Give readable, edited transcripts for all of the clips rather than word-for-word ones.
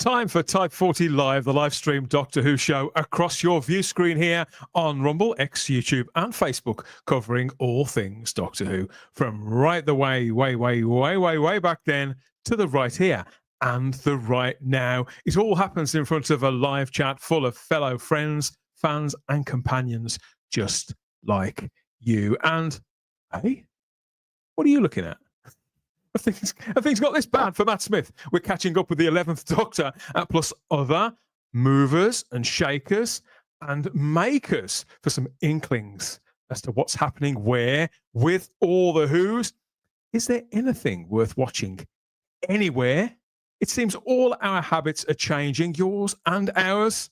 Time for Type 40 Live, the live stream Doctor Who show across your view screen here on Rumble, X, YouTube and Facebook, covering all things Doctor Who from right the way back then to the right here and the right now. It all happens in front of a live chat full of fellow friends, fans and companions just like you. And, hey, what are you looking at? I think got this bad for Matt Smith. We're catching up with the 11th Doctor, plus other movers and shakers and makers for some inklings as to what's happening where with all the Who's. Is there anything worth watching anywhere? It seems all our habits are changing, yours and ours.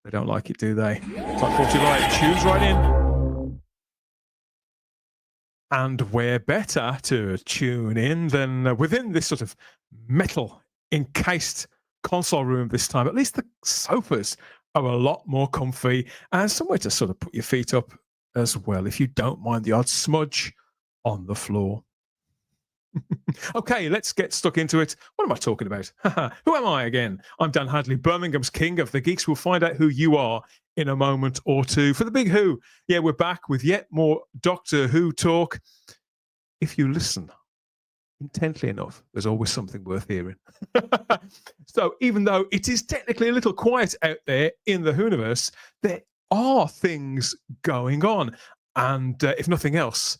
They don't like it, do they? Type 40 Live, choose right in. And where better to tune in than within this sort of metal encased console room this time. At least the sofas are a lot more comfy and somewhere to sort of put your feet up as well, if you don't mind the odd smudge on the floor. Okay, let's get stuck into it. What am I talking about? Who am I again? I'm Dan Hadley, Birmingham's King of the Geeks. We'll find out who you are in a moment or two. For the Big Who, yeah, we're back with yet more Doctor Who talk. If you listen intently enough, there's always something worth hearing. So even though it is technically a little quiet out there in the Whoniverse, there are things going on. And if nothing else,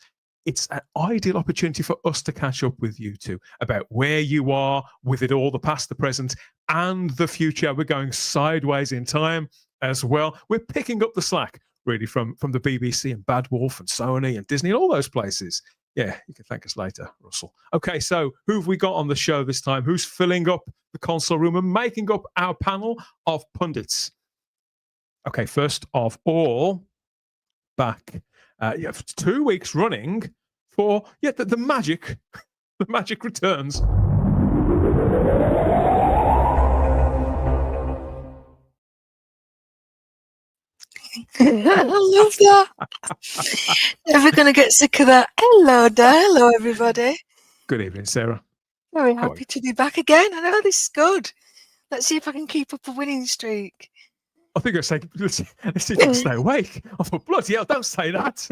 it's an ideal opportunity for us to catch up with you two about where you are with it all, the past, the present, and the future. We're going sideways in time as well. We're picking up the slack, really, from the BBC and Bad Wolf and Sony and Disney and all those places. Yeah, you can thank us later, Russell. Okay, so who have we got on the show this time? Who's filling up the console room and making up our panel of pundits? Okay, first of all, back... yeah, 2 weeks running for the magic, the magic returns. I love that. Never going to get sick of that. Hello there, hello everybody. Good evening, Sarah. Very happy to be back again. I know this is good. Let's see if I can keep up a winning streak. I think I say, let's see if you can stay awake. I thought, bloody hell, don't say that.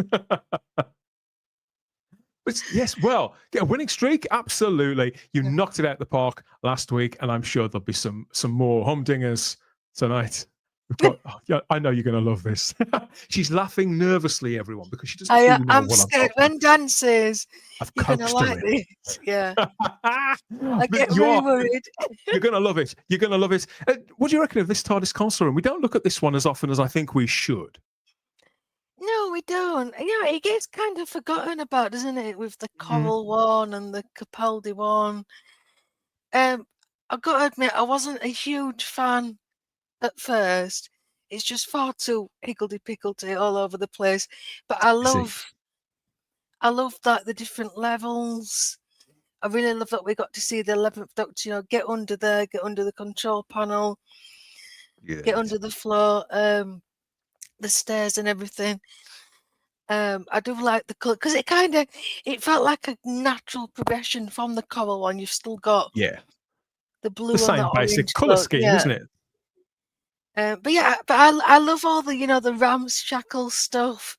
But yes, well, get a winning streak, absolutely. You knocked it out the park last week, and I'm sure there'll be some more humdingers tonight. We've got, yeah, I know you're going to love this. She's laughing nervously, everyone, because she doesn't really know I'm what scared. When Dan says, I've you're going to coaxed her like in. this. Yeah. I But get really worried. You're going to love it. You're going to love it. What do you reckon of this TARDIS console room? We don't look at this one as often as I think we should. No, we don't. Yeah, it gets kind of forgotten about, doesn't it? With the Coral one and the Capaldi one. I've got to admit, I wasn't a huge fan at first. It's just far too higgledy-piggledy all over the place. But I love that the different levels. I really love that we got to see the 11th Doctor, you know, get under there, get under the control panel, get under the floor, the stairs and everything. I do like the colour because it felt like a natural progression from the Coral one. You've still got the blue, the same and the basic orange colour scheme, isn't it? But I love all the the ramshackle stuff.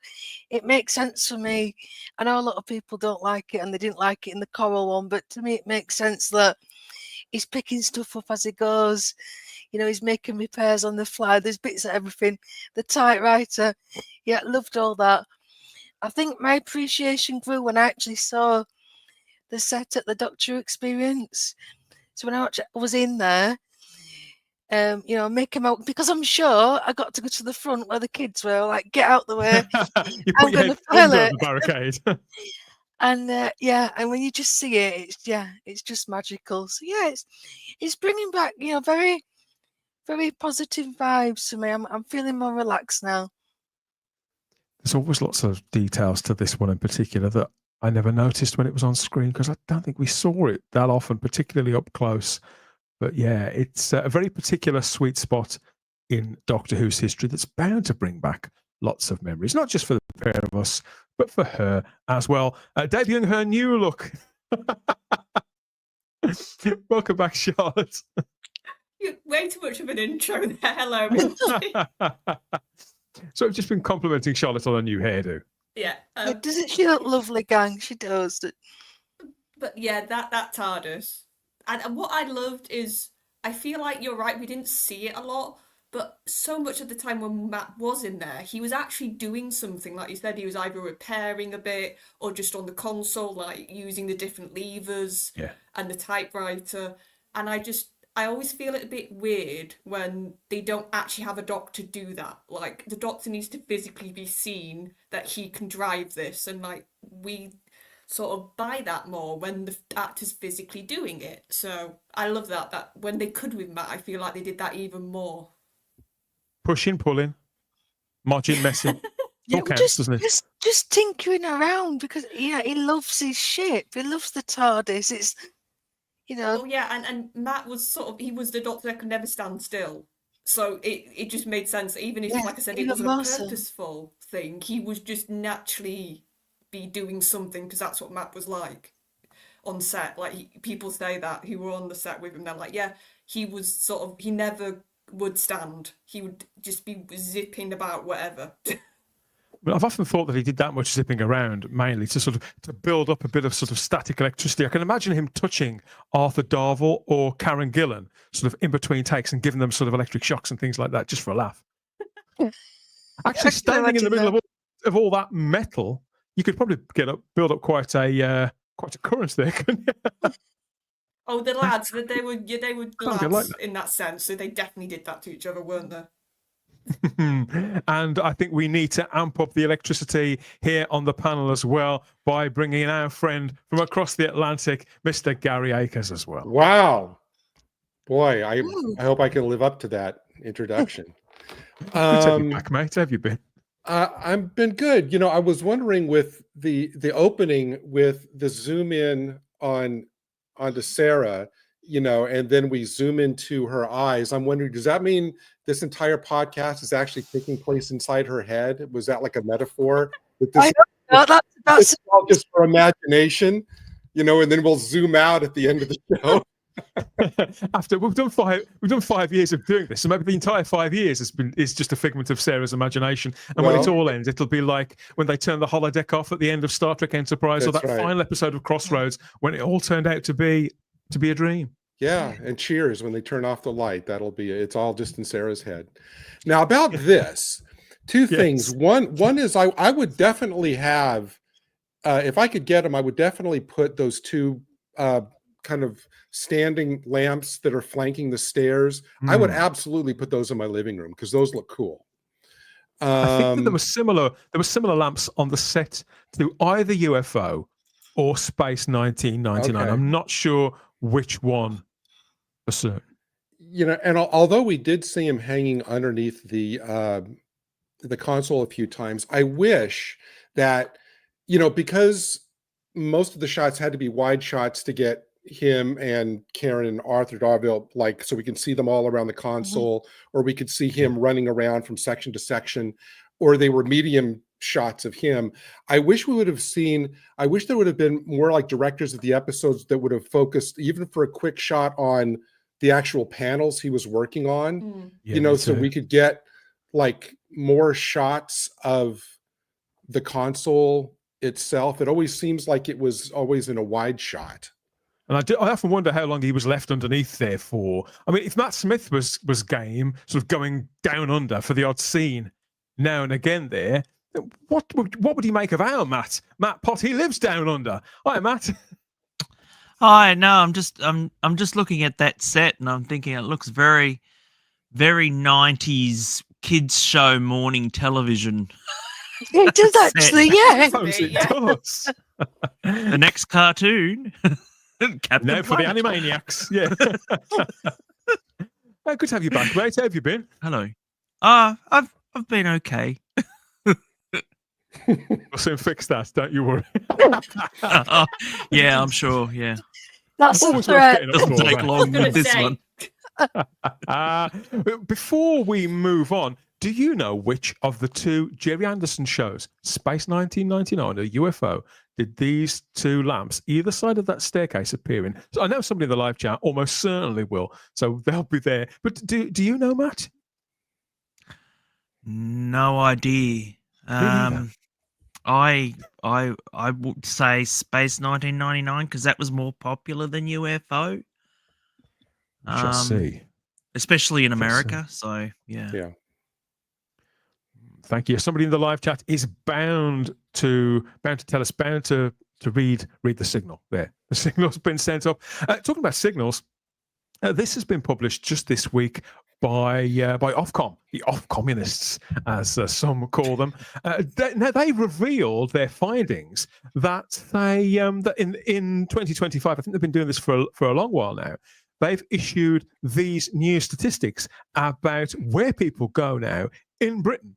It makes sense for me. I know a lot of people don't like it and they didn't like it in the Coral one, but to me it makes sense that he's picking stuff up as he goes. You know, he's making repairs on the fly. There's bits of everything. The typewriter, yeah, loved all that. I think my appreciation grew when I actually saw the set at the Doctor Experience. So when I was in there, you know, make him out, because I'm sure I got to go to the front where the kids were like, get out the way. You put your head under the barricade. And and when you just see it, it's just magical. So yeah, it's bringing back, you know, very, very positive vibes to me. I'm feeling more relaxed now. There's always lots of details to this one in particular that I never noticed when it was on screen because I don't think we saw it that often, particularly up close. But yeah, it's a very particular sweet spot in Doctor Who's history that's bound to bring back lots of memories, not just for the pair of us, but for her as well. Debuting her new look. Welcome back, Charlotte. You're way too much of an intro there. Hello, everybody. So I've just been complimenting Charlotte on a new hairdo. Yeah. Yeah, doesn't she look lovely, gang? She does. But yeah, that TARDIS. And what I loved is, I feel like you're right, we didn't see it a lot, but so much of the time when Matt was in there, he was actually doing something. Like you said, he was either repairing a bit or just on the console, like using the different levers and the typewriter. And I always feel it a bit weird when they don't actually have a doctor do that. Like, the doctor needs to physically be seen that he can drive this, and like we sort of buy that more when the actor's physically doing it. So I love that when they could with Matt, I feel like they did that even more. Pushing, pulling, margin, messing. Yeah, counts, doesn't it? Just tinkering around, because he loves his ship. He loves the TARDIS. It's, you know. Oh yeah, and Matt was he was the doctor that could never stand still. So it just made sense. Even if, like I said, it wasn't a purposeful thing, he was just naturally be doing something, because that's what Matt was like on set. Like, people say that who were on the set with him, they're like, yeah, he was he never would stand. He would just be zipping about whatever. But I've often thought that he did that much zipping around mainly to build up a bit of sort of static electricity. I can imagine him touching Arthur Darvill or Karen Gillan sort of in between takes and giving them sort of electric shocks and things like that, just for a laugh. Actually, standing in the middle of all that metal, you could probably build up quite a current there, couldn't you? Oh, the lads, they were lads like that. in that sense, so they definitely did that to each other, weren't they? And I think we need to amp up the electricity here on the panel as well by bringing in our friend from across the Atlantic, Mr. Gary Akers, as well. Wow. Boy, I hope I can live up to that introduction. Good to have you back, mate. How have you been? I've been good. I was wondering with the opening with the zoom in onto Sarah, and then we zoom into her eyes. I'm wondering, does that mean this entire podcast is actually taking place inside her head? Was that like a metaphor? That's all just for imagination, and then we'll zoom out at the end of the show. After we've done 5 years of doing this, so maybe the entire 5 years is just a figment of Sarah's imagination. And when it all ends, it'll be like when they turn the holodeck off at the end of Star Trek Enterprise, or that final episode of Crossroads, when it all turned out to be a dream. Yeah, and Cheers when they turn off the light. It's all just in Sarah's head. Now, about this, two things. One is I would definitely have, if I could get them, I would definitely put those two kind of standing lamps that are flanking the stairs. I would absolutely put those in my living room because those look cool. I think that there were similar lamps on the set to either UFO or Space 1999. Okay. I'm not sure which one for certain. And although we did see him hanging underneath the console a few times, I wish that, because most of the shots had to be wide shots to get him and Karen and Arthur Darvill, so we can see them all around the console, or we could see him running around from section to section, or they were medium shots of him. I wish there would have been more like directors of the episodes that would have focused even for a quick shot on the actual panels he was working on, so we could get more shots of the console itself. It always seems like it was always in a wide shot. And I often wonder how long he was left underneath there for. I mean, if Matt Smith was game, sort of going down under for the odd scene now and again there, what would he make of our Matt Pott? He lives down under. Hi, Matt. Hi. No, I'm just looking at that set and I'm thinking it looks very, very 90s kids show morning television. It does actually, yeah. It does. The next cartoon. Now for the Animaniacs. Yeah. Good to have you back, mate. How have you been? Hello. I've been okay. We'll soon fix that, don't you worry. Yeah, I'm sure. Yeah. That's a threat. Doesn't take long with this one. Before we move on, Do you know which of the two Jerry Anderson shows, Space 1999 or UFO, did these two lamps either side of that staircase appear in? So I know somebody in the live chat almost certainly will, so they'll be there. But do you know, Matt? No idea. neither. I would say Space 1999 because that was more popular than UFO. We shall see. Especially in Shall see. America. So yeah. Yeah. Thank you. Somebody in the live chat is bound to tell us, bound to read the signal there. The signal's been sent up. Talking about signals, this has been published just this week by Ofcom, the Off-communists, as some call them. They revealed their findings that that in 2025, I think they've been doing this for a long while now. They've issued these new statistics about where people go now in Britain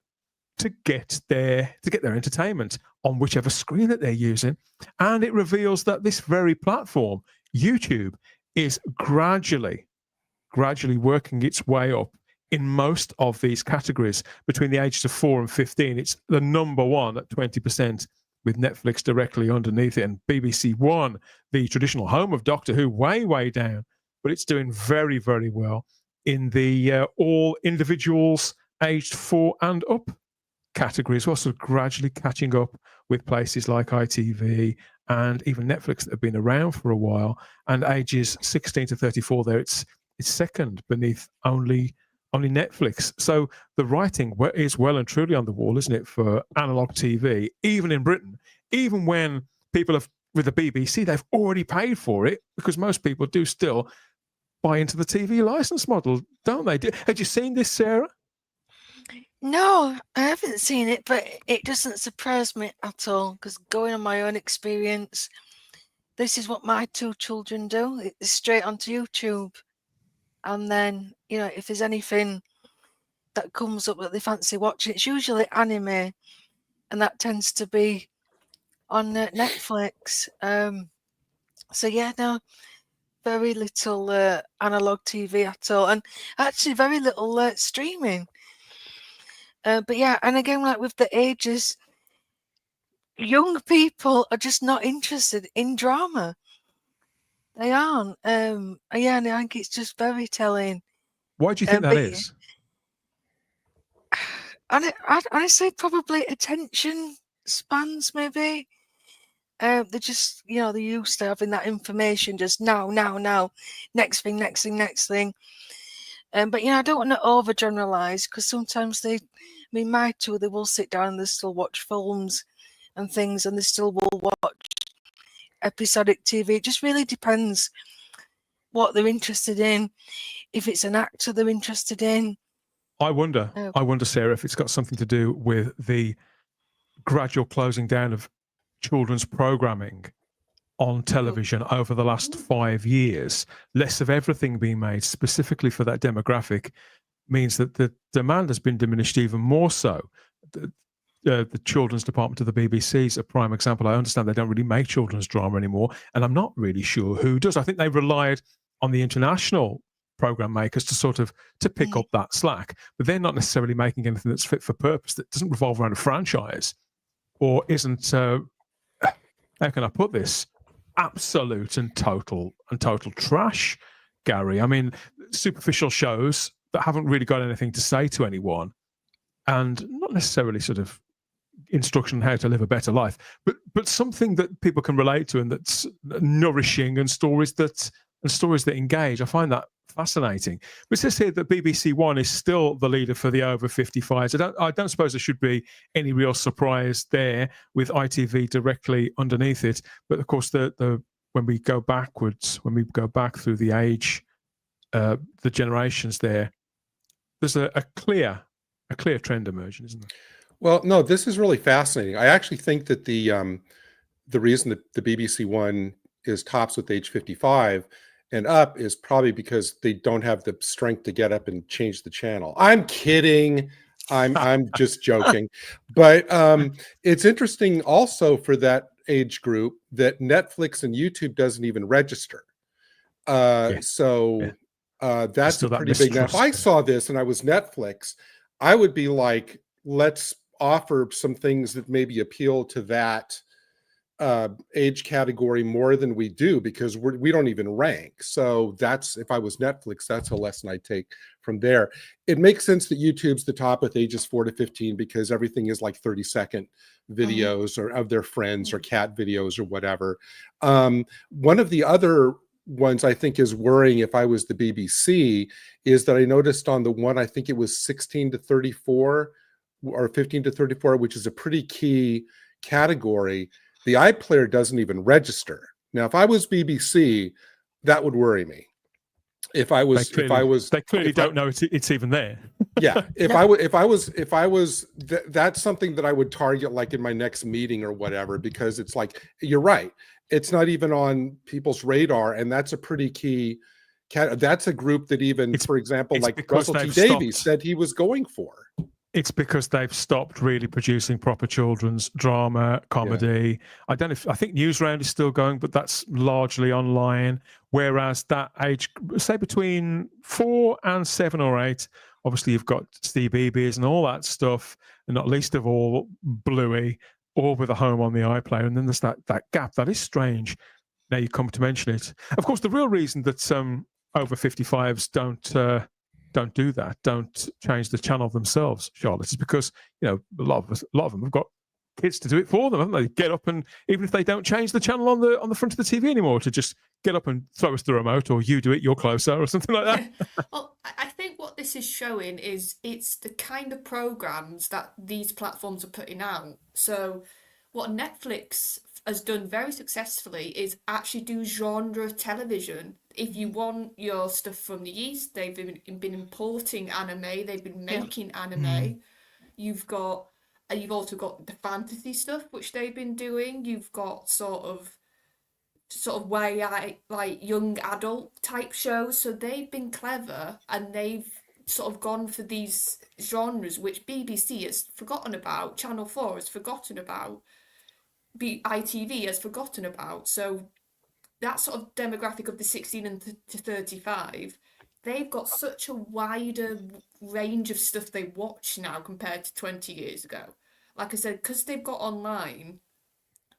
to get their entertainment on whichever screen that they're using, and it reveals that this very platform, YouTube, is gradually working its way up in most of these categories. Between the ages of 4 and 15, it's the number one at 20%, with Netflix directly underneath it, and BBC One, the traditional home of Doctor Who, way down. But it's doing very, very well in the all individuals aged 4 and up category as well, so gradually catching up with places like ITV and even Netflix that have been around for a while. And ages 16 to 34, there it's second beneath only Netflix. So the writing is well and truly on the wall, isn't it, for analog TV, even in Britain, even when people have, with the BBC, they've already paid for it, because most people do still buy into the TV license model, don't they? Had you seen this, Sarah? No, I haven't seen it, but it doesn't surprise me at all, because going on my own experience, this is what my 2 children do. It's straight onto YouTube. And then, if there's anything that comes up that they fancy watching, it's usually anime, and that tends to be on Netflix. So yeah, no, very little analog TV at all, and actually very little streaming. But yeah, and again, like with the ages, young people are just not interested in drama. They aren't. Yeah, and I think it's just very telling. Why do you think that is? And I say probably attention spans, maybe. They're just, they're used to having that information just now, next thing. But I don't want to overgeneralize, because sometimes my 2, they will sit down and they still watch films and things, and they still will watch episodic TV. It just really depends what they're interested in, if it's an actor they're interested in. I wonder, Sarah, if it's got something to do with the gradual closing down of children's programming on television over the last 5 years. Less of everything being made specifically for that demographic means that the demand has been diminished even more so. The children's department of the BBC is a prime example. I understand they don't really make children's drama anymore, and I'm not really sure who does. I think they relied on the international program makers to pick up that slack, but they're not necessarily making anything that's fit for purpose, that doesn't revolve around a franchise, or isn't, how can I put this, absolute and total trash, Gary. I mean, superficial shows that haven't really got anything to say to anyone, and not necessarily sort of instruction on how to live a better life, but something that people can relate to and that's nourishing, and stories that engage. I find that fascinating. But it says here that BBC One is still the leader for the over 55s. I don't suppose there should be any real surprise there, with ITV directly underneath it. But of course, when we go back through the age, the generations there's a clear trend emerging, isn't there? Well, no, this is really fascinating. I actually think that the reason that the BBC One is tops with age 55 and up is probably because they don't have the strength to get up and change the channel. I'm kidding. I'm just joking. But it's interesting also for that age group that Netflix and YouTube doesn't even register. So that's a pretty big. Now, if I saw this and I was Netflix, I would be like, let's offer some things that maybe appeal to that age category more than we do, because we don't even rank. So that's, if I was Netflix, that's a lesson I take from there. It makes sense that YouTube's the top with ages 4 to 15 because everything is like 30-second videos or of their friends or cat videos or whatever. One of the other ones I think is worrying, if I was the BBC, is that I noticed on the one, I think it was 16 to 34 or 15 to 34, which is a pretty key category, the iPlayer doesn't even register. Now, if I was BBC, that would worry me. They clearly don't know it's even there. Yeah, that's something that I would target, like in my next meeting or whatever, because it's like, you're right, it's not even on people's radar, and that's a pretty key. That's a group that even, for example, like Russell T Davies said he was going for. It's because they've stopped really producing proper children's drama, comedy. Yeah. I think Newsround is still going, but that's largely online. Whereas that age, say between 4 and 7 or 8, obviously you've got Steve Beebe's and all that stuff, and not least of all Bluey, all with a home on the iPlayer. And then there's that gap. That is strange. Now you come to mention it. Of course, the real reason that over 55s don't do that, don't change the channel themselves, Charlotte, is because, you know, a lot of them have got kids to do it for them, haven't they? Get up, and even if they don't change the channel on the front of the TV anymore, to just get up and throw us the remote, or you do it, you're closer, or something like that. Well, I think what this is showing is it's the kind of programs that these platforms are putting out. So what Netflix has done very successfully is actually do genre television. If you want your stuff from the East, they've been importing anime, they've been making anime. You've also got the fantasy stuff, which they've been doing. You've got sort of way like young adult type shows. So they've been clever, and they've sort of gone for these genres which BBC has forgotten about, Channel 4 has forgotten about, ITV has forgotten about. So that sort of demographic of the 16 and to 35, they've got such a wider range of stuff they watch now compared to 20 years ago. Like I said, because they've got online,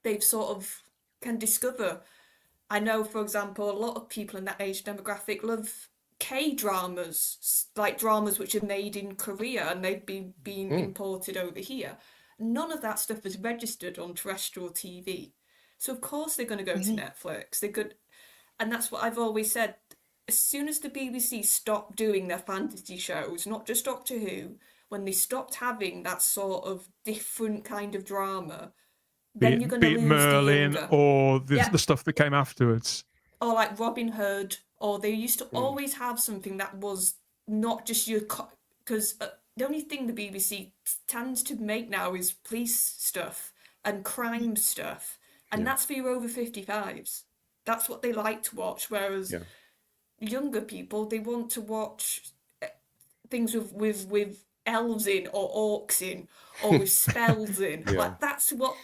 they've sort of can discover. I know, for example, a lot of people in that age demographic love K-dramas, like dramas which are made in Korea and they've been imported over here. None of that stuff is registered on terrestrial TV. So of course they're going to go to Netflix. And that's what I've always said. As soon as the BBC stopped doing their fantasy shows, not just Doctor Who, when they stopped having that sort of different kind of drama, then you're going to lose Merlin, the younger. Or the stuff that came afterwards. Or like Robin Hood, or they used to always have something that was not just your... Because the only thing the BBC tends to make now is police stuff and crime stuff. And that's for your over 55s. That's what they like to watch. Whereas younger people, they want to watch things with elves in, or orcs in, or with spells in. Like that's what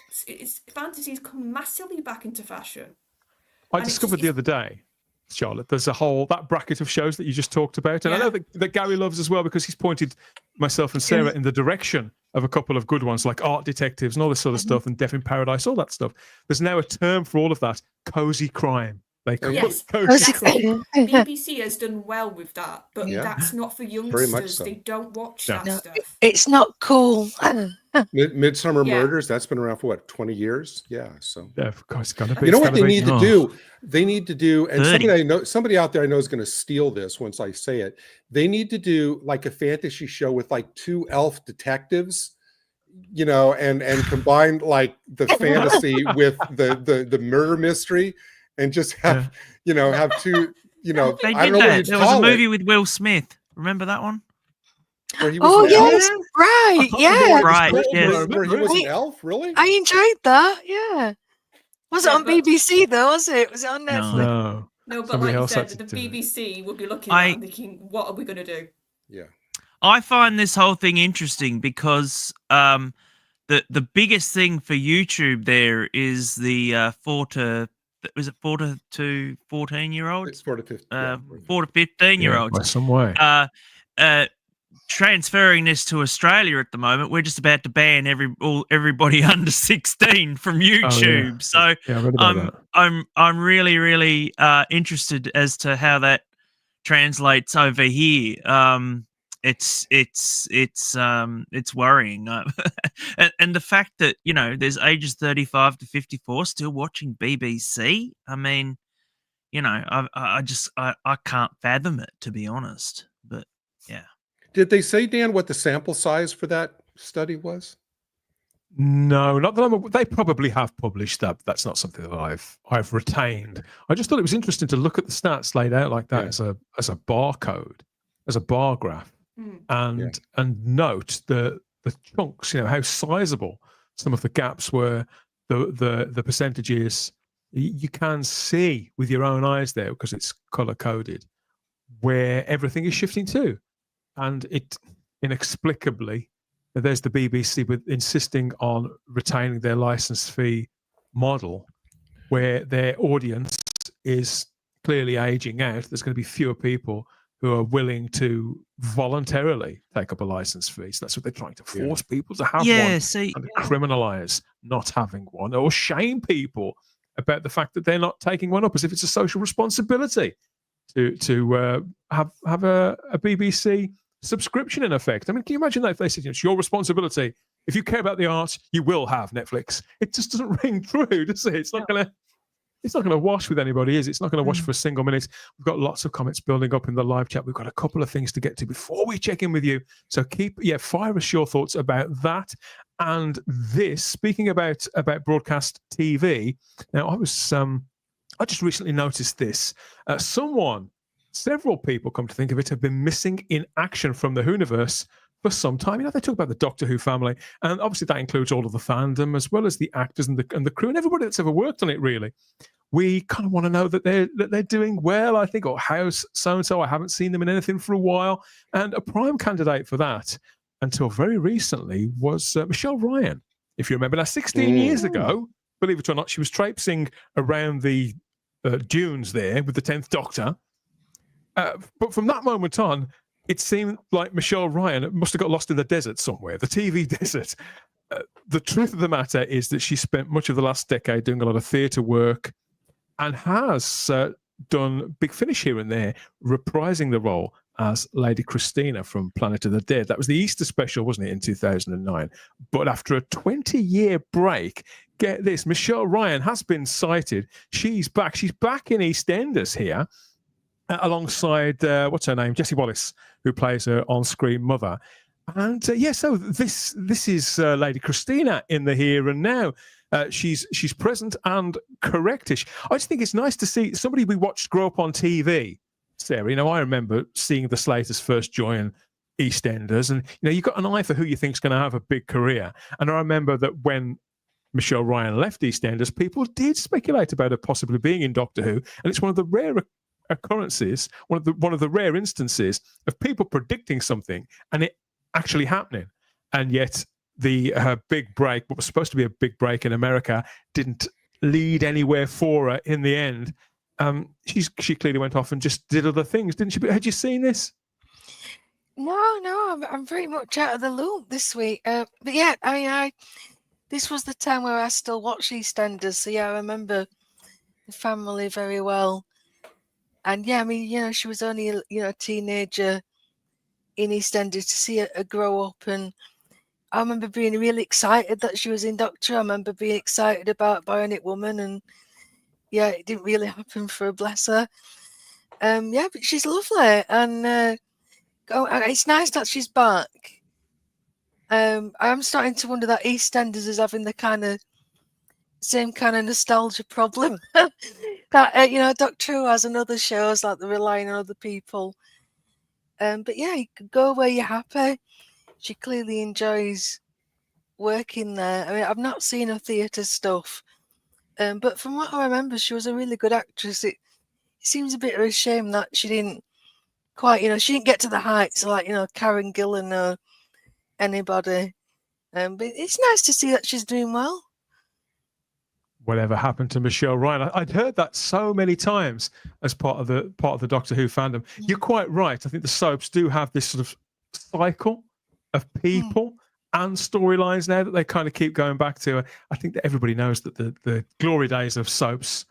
fantasy's come massively back into fashion. I discovered the other day, Charlotte, there's that bracket of shows that you just talked about. And I know that Gary loves as well, because he's pointed myself and Sarah in the direction of a couple of good ones, like Art Detectives and all this sort of stuff, and Death in Paradise, all that stuff. There's now a term for all of that: cozy crime. They call it cozy crime. BBC has done well with that, but that's not for youngsters. So. They don't watch that stuff. It's not cool. Midsummer Murders, that's been around for what, 20 years? Yeah, so of course it's gonna be. You know what they need to do? They need to do, and 30. somebody out there I know is going to steal this once I say it. They need to do like a fantasy show with like 2 elf detectives, you know, and combine like the fantasy with the murder mystery, and just have have 2, They I did don't know what that. you'd There was a call movie it, with Will Smith. Remember that one? where he was right, Right, yes. where he was an elf. Really, I enjoyed that. Yeah, was it on BBC though? Was it? Was it on Netflix? No, but Somebody like you else said, had the to do it. BBC will be looking at it and thinking, what are we going to do? Yeah. I find this whole thing interesting because the biggest thing for YouTube there is the 4 to 14-year-olds? It's 4 to 15. 4 to 15-year-olds. By some way. transferring this to Australia at the moment. We're just about to ban everybody under 16 from YouTube. So I read about that. I'm really interested as to how that translates over here. It's worrying, and the fact that there's ages 35 to 54 still watching BBC. I mean, I can't fathom it, to be honest. But yeah. Did they say, Dan, what the sample size for that study was? No, not that I'm. They probably have published that. That's not something that I've retained. I just thought it was interesting to look at the stats laid out like that as a barcode, as a bar graph, and note the chunks. How sizable some of the gaps were. The percentages you can see with your own eyes there because it's color coded where everything is shifting to. And it inexplicably, there's the BBC with insisting on retaining their license fee model, where their audience is clearly aging out. There's going to be fewer people who are willing to voluntarily take up a license fee. So that's what they're trying to force people to have one, and criminalize not having one, or shame people about the fact that they're not taking one up, as if it's a social responsibility to have a BBC subscription in effect. I mean, can you imagine that if they said it's your responsibility, if you care about the arts, you will have Netflix? It just doesn't ring true, does it? It's not gonna wash with anybody, is it? It's not gonna wash for a single minute. We've got lots of comments building up in the live chat. We've got a couple of things to get to before we check in with you. So fire us your thoughts about that and this. Speaking about broadcast TV. Now, I just recently noticed this. Several people, come to think of it, have been missing in action from the Whoniverse for some time. They talk about the Doctor Who family, and obviously that includes all of the fandom as well as the actors and the crew and everybody that's ever worked on it. Really, we kind of want to know that they're doing well. I think, or how's so and so? I haven't seen them in anything for a while, and a prime candidate for that until very recently was Michelle Ryan. If you remember, now 16 years ago, believe it or not, she was traipsing around the dunes there with the 10th Doctor. But from that moment on, it seemed like Michelle Ryan must have got lost in the desert somewhere, the TV desert. The truth of the matter is that she spent much of the last decade doing a lot of theatre work and has done Big Finish here and there, reprising the role as Lady Christina from Planet of the Dead. That was the Easter special, wasn't it, in 2009? But after a 20-year break, get this, Michelle Ryan has been sighted. She's back. She's back in EastEnders here, alongside, what's her name? Jessie Wallace, who plays her on-screen mother. And so this is Lady Christina in the here and now. She's present and correctish. I just think it's nice to see somebody we watched grow up on TV, Sarah. I remember seeing the Slaters first join EastEnders, and you've got an eye for who you think's going to have a big career. And I remember that when Michelle Ryan left EastEnders, people did speculate about her possibly being in Doctor Who, and it's one of the rare occurrences, one of the rare instances of people predicting something and it actually happening. And yet her big break, what was supposed to be a big break in America, didn't lead anywhere for her in the end. She clearly went off and just did other things, didn't she? But had you seen this? No, I'm very much out of the loop this week. But yeah, this was the time where I still watched EastEnders, so yeah, I remember the family very well. And yeah, she was only a teenager in EastEnders, to see her grow up, and I remember being really excited that she was in Doctor. I remember being excited about Bionic Woman, and yeah, it didn't really happen for her, bless her. Yeah, but she's lovely, and it's nice that she's back. I'm starting to wonder that EastEnders is having the same kind of nostalgia problem that Doctor Who has and other shows, like they're relying on other people. But yeah, you could go where you're happy. She clearly enjoys working there. I mean, I've not seen her theatre stuff, but from what I remember, she was a really good actress. It seems a bit of a shame that she didn't quite, she didn't get to the heights like, Karen Gillan or anybody. But it's nice to see that she's doing well. Whatever happened to Michelle Ryan? I'd heard that so many times as part of the Doctor Who fandom. You're quite right. I think the soaps do have this sort of cycle of people and storylines now that they kind of keep going back to. I think that everybody knows that the glory days of soaps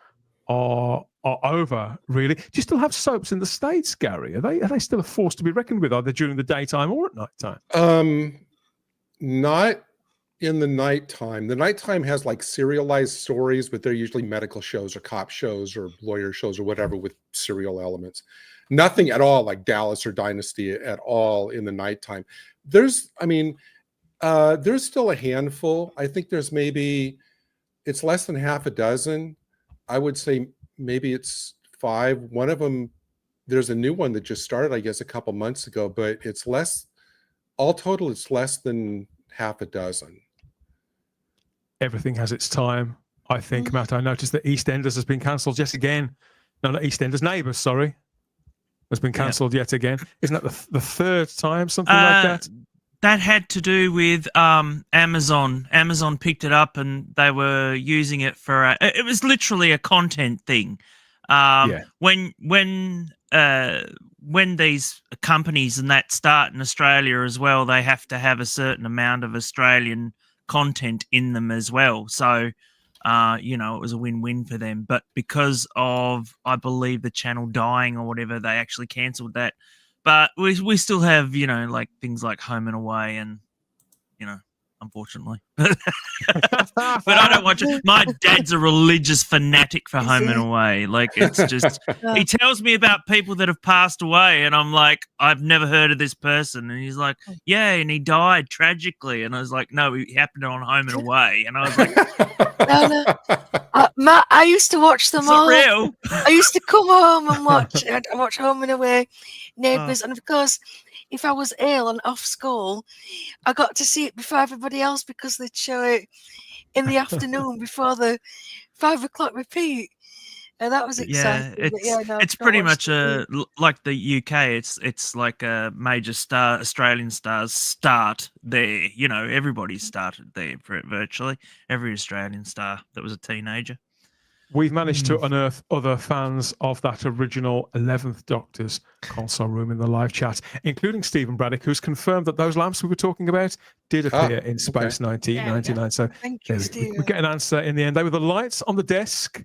are over, really. Do you still have soaps in the States, Gary? Are they still a force to be reckoned with, either during the daytime or at night time? Not in the nighttime. The nighttime has like serialized stories, but they're usually medical shows or cop shows or lawyer shows or whatever with serial elements. Nothing at all like Dallas or Dynasty at all in the nighttime. There's still a handful. I think there's it's less than half a dozen. I would say maybe it's 5. One of them, there's a new one that just started, I guess, a couple months ago, but it's less, all total, it's less than half a dozen. Everything has its time, I think, Matt. I noticed that EastEnders has been cancelled yet again. No, not EastEnders, Neighbours, sorry. Has been cancelled yet again. Isn't that the third time, something like that? That had to do with Amazon. Amazon picked it up and they were using it for it was literally a content thing. When these companies and that start in Australia as well, they have to have a certain amount of Australian content in them as well. So, it was a win-win for them. But because of, I believe, the channel dying or whatever, they actually cancelled that. But we still have, like things like Home and Away and, unfortunately. But I don't watch it. My dad's a religious fanatic for Home and Away. Like, it's just, he tells me about people that have passed away and I'm like, I've never heard of this person. And he's like, yeah, and he died tragically. And I was like, no, it happened on Home and Away. And I was like, no. Matt, I used to watch them all. It's not real. I used to come home and watch Home and Away, Neighbours, and of course, if I was ill and off school, I got to see it before everybody else because they'd show it in the afternoon before the 5 o'clock repeat. And that was exciting. It's pretty much like the UK. It's like a major star. Australian stars start there. Everybody started there virtually. Every Australian star that was a teenager. We've managed to unearth other fans of that original 11th Doctor's console room in the live chat, including Stephen Braddock, who's confirmed that those lamps we were talking about did appear in Space 1999. So we get an answer in the end. They were the lights on the desk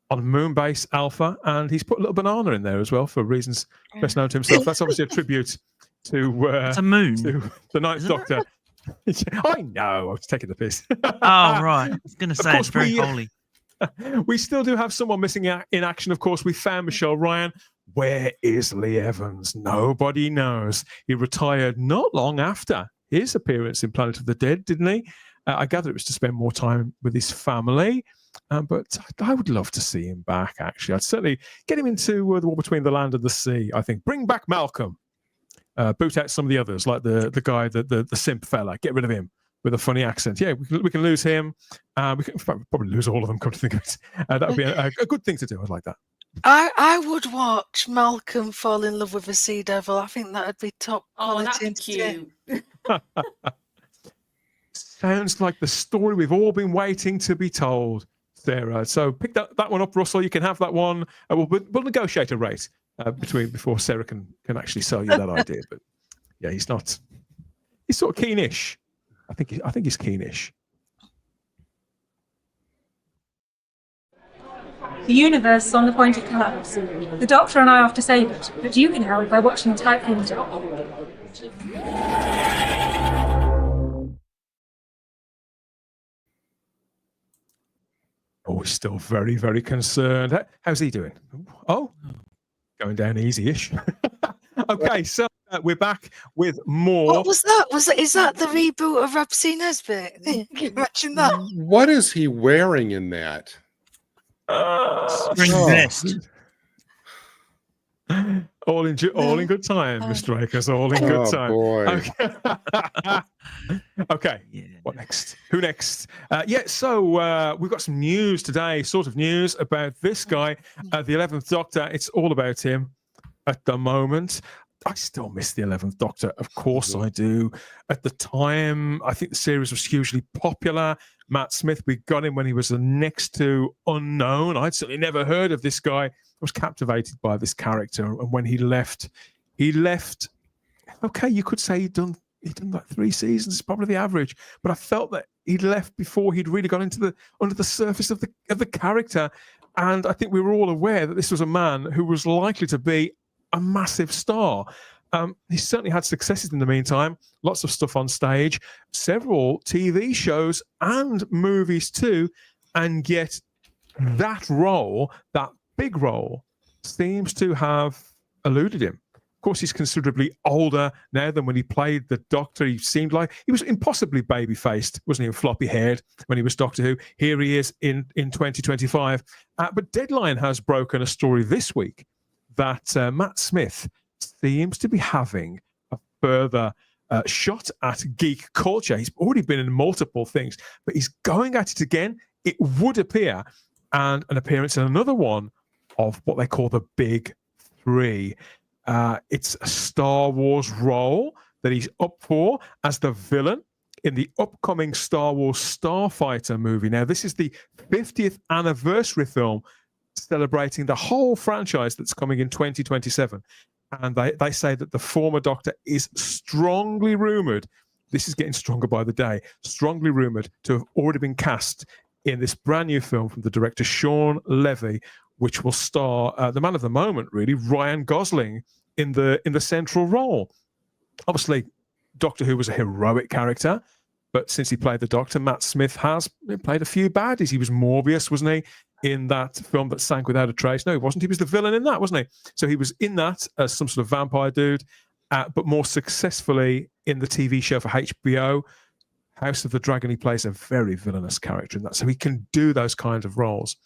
on Moonbase Alpha, and he's put a little banana in there as well for reasons best known to himself. That's obviously a tribute to it's a moon. To the Ninth Doctor. I know, I was taking the piss. Oh, right. I was going to say it's very holy. We still do have someone missing in action, of course. We found Michelle Ryan. Where is Lee Evans? Nobody knows. He retired not long after his appearance in Planet of the Dead, didn't he? I gather it was to spend more time with his family. But I would love to see him back, actually. I'd certainly get him into the War Between the Land and the Sea, I think. Bring back Malcolm. Boot out some of the others, like the guy, the simp fella. Get rid of him with a funny accent. Yeah, we can lose him. We can probably lose all of them, come to think of it. That would be a good thing to do. I'd like that. I would watch Malcolm fall in love with a sea devil. I think that would be top quality. Oh, that'd be cute. Sounds like the story we've all been waiting to be told, Sarah. So pick that one up, Russell. You can have that one. We'll negotiate a rate before Sarah can actually sell you that idea. But yeah, he's not. He's sort of keenish. I think he's keenish. The universe is on the point of collapse. The Doctor and I have to save it, but you can help by watching time-rotor. Oh, he's still very, very concerned. How's he doing? Oh, going down easy-ish. Okay, so we're back with more. What was that? Is that the reboot of Rhapsody Nesbitt? Can you imagine that? What is he wearing in that? Spring vest. All in good time, Mr. Akers. All in good time. Boy. Okay. Yeah. What next? Who next? So we've got some news today, sort of news about this guy, the 11th Doctor. It's all about him at the moment. I still miss the 11th Doctor. Of course I do. At the time, I think the series was hugely popular. Matt Smith, we got him when he was the next to unknown. I'd certainly never heard of this guy. I was captivated by this character. And when he left okay, you could say he'd done like 3 seasons, it's probably the average. But I felt that he'd left before he'd really got into under the surface of the character. And I think we were all aware that this was a man who was likely to be a massive star. He certainly had successes in the meantime, lots of stuff on stage, several TV shows and movies too. And yet that role, that big role, seems to have eluded him. Of course, he's considerably older now than when he played the Doctor. He seemed like he was impossibly baby-faced, wasn't he, and floppy-haired when he was Doctor Who. Here he is in 2025. But Deadline has broken a story this week that Matt Smith seems to be having a further shot at geek culture. He's already been in multiple things, but he's going at it again, it would appear, and an appearance in another one of what they call the Big Three. It's a Star Wars role that he's up for as the villain in the upcoming Star Wars Starfighter movie. Now, this is the 50th anniversary film celebrating the whole franchise that's coming in 2027. And they say that the former Doctor is strongly rumoured, this is getting stronger by the day, strongly rumoured to have already been cast in this brand new film from the director Sean Levy, which will star the man of the moment, really, Ryan Gosling, in the central role. Obviously, Doctor Who was a heroic character, but since he played the Doctor, Matt Smith has played a few baddies. He was Morbius, wasn't he, in that film that sank without a trace? No, he wasn't. He was the villain in that, wasn't he? So he was in that as some sort of vampire dude, but more successfully in the TV show for HBO, House of the Dragon. He plays a very villainous character in that. So he can do those kinds of roles.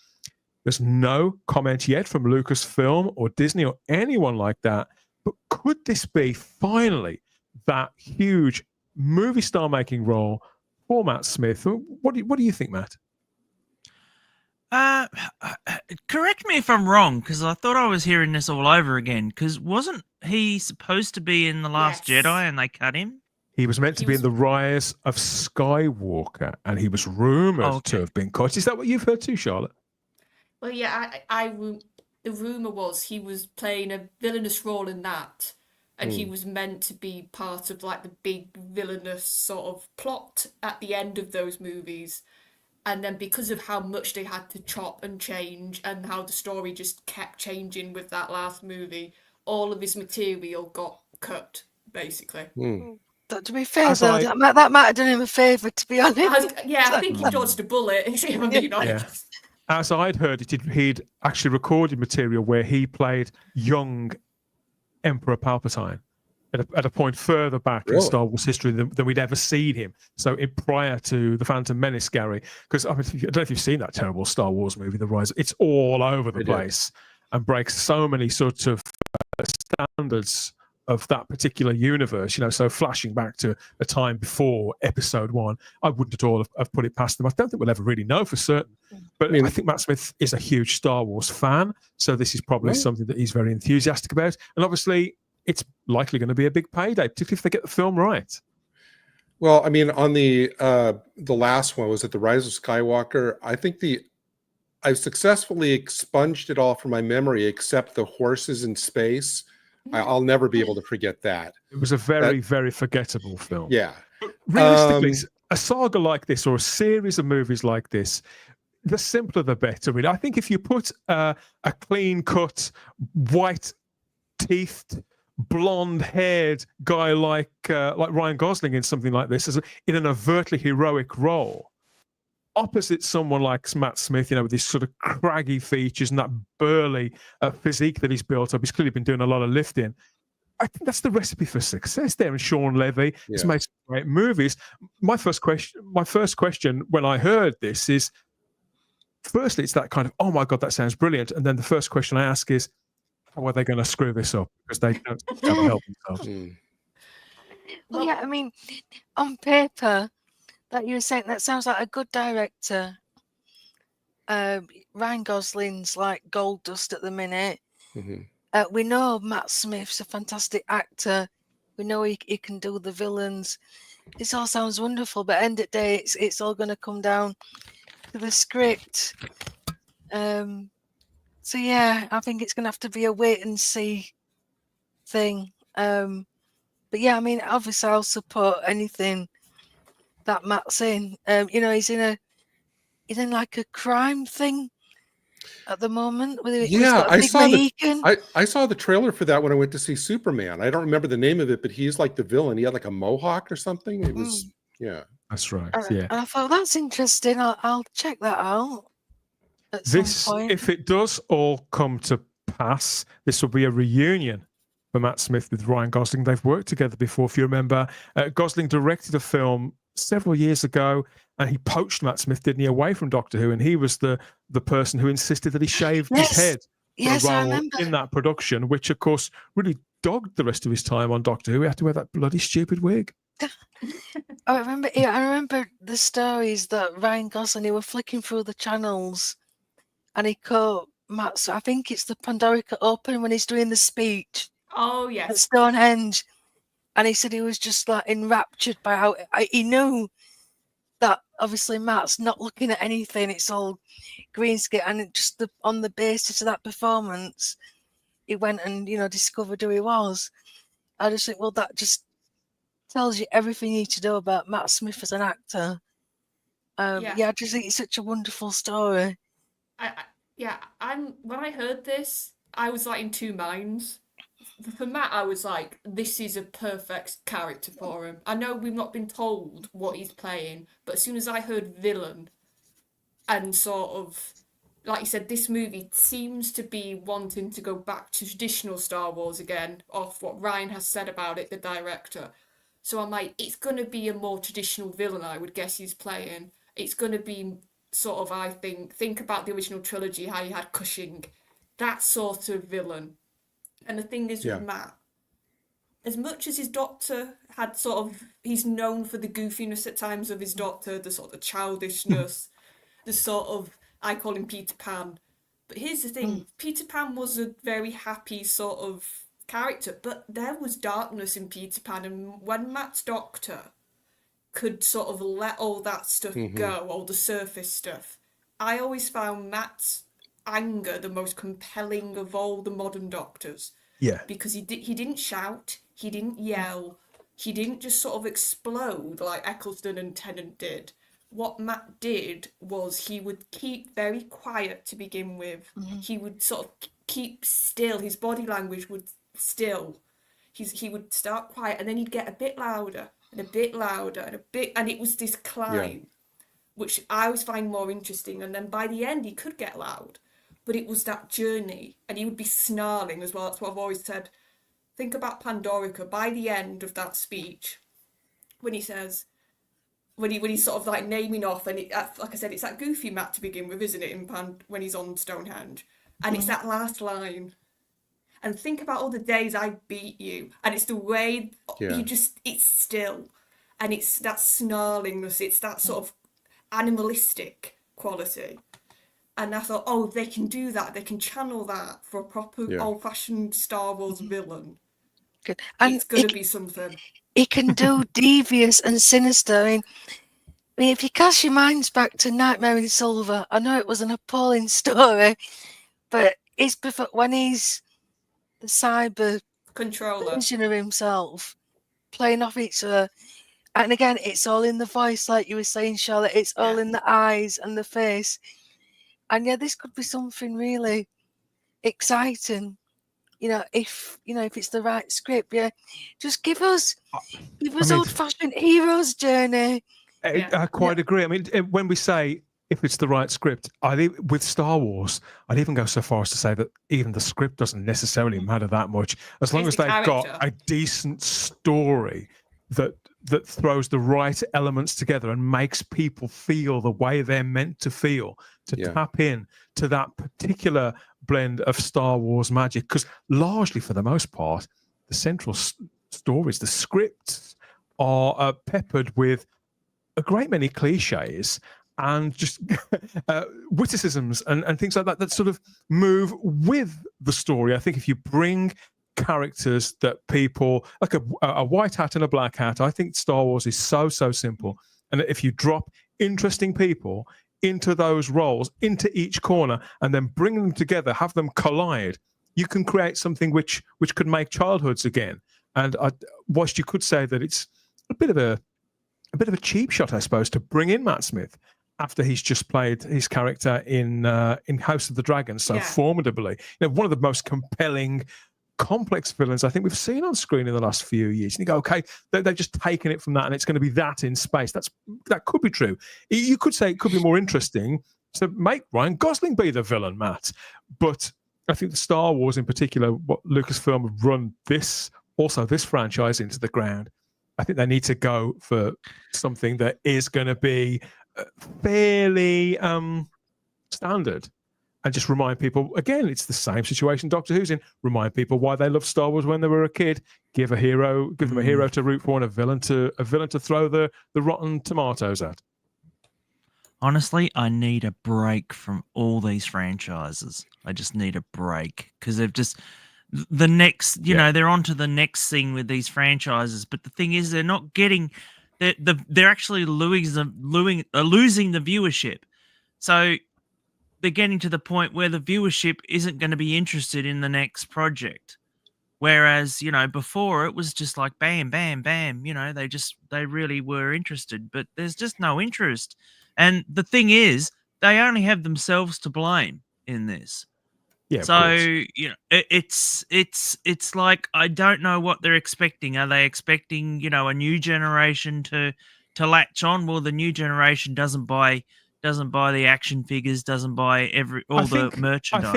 There's no comment yet from Lucasfilm or Disney or anyone like that. But could this be finally that huge movie star making role for Matt Smith? What do you think, Matt? Correct me if I'm wrong, because I thought I was hearing this all over again. Because wasn't he supposed to be in The Last Yes. Jedi and they cut him? He was meant to be in The Rise of Skywalker, and he was rumoured to have been cut. Is that what you've heard too, Charlotte? Well, yeah, the rumor was he was playing a villainous role in that, and he was meant to be part of like the big villainous sort of plot at the end of those movies. And then because of how much they had to chop and change and how the story just kept changing with that last movie, all of his material got cut, basically. To be fair, though, that might have done him a favour, to be honest. I think he dodged a bullet, if I'm being honest. As I'd heard it, he'd actually recorded material where he played young Emperor Palpatine at a point further back in Star Wars history than we'd ever seen him. So prior to The Phantom Menace, Gary, because I don't know if you've seen that terrible Star Wars movie, The Rise. It's all over the place and breaks so many sorts of standards of that particular universe, so flashing back to a time before Episode 1, I wouldn't at all have put it past them. I don't think we'll ever really know for certain. But I think Matt Smith is a huge Star Wars fan, so this is probably something that he's very enthusiastic about. And obviously, it's likely going to be a big payday, particularly if they get the film right. Well, I mean, on the last one, was it The Rise of Skywalker? I think I've successfully expunged it all from my memory except the horses in space. I'll never be able to forget that. It was a very, very forgettable film. Yeah. Realistically, a saga like this or a series of movies like this, the simpler the better, really. I think if you put a clean-cut, white-teethed, blonde-haired guy like Ryan Gosling in something like this, in an overtly heroic role, opposite someone like Matt Smith, with these sort of craggy features and that burly physique that he's built up. He's clearly been doing a lot of lifting. I think that's the recipe for success there. And Sean Levy has made some great movies. My first question when I heard this is, firstly, it's that kind of, oh my God, that sounds brilliant. And then the first question I ask is, how are they going to screw this up? Because they don't ever help themselves. Well, yeah, I mean, on paper, that you were saying, that sounds like a good director. Ryan Gosling's like gold dust at the minute. We know Matt Smith's a fantastic actor. We know he can do the villains. This all sounds wonderful, but end of the day, it's all going to come down to the script. So yeah, I think it's going to have to be a wait and see thing. But yeah, I mean, obviously, I'll support anything that Matt's in. You know, he's in like a crime thing at the moment. He's Yeah, got a big Mohican. I saw the trailer for that when I went to see Superman. I don't remember the name of it, but he's like the villain. He had like a mohawk or something. It was yeah. That's right. And Yeah. I thought that's interesting. I'll check that out at some point. If it does all come to pass, this will be a reunion for Matt Smith with Ryan Gosling. They've worked together before. If you remember, Gosling directed a film several years ago, and he poached Matt Smith, didn't he, away from Doctor Who, and he was the person who insisted that he shaved his head for a role in that production, which of course really dogged the rest of his time on Doctor Who. He had to wear that bloody stupid wig. I remember the stories that Ryan Gosling, he were flicking through the channels and he caught Matt. I think it's the Pandorica Open when he's doing the speech. Oh, At yes. Stonehenge. And he said he was just like enraptured by how he knew that obviously Matt's not looking at anything. It's all green screen. And it just on the basis of that performance, he went and, discovered who he was. I just think, well, that just tells you everything you need to know about Matt Smith as an actor. I just think it's such a wonderful story. When I heard this, I was like in two minds. For Matt, I was like, this is a perfect character for him. I know we've not been told what he's playing, but as soon as I heard villain and sort of, like you said, this movie seems to be wanting to go back to traditional Star Wars again, off what Ryan has said about it, the director. So I'm like, it's going to be a more traditional villain, I would guess he's playing. It's going to be sort of, I think about the original trilogy, how you had Cushing, that sort of villain. And the thing is with Matt, as much as his Doctor had sort of, he's known for the goofiness at times of his Doctor, the sort of childishness, the sort of, I call him Peter Pan. But here's the thing, Peter Pan was a very happy sort of character, but there was darkness in Peter Pan, and when Matt's Doctor could sort of let all that stuff go, all the surface stuff, I always found Matt's anger the most compelling of all the modern Doctors. Yeah. Because he didn't shout, he didn't yell, he didn't just sort of explode like Eccleston and Tennant did. What Matt did was he would keep very quiet to begin with. He would sort of keep still. His body language would still. He would start quiet and then he'd get a bit louder and a bit louder and a bit, and it was this climb, which I always find more interesting. And then by the end he could get loud, but it was that journey, and he would be snarling as well. That's what I've always said. Think about Pandorica. By the end of that speech, when he says, when he's sort of like naming off, and like I said, it's that goofy Matt to begin with, isn't it? When he's on Stonehenge, and it's that last line. And think about all the days I beat you, and it's the way it's still, and it's that snarlingness. It's that sort of animalistic quality. And I thought, oh, they can do that. They can channel that for a proper old-fashioned Star Wars villain. Good. And it's going to be something. He can do devious and sinister. I mean, if you cast your minds back to Nightmare in Silver, I know it was an appalling story, but it's perfect when he's the cyber controller version of himself, playing off each other. And again, it's all in the voice, like you were saying, Charlotte. It's all in the eyes and the face. And this could be something really exciting, if it's the right script. Just give us old-fashioned hero's journey. I quite agree. I mean, when we say if it's the right script, with Star Wars, I'd even go so far as to say that even the script doesn't necessarily matter that much, as long as they've got a decent story that throws the right elements together and makes people feel the way they're meant to feel, to tap in to that particular blend of Star Wars magic. Because largely, for the most part, the central stories, the scripts, are peppered with a great many cliches and just witticisms and things like that sort of move with the story. I think if you bring characters that people, like a white hat and a black hat, I think Star Wars is so simple. And if you drop interesting people into those roles, into each corner, and then bring them together, have them collide, you can create something which could make childhoods again. And whilst you could say that it's a bit of a cheap shot, I suppose, to bring in Matt Smith after he's just played his character in House of the Dragon so formidably. One of the most compelling, complex villains I think we've seen on screen in the last few years. And you go, okay, they've just taken it from that, and it's going to be that in space. That could be true. You could say it could be more interesting to make Ryan Gosling be the villain, Matt. But I think the Star Wars in particular, what Lucasfilm have run this franchise into the ground. I think they need to go for something that is going to be fairly standard, and just remind people, again, it's the same situation Doctor Who's in. Remind people why they loved Star Wars when they were a kid. Give them a hero to root for, and a villain to throw the rotten tomatoes at. Honestly, I need a break from all these franchises. I just need a break because they've just the next, they're on to the next thing with these franchises. But the thing is, they're not getting, they're actually losing the viewership. So they're getting to the point where the viewership isn't going to be interested in the next project. Whereas, before it was just like bam, bam, bam, they really were interested, but there's just no interest. And the thing is, they only have themselves to blame in this. Yeah. So, it's like, I don't know what they're expecting. Are they expecting, a new generation to latch on? Well, the new generation doesn't buy the action figures, doesn't buy the merchandise.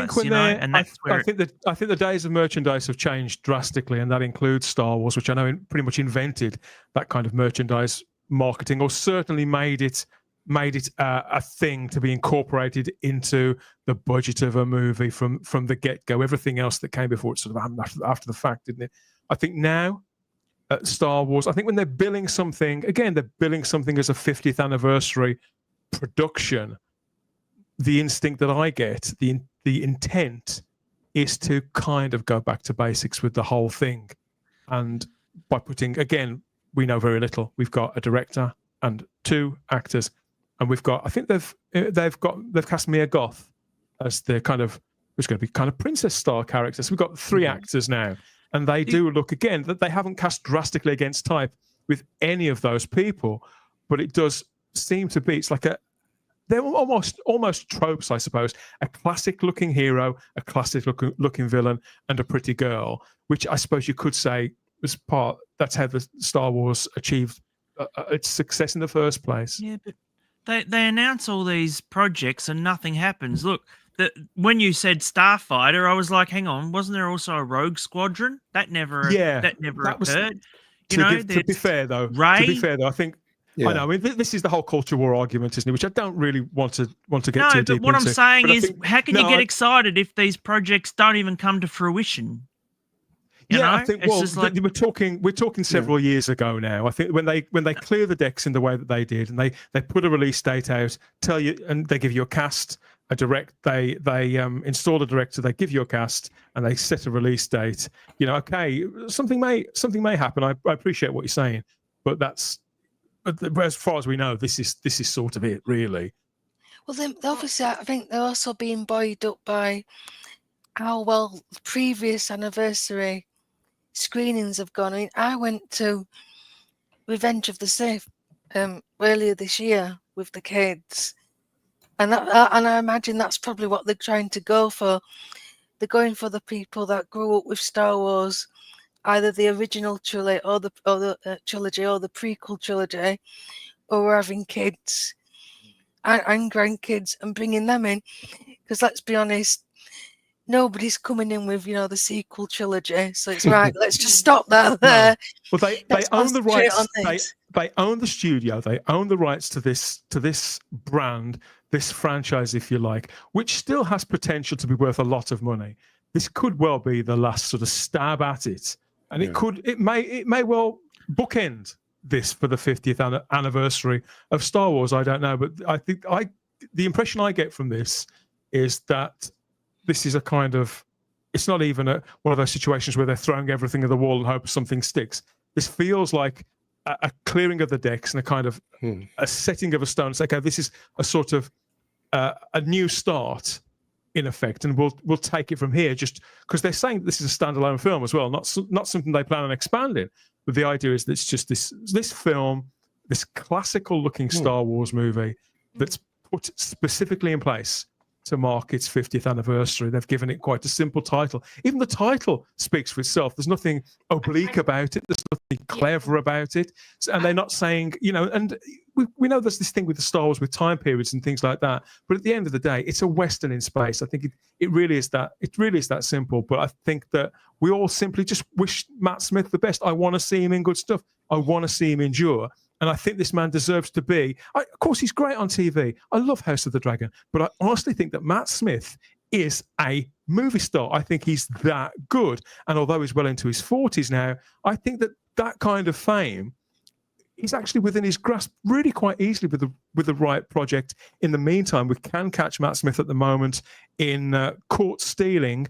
I think the days of merchandise have changed drastically, and that includes Star Wars, which I know pretty much invented that kind of merchandise marketing, or certainly made it a thing to be incorporated into the budget of a movie from the get-go. Everything else that came before it sort of happened after the fact, didn't it? I think now Star Wars, I think when they're billing something as a 50th anniversary production, the instinct that I get, the intent is to kind of go back to basics with the whole thing. And by putting, again, we know very little. We've got a director and 2 actors, and we've got, I think they've cast Mia Goth as the kind of, who's going to be kind of princess star character. So we've got 3 actors now, and they do look, again, that they haven't cast drastically against type with any of those people, but it does seem to be, it's like they're almost tropes, I suppose. A classic looking hero, a classic looking villain, and a pretty girl, which I suppose you could say was that's how the Star Wars achieved its success in the first place. Yeah, but they announce all these projects and nothing happens. Look, when you said Starfighter, I was like, hang on, wasn't there also a Rogue Squadron? That never occurred. To be fair though, I think, I know. I mean, this is the whole culture war argument, isn't it? Which I don't really want to get too deep into. No, but what I'm saying is, how can you get excited if these projects don't even come to fruition? I think we're talking several years ago now. I think when they clear the decks in the way that they did, and they put a release date out, tell you, and they give you a cast, they install a director, they give you a cast, and they set a release date. Okay, something may happen. I appreciate what you're saying, but that's, as far as we know, this is sort of it, really. Well, then obviously, I think they're also being buoyed up by how well the previous anniversary screenings have gone. I mean, I went to Revenge of the Sith earlier this year with the kids, and I imagine that's probably what they're trying to go for. They're going for the people that grew up with Star Wars, either the original trilogy or the trilogy or the prequel trilogy, or we're having kids and grandkids and bringing them in. Because let's be honest, nobody's coming in with, the sequel trilogy. So it's right, let's just stop that there. Well, they own the rights. They own the studio. They own the rights to this brand, this franchise, if you like, which still has potential to be worth a lot of money. This could well be the last sort of stab at it. And it may well bookend this for the 50th anniversary of Star Wars. I don't know, but I think the impression I get from this is that this is a kind of, it's not even one of those situations where they're throwing everything at the wall and hope something sticks. This feels like a clearing of the decks and a kind of a setting of a stone. It's like, okay, this is a sort of a new start, in effect, and we'll take it from here. Just because they're saying that this is a standalone film as well, not something they plan on expanding. But the idea is that it's just this film, this classical looking Star Wars movie that's put specifically in place to mark its 50th anniversary. They've given it quite a simple title. Even the title speaks for itself. There's nothing oblique about it. There's nothing clever about it. And they're not saying, and we know there's this thing with the Star Wars with time periods and things like that. But at the end of the day, it's a Western in space. I think it really is that. It really is that simple. But I think that we all simply just wish Matt Smith the best. I want to see him in good stuff. I want to see him endure. And I think this man deserves to be. Of course, he's great on TV. I love House of the Dragon. But I honestly think that Matt Smith is a movie star. I think he's that good. And although he's well into his 40s now, I think that kind of fame is actually within his grasp really quite easily with the right project. In the meantime, we can catch Matt Smith at the moment in Caught Stealing,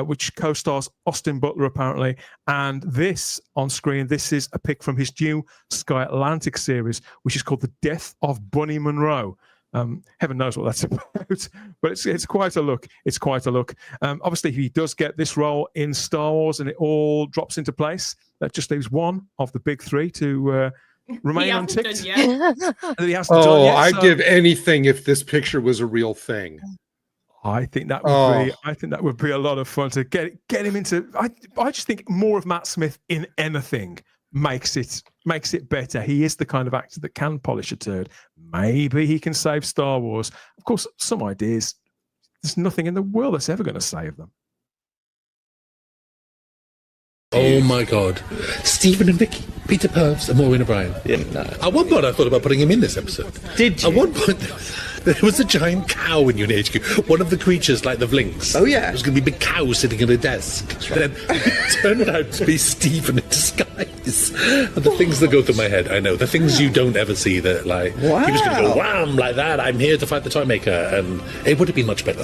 which co-stars Austin Butler, apparently. And this on screen, this is a pick from his new Sky Atlantic series, which is called The Death of Bunny Monroe. Heaven knows what that's about, but it's quite a look. It's quite a look. Obviously, he does get this role in Star Wars, and it all drops into place. That just leaves one of the big three to remain unticked. He hasn't done yet, I'd give anything if this picture was a real thing. I think that would be. I think that would be a lot of fun to get him into. I just think more of Matt Smith in anything makes it better. He is the kind of actor that can polish a turd. Maybe he can save Star Wars. Of course, some ideas. There's nothing in the world that's ever going to save them. Oh my God. Stephen and Vicky, Peter Purves and Maureen O'Brien. Yeah, no. At one point I thought about putting him in this episode. Did you? At one point there was a giant cow in UNHQ. One of the creatures like the Vlinks. Oh yeah. It was going to be a big cow sitting at a desk. Right. Then it turned out to be Stephen in disguise. And the things that go through my head, I know. The things you don't ever see that like, he was going to go wham like that. I'm here to fight the toy maker. And it would have been much better.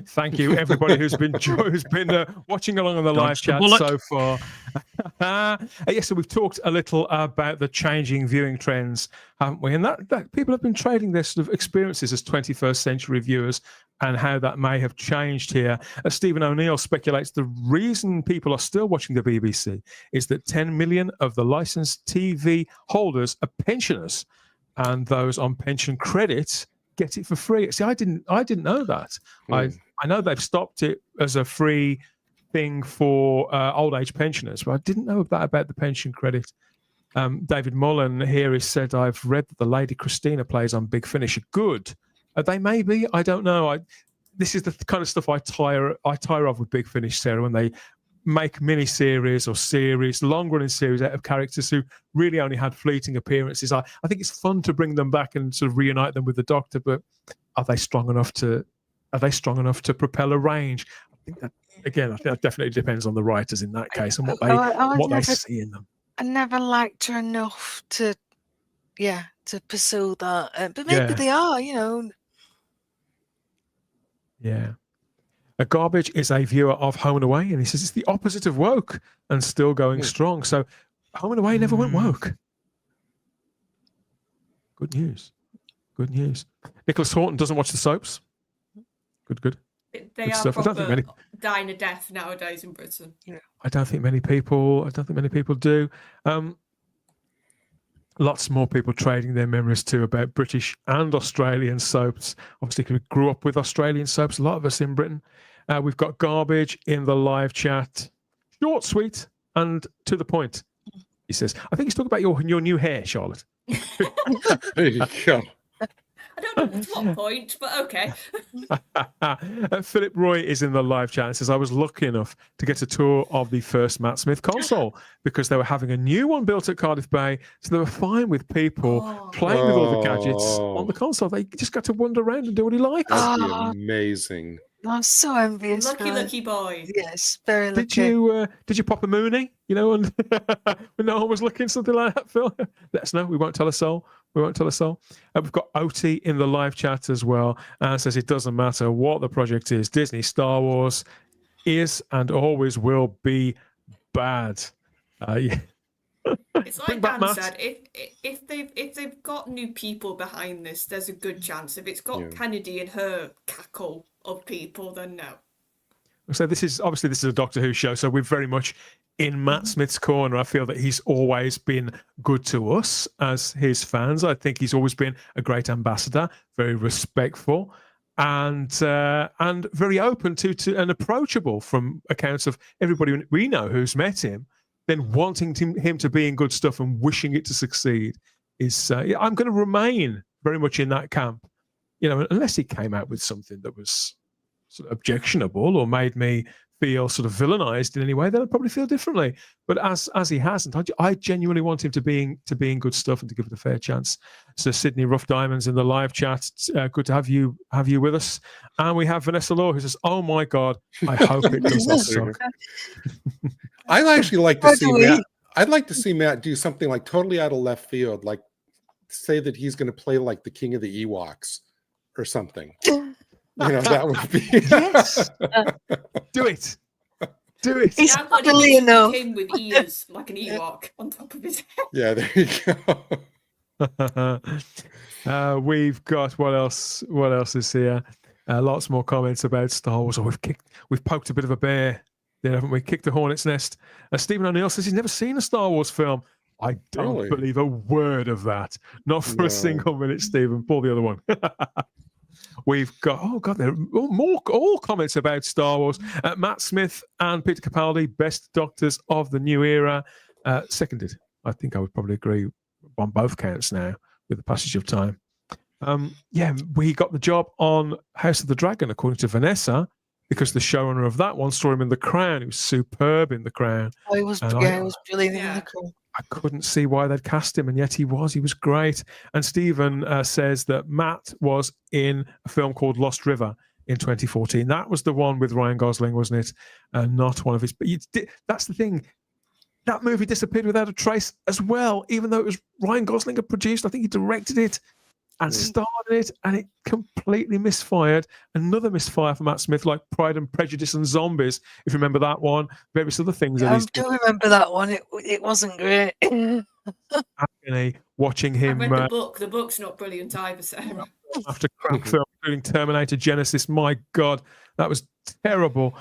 Thank you, everybody who's been watching along on the live chat so far. Yes, so we've talked a little about the changing viewing trends, haven't we? And that people have been trading their sort of experiences as 21st century viewers and how that may have changed here. As Stephen O'Neill speculates, the reason people are still watching the BBC is that 10 million of the licensed TV holders are pensioners, and those on pension credit get it for free. See, I didn't know that. I know they've stopped it as a free thing for old age pensioners, but I didn't know that about the pension credit. David Mullen here has said, I've read that the Lady Christina plays on Big Finish. Good. They may be. I don't know. This is the kind of stuff I tire of with Big Finish, Sarah, when they make mini-series or series, long-running series out of characters who really only had fleeting appearances. I think it's fun to bring them back and sort of reunite them with the Doctor, but are they strong enough to propel a range? I think that definitely depends on the writers in that case and what they see in them. I never liked her enough to pursue that, but maybe they are, Yeah. A Garbage is a viewer of Home and Away, and he says it's the opposite of woke and still going strong. So Home and Away never went woke. Good news. Good news. Nicholas Horton doesn't watch the soaps. Good. They are proper dying a death nowadays in Britain. Yeah. I don't think many people do. Lots more people trading their memories too about British and Australian soaps. Obviously, we grew up with Australian soaps, a lot of us in Britain. We've got Garbage in the live chat. Short, sweet, and to the point, he says. I think he's talking about your new hair, Charlotte. There you go. I don't know at what point, but okay. Philip Roy is in the live chat and says, I was lucky enough to get a tour of the first Matt Smith console because they were having a new one built at Cardiff Bay, so they were fine with people playing with all the gadgets on the console. They just got to wander around and do what he liked. That'd be amazing. I'm so envious. Lucky boy. Yes, very lucky. Did you pop a moonie? And when no one was looking, something like that, Phil? Let us know. We won't tell a soul. We've got Oti in the live chat as well, and says it doesn't matter what the project is. Disney Star Wars is and always will be bad. Yeah. It's Bring like back Dan Matt. said, if they've got new people behind this, there's a good chance. If it's got Yeah. Kennedy and her cackle of people, then no. So this is a Doctor Who show, so we're very much in Matt Smith's corner. I feel that he's always been good to us as his fans. I think he's always been a great ambassador, very respectful, and very open to and approachable from accounts of everybody we know who's met him. Then wanting him to be in good stuff and wishing it to succeed is. I'm going to remain very much in that camp, unless he came out with something that was sort of objectionable or made me feel sort of villainized in any way, then I'd probably feel differently. But as he hasn't, I genuinely want him to be in good stuff and to give it a fair chance. So Sydney Rough Diamonds in the live chat, good to have you with us. And we have Vanessa Law who says, "Oh my God, I hope it doesn't suck." I'd actually like to see Matt. I'd like to see Matt do something like totally out of left field, like say that he's going to play like the King of the Ewoks or something. That would be yes. Do it. He's Yeah, but silly he enough. came with ears like an Ewok on top of his head. Yeah, there you go. We've got what else is here? Lots more comments about Star Wars. We've poked a bit of a bear there, haven't we? Kicked the hornet's nest. Stephen O'Neill says he's never seen a Star Wars film. I don't believe a word of that. Not for a single minute, Stephen. Pull the other one. We've got there are all comments about Star Wars. Matt Smith and Peter Capaldi, best doctors of the new era. Seconded. I think I would probably agree on both counts now with the passage of time. We got the job on House of the Dragon, according to Vanessa, because the showrunner of that one saw him in The Crown. He was superb in The Crown. Oh, he was brilliant in The Crown. I couldn't see why they'd cast him, and yet he was great. And Stephen says that Matt was in a film called Lost River in 2014. That was the one with Ryan Gosling, wasn't it? Not one of his. But that's the thing. That movie disappeared without a trace as well, even though it was Ryan Gosling had produced. I think he directed it and starred it, and it completely misfired. Another misfire for Matt Smith, like Pride and Prejudice and Zombies, if you remember that one. Various other things. I do remember that one. It wasn't great. Agony watching him. I read the book. The book's not brilliant either, Sarah. After crap film, including Terminator Genesis, my God, that was terrible.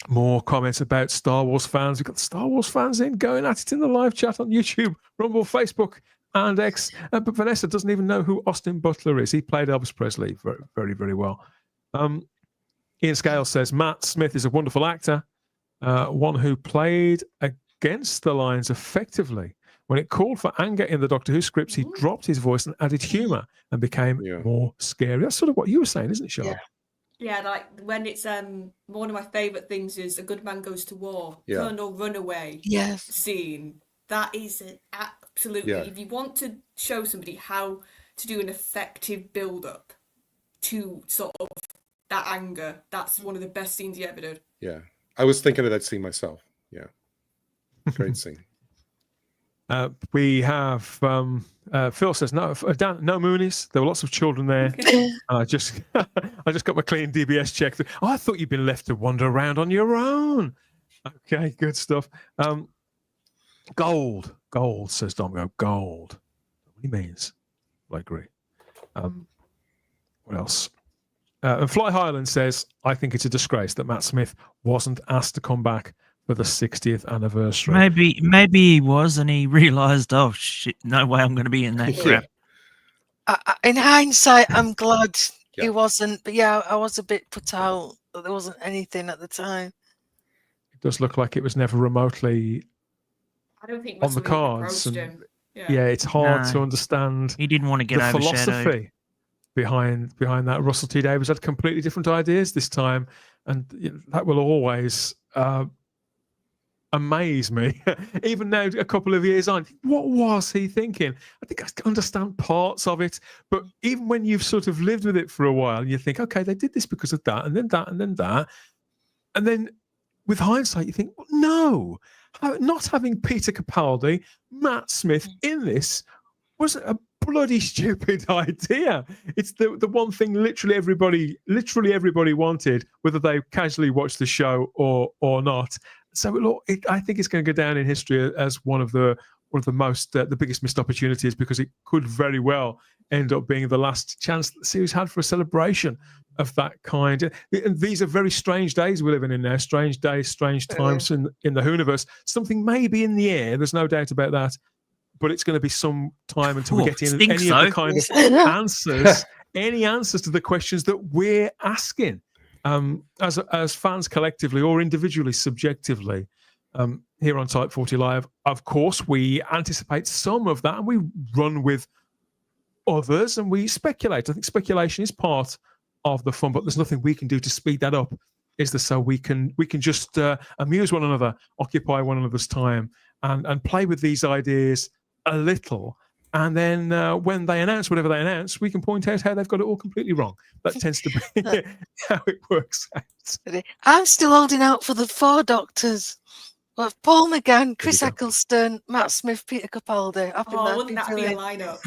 More comments about Star Wars fans. We've got the Star Wars fans going at it in the live chat on YouTube, Rumble, Facebook, and X. But Vanessa doesn't even know who Austin Butler is. He played Elvis Presley very, very, very well. Ian Scales says Matt Smith is a wonderful actor, one who played against the lines effectively. When it called for anger in the Doctor Who scripts, he dropped his voice and added humour and became more scary. That's sort of what you were saying, isn't it, Charlotte? Yeah, like when it's one of my favourite things is A Good Man Goes to War, Colonel Runaway scene. That is an absolutely, if you want to show somebody how to do an effective build-up to sort of that anger, that's one of the best scenes you ever did. Yeah, I was thinking of that scene myself. Yeah, great scene. We have Phil says no Moonies. There were lots of children there. I just got my clean DBS check. Oh, I thought you'd been left to wander around on your own. Okay, good stuff. Gold, says Domgo. Gold. What he means. I agree. What else? And Fly Highland says, I think it's a disgrace that Matt Smith wasn't asked to come back for the 60th anniversary. Maybe he was, and he realised, oh shit, no way I'm going to be in that crap. In hindsight, I'm glad he wasn't. But yeah, I was a bit put out that there wasn't anything at the time. It does look like it was never remotely I don't think on the cards. Him. Yeah, it's hard to understand. He didn't want to get the overshadowed. Philosophy behind that. Russell T Davies had completely different ideas this time, and that will always amaze me. Even now, a couple of years on, what was he thinking? I think I can understand parts of it, but even when you've sort of lived with it for a while, you think, okay, they did this because of that, and then that, and then that, and then with hindsight, you think, no, not having Peter Capaldi, Matt Smith in this was a bloody stupid idea. It's the one thing literally everybody wanted, whether they casually watched the show or not. So look, I think it's going to go down in history as one of the most the biggest missed opportunities, because it could very well end up being the last chance that the series had for a celebration of that kind. And these are very strange days we're living in now. Strange days, strange times in the Whoniverse. Something may be in the air. There's no doubt about that. But it's going to be some time until we get in any of the kind of answers, any answers to the questions that we're asking, as fans collectively or individually, subjectively. Here on Type 40 Live, of course, we anticipate some of that and we run with others and we speculate. I think speculation is part of the fun, but there's nothing we can do to speed that up, is there? So we can just amuse one another, occupy one another's time, and play with these ideas a little. And then when they announce whatever they announce, we can point out how they've got it all completely wrong. That tends to be how it works out. I'm still holding out for the 4 Doctors. Well, Paul McGann, Chris Eccleston, Matt Smith, Peter Capaldi. Wouldn't that be a lineup?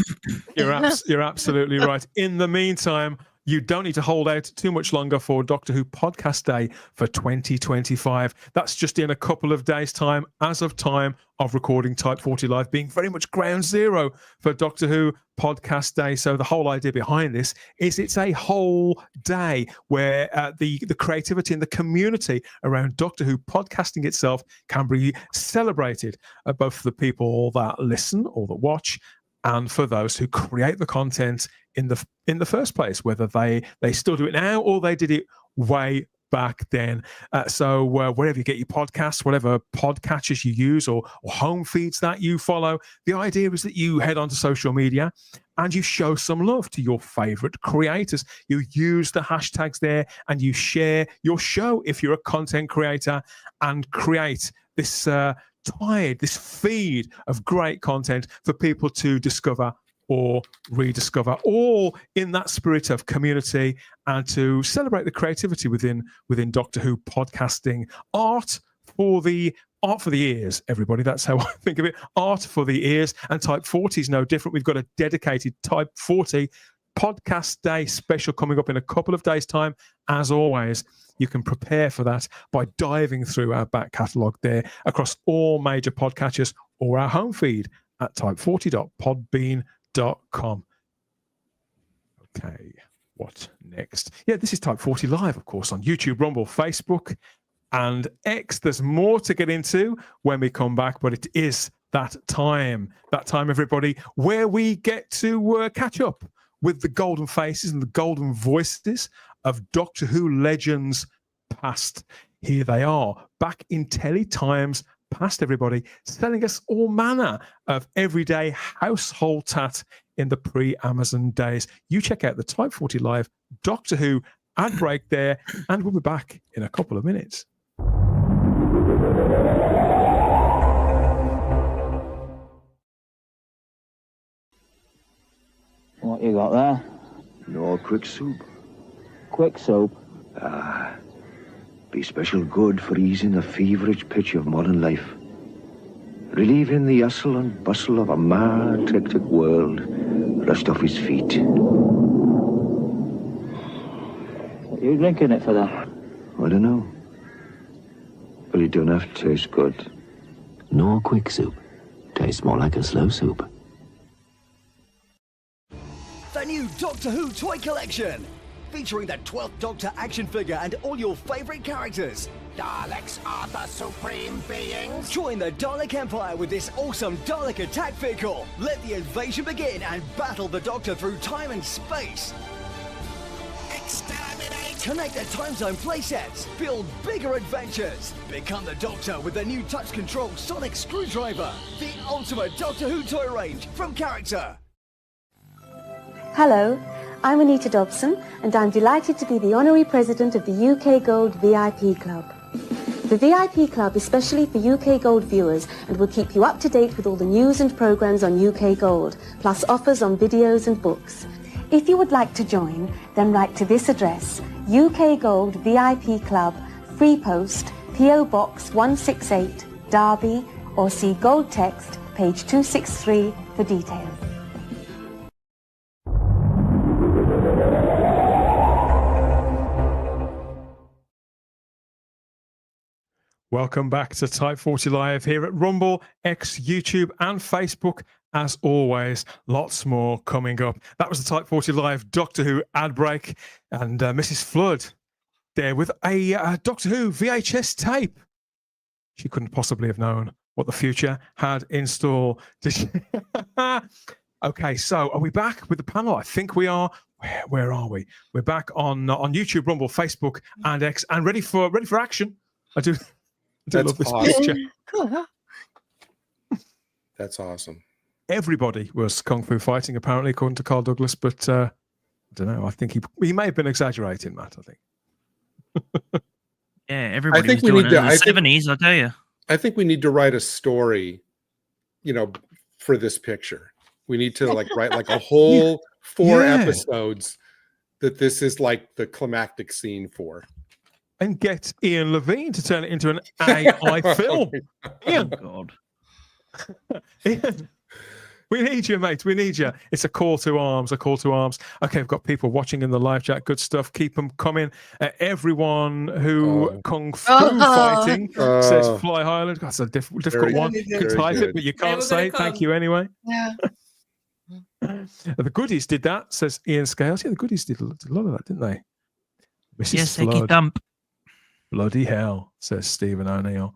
You're absolutely right. In the meantime, you don't need to hold out too much longer for Doctor Who Podcast Day for 2025. That's just in a couple of days' time, as of time of recording Type 40 Live, being very much ground zero for Doctor Who Podcast Day. So the whole idea behind this is it's a whole day where the creativity and the community around Doctor Who podcasting itself can be celebrated, both for the people that listen or that watch, and for those who create the content in the first place, whether they still do it now or they did it way back then. So wherever you get your podcasts, whatever podcatchers you use or home feeds that you follow, the idea is that you head onto social media and you show some love to your favorite creators. You use the hashtags there and you share your show if you're a content creator, and create this this feed of great content for people to discover or rediscover, all in that spirit of community and to celebrate the creativity within Doctor Who podcasting. Art for the ears, everybody. That's how I think of it. Art for the ears. And Type 40 is no different. We've got a dedicated Type 40 Podcast Day special coming up in a couple of days' time. As always, you can prepare for that by diving through our back catalogue there across all major podcatchers or our home feed at type40.podbean.com. Okay, what next? Yeah, this is Type 40 Live, of course, on YouTube, Rumble, Facebook, and X. There's more to get into when we come back, but it is that time, everybody, where we get to catch up with the golden faces and the golden voices of Doctor Who legends past. Here they are, back in telly times past, everybody, selling us all manner of everyday household tat in the pre-Amazon days. You check out the Type 40 Live Doctor Who ad break there, and we'll be back in a couple of minutes. What you got there? No quick soup. Quick soup? Be special good for easing the feverish pitch of modern life. Relieving the hustle and bustle of a mad, hectic world rushed off his feet. What are you drinking it for that? I don't know. But it don't have to taste good. No quick soup. Tastes more like a slow soup. The new Doctor Who toy collection, featuring the 12th Doctor action figure and all your favourite characters. Daleks are the supreme beings. Join the Dalek Empire with this awesome Dalek attack vehicle. Let the invasion begin and battle the Doctor through time and space. Exterminate! Connect the time zone playsets. Build bigger adventures. Become the Doctor with the new touch control sonic screwdriver. The ultimate Doctor Who toy range from Character. Hello, I'm Anita Dobson, and I'm delighted to be the Honorary President of the UK Gold VIP Club. The VIP Club is specially for UK Gold viewers and will keep you up to date with all the news and programmes on UK Gold, plus offers on videos and books. If you would like to join, then write to this address, UK Gold VIP Club, Free Post, PO Box 168, Derby, or see Gold Text, page 263 for details. Welcome back to Type 40 Live here at Rumble, X, YouTube, and Facebook. As always, lots more coming up. That was the Type 40 Live Doctor Who ad break, and Mrs. Flood there with a Doctor Who VHS tape. She couldn't possibly have known what the future had in store. Did she? Okay, so are we back with the panel? I think we are. Where are we? We're back on YouTube, Rumble, Facebook, and X, and ready for action. I do love this picture. That's awesome. Everybody was kung fu fighting, apparently, according to Carl Douglas, but I don't know. I think he may have been exaggerating, Matt, I think. Yeah, everybody was doing it in the 70s, I'll tell you. I think we need to write a story, for this picture. We need to write a whole 4 episodes that this is like the climactic scene for. And get Ian Levine to turn it into an AI film. Ian. Oh, God. Ian, we need you, mate. We need you. It's a call to arms, Okay, we've got people watching in the live chat. Good stuff. Keep them coming. Everyone who kung fu fighting says Fly Highland. That's a difficult one. You can type it, but you can't say it. Thank you anyway. Yeah. The goodies did that, says Ian Scales. Yeah, the goodies did a lot of that, didn't they? Mrs. Yes, Flood. dump. Bloody hell, says Stephen O'Neill.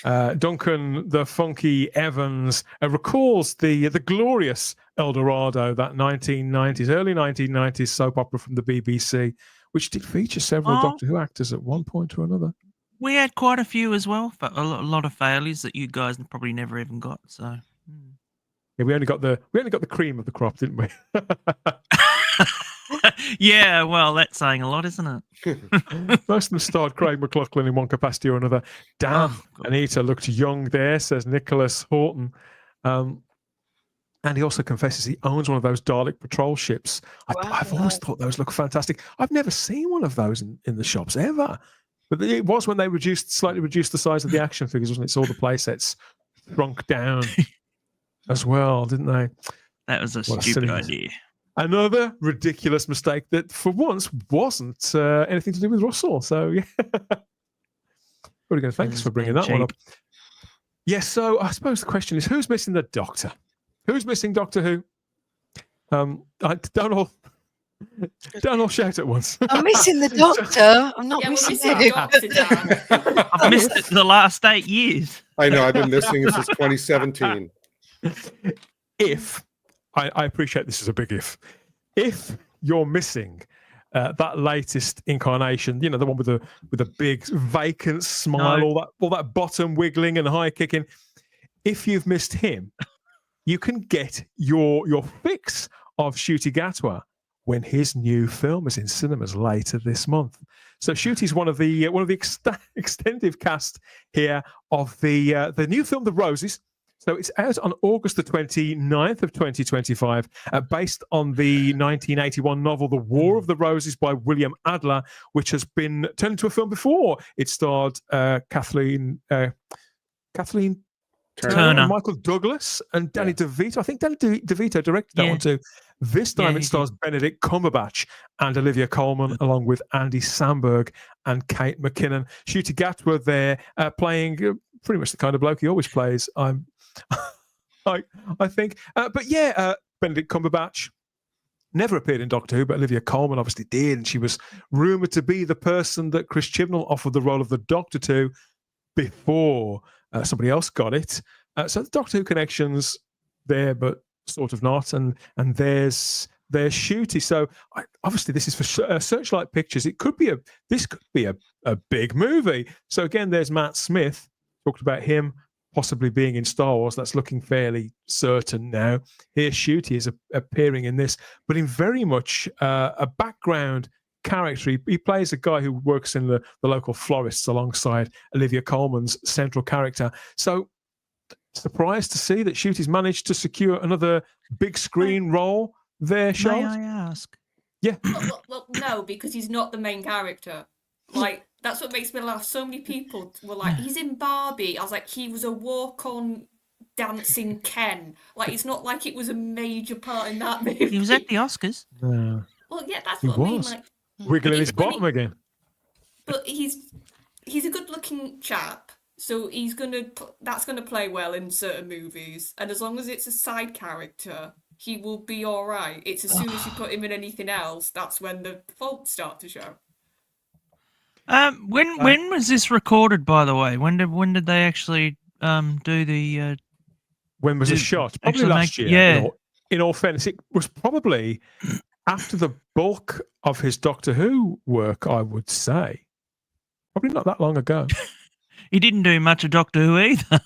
Duncan the Funky Evans recalls the glorious El Dorado, that early 1990s soap opera from the BBC, which did feature several Doctor Who actors at one point or another. We had quite a few as well, but a lot of failures that you guys probably never even got. So yeah, we only got the cream of the crop, didn't we? Yeah, well, that's saying a lot, isn't it? Most of them starred Craig McLachlan in one capacity or another. Damn, Anita looked young there, says Nicholas Horton. And he also confesses he owns one of those Dalek patrol ships. I've always thought those look fantastic. I've never seen one of those in the shops ever. But it was when they slightly reduced the size of the action figures, wasn't it? So all the play sets shrunk down as well, didn't they? That was a stupid idea. Another ridiculous mistake that, for once, wasn't anything to do with Russell. So, yeah. We're going to thank us for bringing that one up. Yes, so I suppose the question is, who's missing the Doctor? Who's missing Doctor Who? Don't all shout at once. I'm missing the Doctor. I'm not missing the Doctor, Dan. I've missed it for the last 8 years. I know, I've been missing it since 2017. If I appreciate this is a big if. If you're missing that latest incarnation, the one with a big vacant smile, all that bottom wiggling and high kicking, if you've missed him, you can get your fix of Ncuti Gatwa when his new film is in cinemas later this month. So Ncuti's one of the extended cast here of the new film, The Roses. So it's out on August the 29th of 2025, based on the 1981 novel The War of the Roses by William Adler, which has been turned into a film before. It starred Kathleen Turner, and Michael Douglas, and Danny DeVito. I think Danny DeVito directed that one too. This time it stars Benedict Cumberbatch and Olivia Colman, along with Andy Samberg and Kate McKinnon. Ncuti Gatwa there, playing pretty much the kind of bloke he always plays. I think. But yeah, Benedict Cumberbatch never appeared in Doctor Who, but Olivia Colman obviously did, and she was rumoured to be the person that Chris Chibnall offered the role of the Doctor to before somebody else got it. So the Doctor Who connections there, but sort of not. And there's Ncuti. So obviously this is for Searchlight Pictures. This could be a big movie. So again, there's Matt Smith. Talked about him possibly being in Star Wars. That's looking fairly certain now. Here, Ncuti is appearing in this, but in very much a background character. He plays a guy who works in the local florists alongside Olivia Colman's central character. So surprised to see that Ncuti's managed to secure another big screen role there, Charlotte? May I ask? Yeah. Well, no, because he's not the main character. Like, that's what makes me laugh. So many people were like, he's in Barbie. I was like, he was a walk-on dancing Ken. Like, it's not like it was a major part in that movie. He was at the Oscars. Well, yeah, that's what I mean. Like, wiggling his bottom again. But he's a good-looking chap. So that's gonna play well in certain movies, and as long as it's a side character, he will be all right. It's as soon as you put him in anything else, that's when the faults start to show. When was this recorded, by the way? When did they actually do the? When was it shot? Probably actually last year. Yeah. In all fairness, it was probably after the bulk of his Doctor Who work, I would say. Probably not that long ago. He didn't do much of Doctor Who either.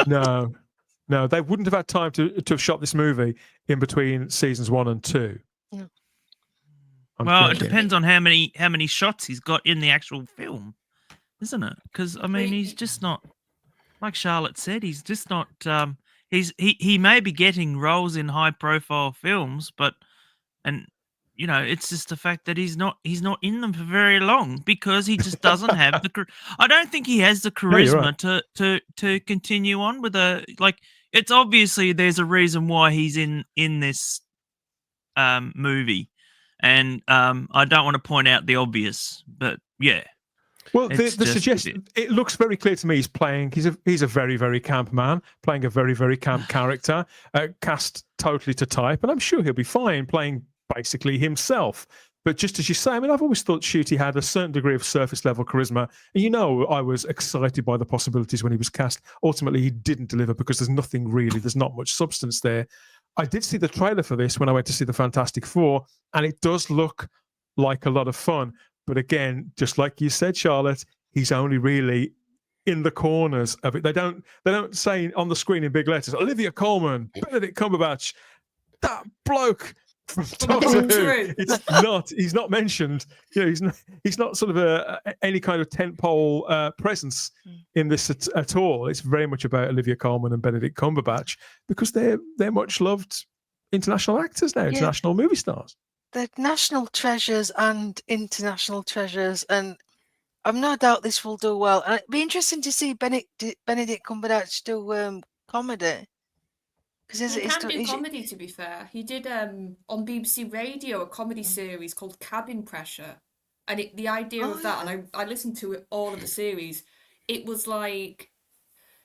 No, they wouldn't have had time to have shot this movie in between seasons 1 and 2. No. Well, it depends on how many shots he's got in the actual film, isn't it? Because I mean, he's just not, like Charlotte said, he's just not. He may be getting roles in high profile films, and you know, it's just the fact that he's not in them for very long because he just doesn't have the. I don't think he has the charisma to continue on with it's obviously there's a reason why he's in this movie, and I don't want to point out the obvious, but yeah. Well, the suggestion, it looks very clear to me he's a very, very camp man, playing a very, very camp character, cast totally to type, and I'm sure he'll be fine playing basically himself. But just as you say, I mean, I've always thought Ncuti had a certain degree of surface level charisma. And you know, I was excited by the possibilities when he was cast. Ultimately, he didn't deliver because there's not much substance there. I did see the trailer for this when I went to see the Fantastic Four, and it does look like a lot of fun. But again, just like you said, Charlotte, he's only really in the corners of it. They don't say on the screen in big letters, Olivia Colman, Benedict Cumberbatch, that bloke from Doctor Who. He's not mentioned. You know, he's not sort of any kind of tentpole presence in this at all. It's very much about Olivia Colman and Benedict Cumberbatch because they're much loved international actors now, international movie stars. They're national treasures and international treasures, and I've no doubt this will do well. And it'd be interesting to see Benedict Cumberbatch do comedy. He can do comedy, to be fair. He did on BBC Radio a comedy series called Cabin Pressure, and the idea of that, and I listened to all of the series. It was like,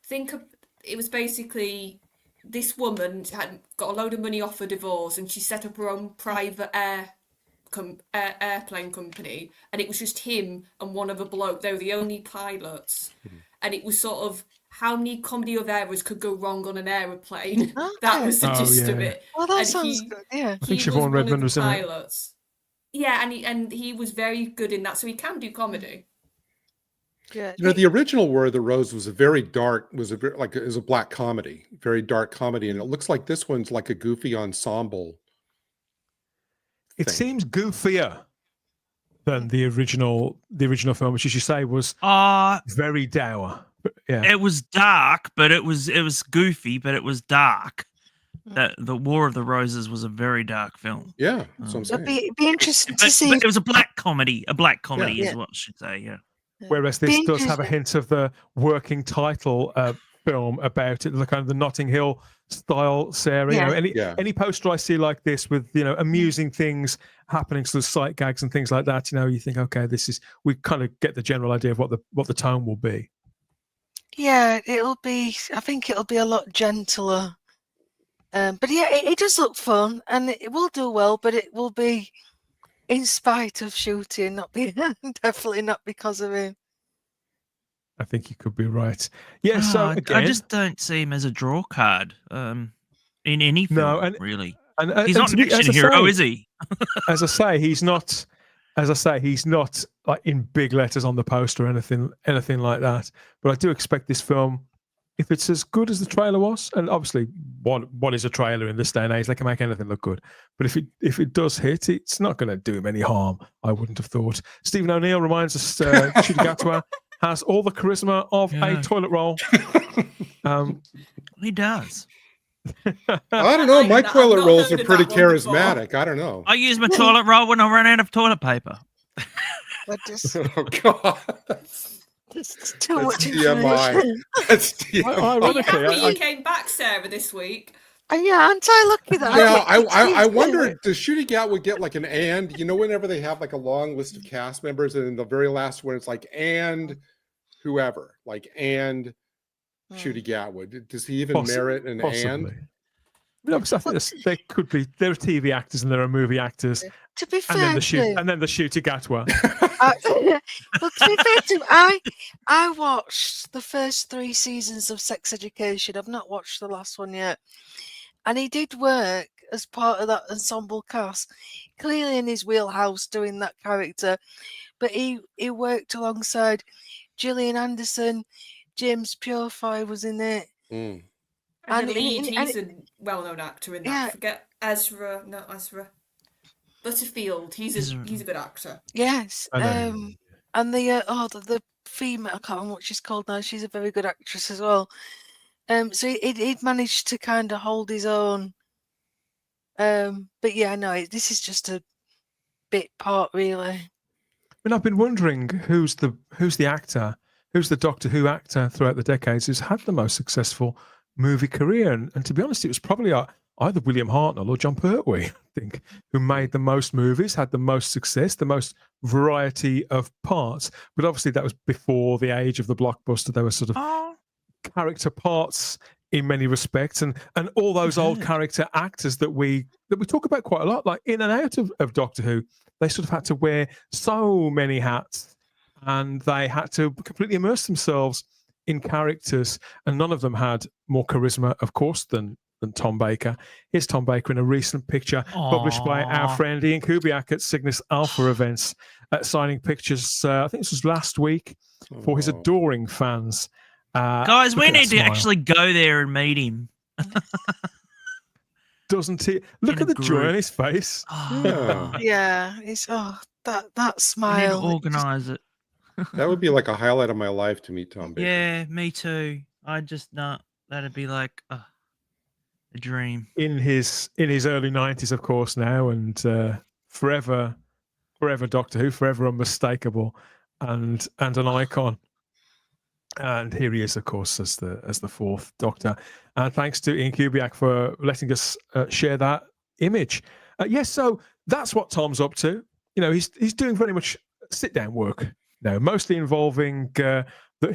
it was basically this woman had got a load of money off her divorce, and she set up her own private airplane company, and it was just him and one other bloke. They were the only pilots, and it was sort of how many comedy of errors could go wrong on an aeroplane. Okay. That was the gist of it. Well, that sounds good. Yeah, I think Siobhan Redmond was in it. Yeah, and he was very good in that, so he can do comedy. Yeah. You know, the original War of the Rose was a black comedy, very dark comedy, and it looks like this one's like a goofy ensemble. It seems goofier than the original film, which, as you say, was very dour. Yeah, it was dark, but it was goofy, but it was dark. The War of the Roses was a very dark film. Yeah, that's what I'm saying. It'd be interesting to see. But it was a black comedy. A black comedy is what I should say. Yeah. Whereas this does have a hint of the working title film about it, the kind of the Notting Hill style, Sarah. Yeah. You know, any poster I see like this with, you know, amusing things happening, sort of sight gags and things like that, you know, you think, okay, we kind of get the general idea of what the tone will be. Yeah, I think it'll be a lot gentler. But yeah, it does look fun, and it will do well, but it will be in spite of shooting, definitely not because of him. I think you could be right. Yeah, so again, I just don't see him as a draw card in any film, really. And he's not an action hero, is he? As I say, he's not like in big letters on the poster or anything like that. But I do expect this film, if it's as good as the trailer was, and obviously what is a trailer in this day and age? They can make anything look good. But if it does hit, it's not going to do him any harm, I wouldn't have thought. Stephen O'Neill reminds us Jodie Gatwa has all the charisma of a toilet roll. He does. I don't know. My toilet rolls are pretty charismatic. I don't know. I use my toilet roll when I run out of toilet paper. Oh God. That's too much TMI. That's TMI. Ironically, you came back, Sarah, this week. Yeah, aren't I lucky that? Yeah, I wonder, does Ncuti Gatwa get like an and? You know, whenever they have like a long list of cast members, and in the very last one, it's like and whoever, like and Ncuti Gatwa? Does he even merit an possibly. and? No, because I think there could be. There are TV actors and there are movie actors, To be and then fair to him, and then the Ncuti Gatwa. well, to be fair to him, I watched the first 3 seasons of Sex Education. I've not watched the last one yet, and he did work as part of that ensemble cast, clearly in his wheelhouse doing that character. But he worked alongside Gillian Anderson, James Purefoy was in it. And the lead, he's a well-known actor in that. Yeah. Forget Ezra, not Ezra. Butterfield, he's a good actor. Yes. I know. And the female, I can't remember what she's called now. She's a very good actress as well. So he'd managed to kind of hold his own. But yeah, no, this is just a bit part, really. I mean, I've been wondering who's the actor, who's the Doctor Who actor throughout the decades who's had the most successful movie career, and to be honest, it was probably either William Hartnell or John Pertwee, I think, who made the most movies, had the most success, the most variety of parts. But obviously, that was before the age of the blockbuster. There were sort of character parts in many respects, and all those old character actors that we talk about quite a lot, like in and out of Doctor Who, they sort of had to wear so many hats, and they had to completely immerse themselves in characters, and none of them had more charisma, of course, than Tom Baker. Here's Tom Baker in a recent picture published by our friend Ian Kubiak at Cygnus Alpha events, signing pictures. I think this was last week for his adoring fans. Guys, we need to actually go there and meet him. Doesn't he? Look at the joy on his face. Yeah, it's that smile. We need to organise it. That would be like a highlight of my life to meet Tom Baker. Yeah, me too. I just not. That'd be like a dream. In his early 90s, of course, now, and forever Doctor Who, forever unmistakable, and an icon. And here he is, of course, as the fourth Doctor. And thanks to Ian Kubiak for letting us share that image. Yes, so that's what Tom's up to. You know, he's doing very much sit-down work now, mostly involving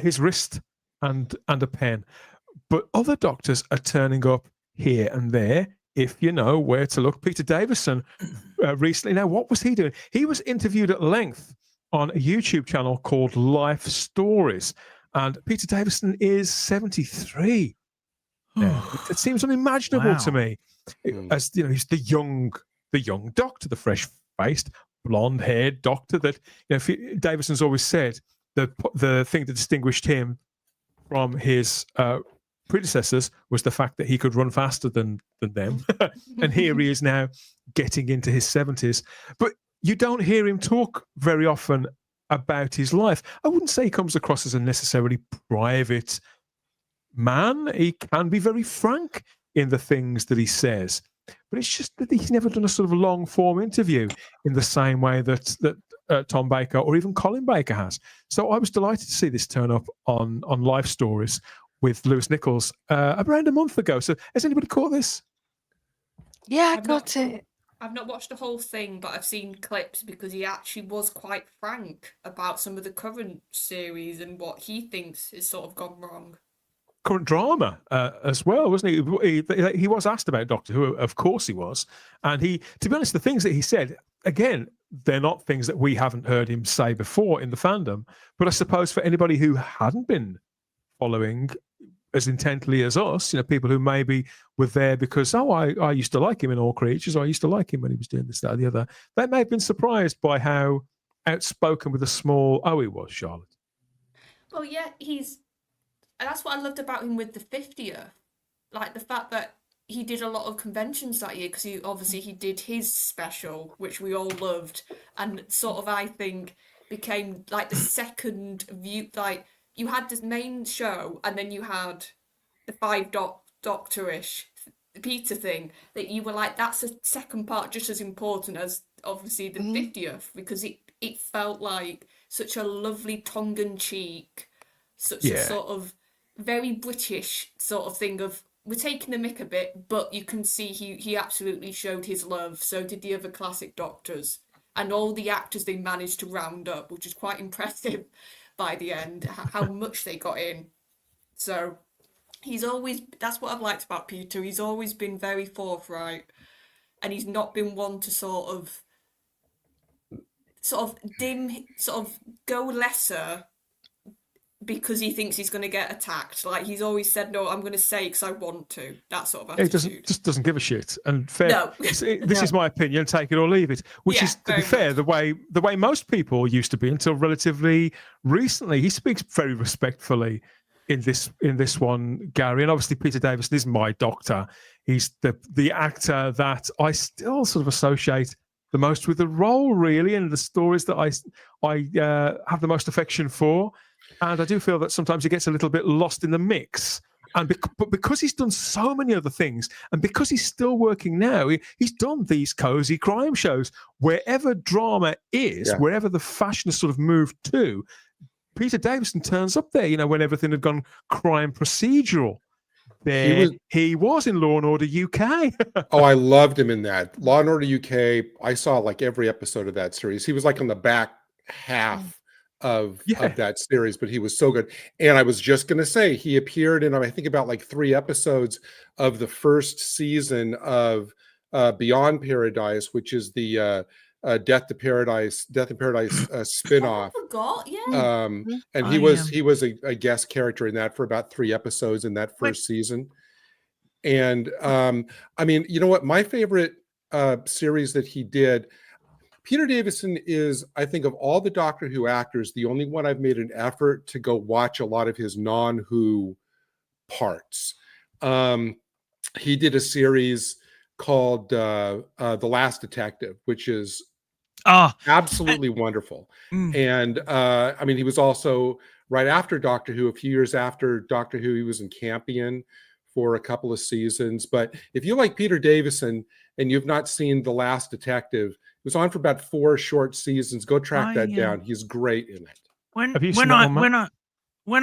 his wrist and a pen. But other Doctors are turning up here and there, if you know where to look. Peter Davison recently. Now, what was he doing? He was interviewed at length on a YouTube channel called Life Stories. And Peter Davison is 73 now. It seems unimaginable to me. As you know, he's the young Doctor, the fresh-faced, blonde-haired Doctor. That, you know, Davison's always said the thing that distinguished him from his predecessors was the fact that he could run faster than them. And here he is now, getting into his 70s. But you don't hear him talk very often about his life. I wouldn't say he comes across as a necessarily private man. He can be very frank in the things that he says, but it's just that he's never done a sort of long form interview in the same way that Tom Baker or even Colin Baker has. So I was delighted to see this turn up on Life Stories with Lewis Nichols around a month ago. So has anybody caught this? Yeah, I got it. I've not watched the whole thing, but I've seen clips because he actually was quite frank about some of the current series and what he thinks has sort of gone wrong. Current drama as well, wasn't he? He was asked about Doctor Who, of course he was. And to be honest, the things that he said, again, they're not things that we haven't heard him say before in the fandom. But I suppose for anybody who hadn't been following as intently as us, you know, people who maybe were there because, I used to like him in All Creatures, or I used to like him when he was doing this, that, or the other, they may have been surprised by how outspoken with a small O he was, Charlotte. Well, yeah, that's what I loved about him with the 50th. Like the fact that he did a lot of conventions that year, because he did his special, which we all loved, and sort of, I think, became like the second view. Like, you had this main show, and then you had the 5 Doctor-ish Peter thing, that you were like, that's a second part just as important as obviously the 50th, because it felt like such a lovely tongue-in-cheek, such a sort of very British sort of thing of, we're taking the mick a bit, but you can see he absolutely showed his love. So did the other classic Doctors, and all the actors they managed to round up, which is quite impressive. by the end, how much they got in. So he's always, that's what I've liked about Peter. He's always been very forthright, and he's not been one to sort of go lesser because he thinks he's going to get attacked. Like, he's always said, no, I'm going to say because I want to. That sort of attitude. He doesn't give a shit. And fair, No. this is my opinion, take it or leave it, which is, to be fair, the way most people used to be until relatively recently. He speaks very respectfully in this one, Gary. And obviously Peter Davison is my Doctor. He's the actor that I still sort of associate the most with the role, really, and the stories that I have the most affection for. And I do feel that sometimes he gets a little bit lost in the mix. And but because he's done so many other things, and because he's still working now, he's done these cozy crime shows. Wherever drama is, wherever the fashion has sort of moved to, Peter Davison turns up there, when everything had gone crime procedural. There he was in Law and Order UK. Oh, I loved him in that. Law and Order UK, I saw like every episode of that series. He was like on the back half of that series, but he was so good. And I was just going to say, he appeared in, I think, about like 3 episodes of the first season of Beyond Paradise, which is the Death in Paradise spinoff. I forgot, yeah. And he was a guest character in that for about 3 episodes in that first season. And I mean, you know what? My favorite series that he did, Peter Davison is, I think, of all the Doctor Who actors, the only one I've made an effort to go watch a lot of his non-Who parts. He did a series called The Last Detective, which is absolutely wonderful. And I mean, he was also, right after Doctor Who, a few years after Doctor Who, he was in Campion for a couple of seasons. But if you like Peter Davison and you've not seen The Last Detective, it was on for about 4 short seasons. Go track that down. He's great in it. When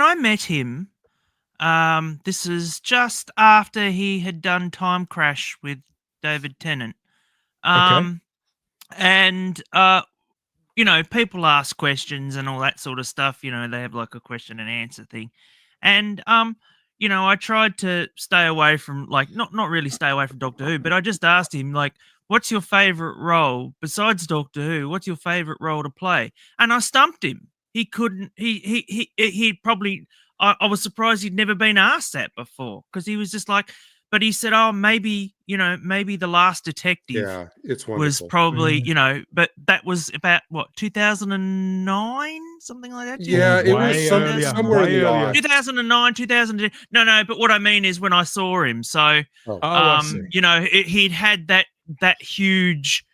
I met him, this is just after he had done Time Crash with David Tennant. And people ask questions and all that sort of stuff. They have like a question and answer thing. And I tried to stay away from, like, not really stay away from Doctor Who, but I just asked him, like, what's your favorite role besides Doctor Who? What's your favorite role to play? And I stumped him. He couldn't. He probably. I was surprised he'd never been asked that before, because he was just like. But he said, "Oh, maybe maybe The Last Detective." Yeah, it's wonderful. Was probably but that was about what, 2009, something like that. Yeah, it was somewhere in the odds. 2009, 2010. No. But what I mean is when I saw him. So, he'd had that huge,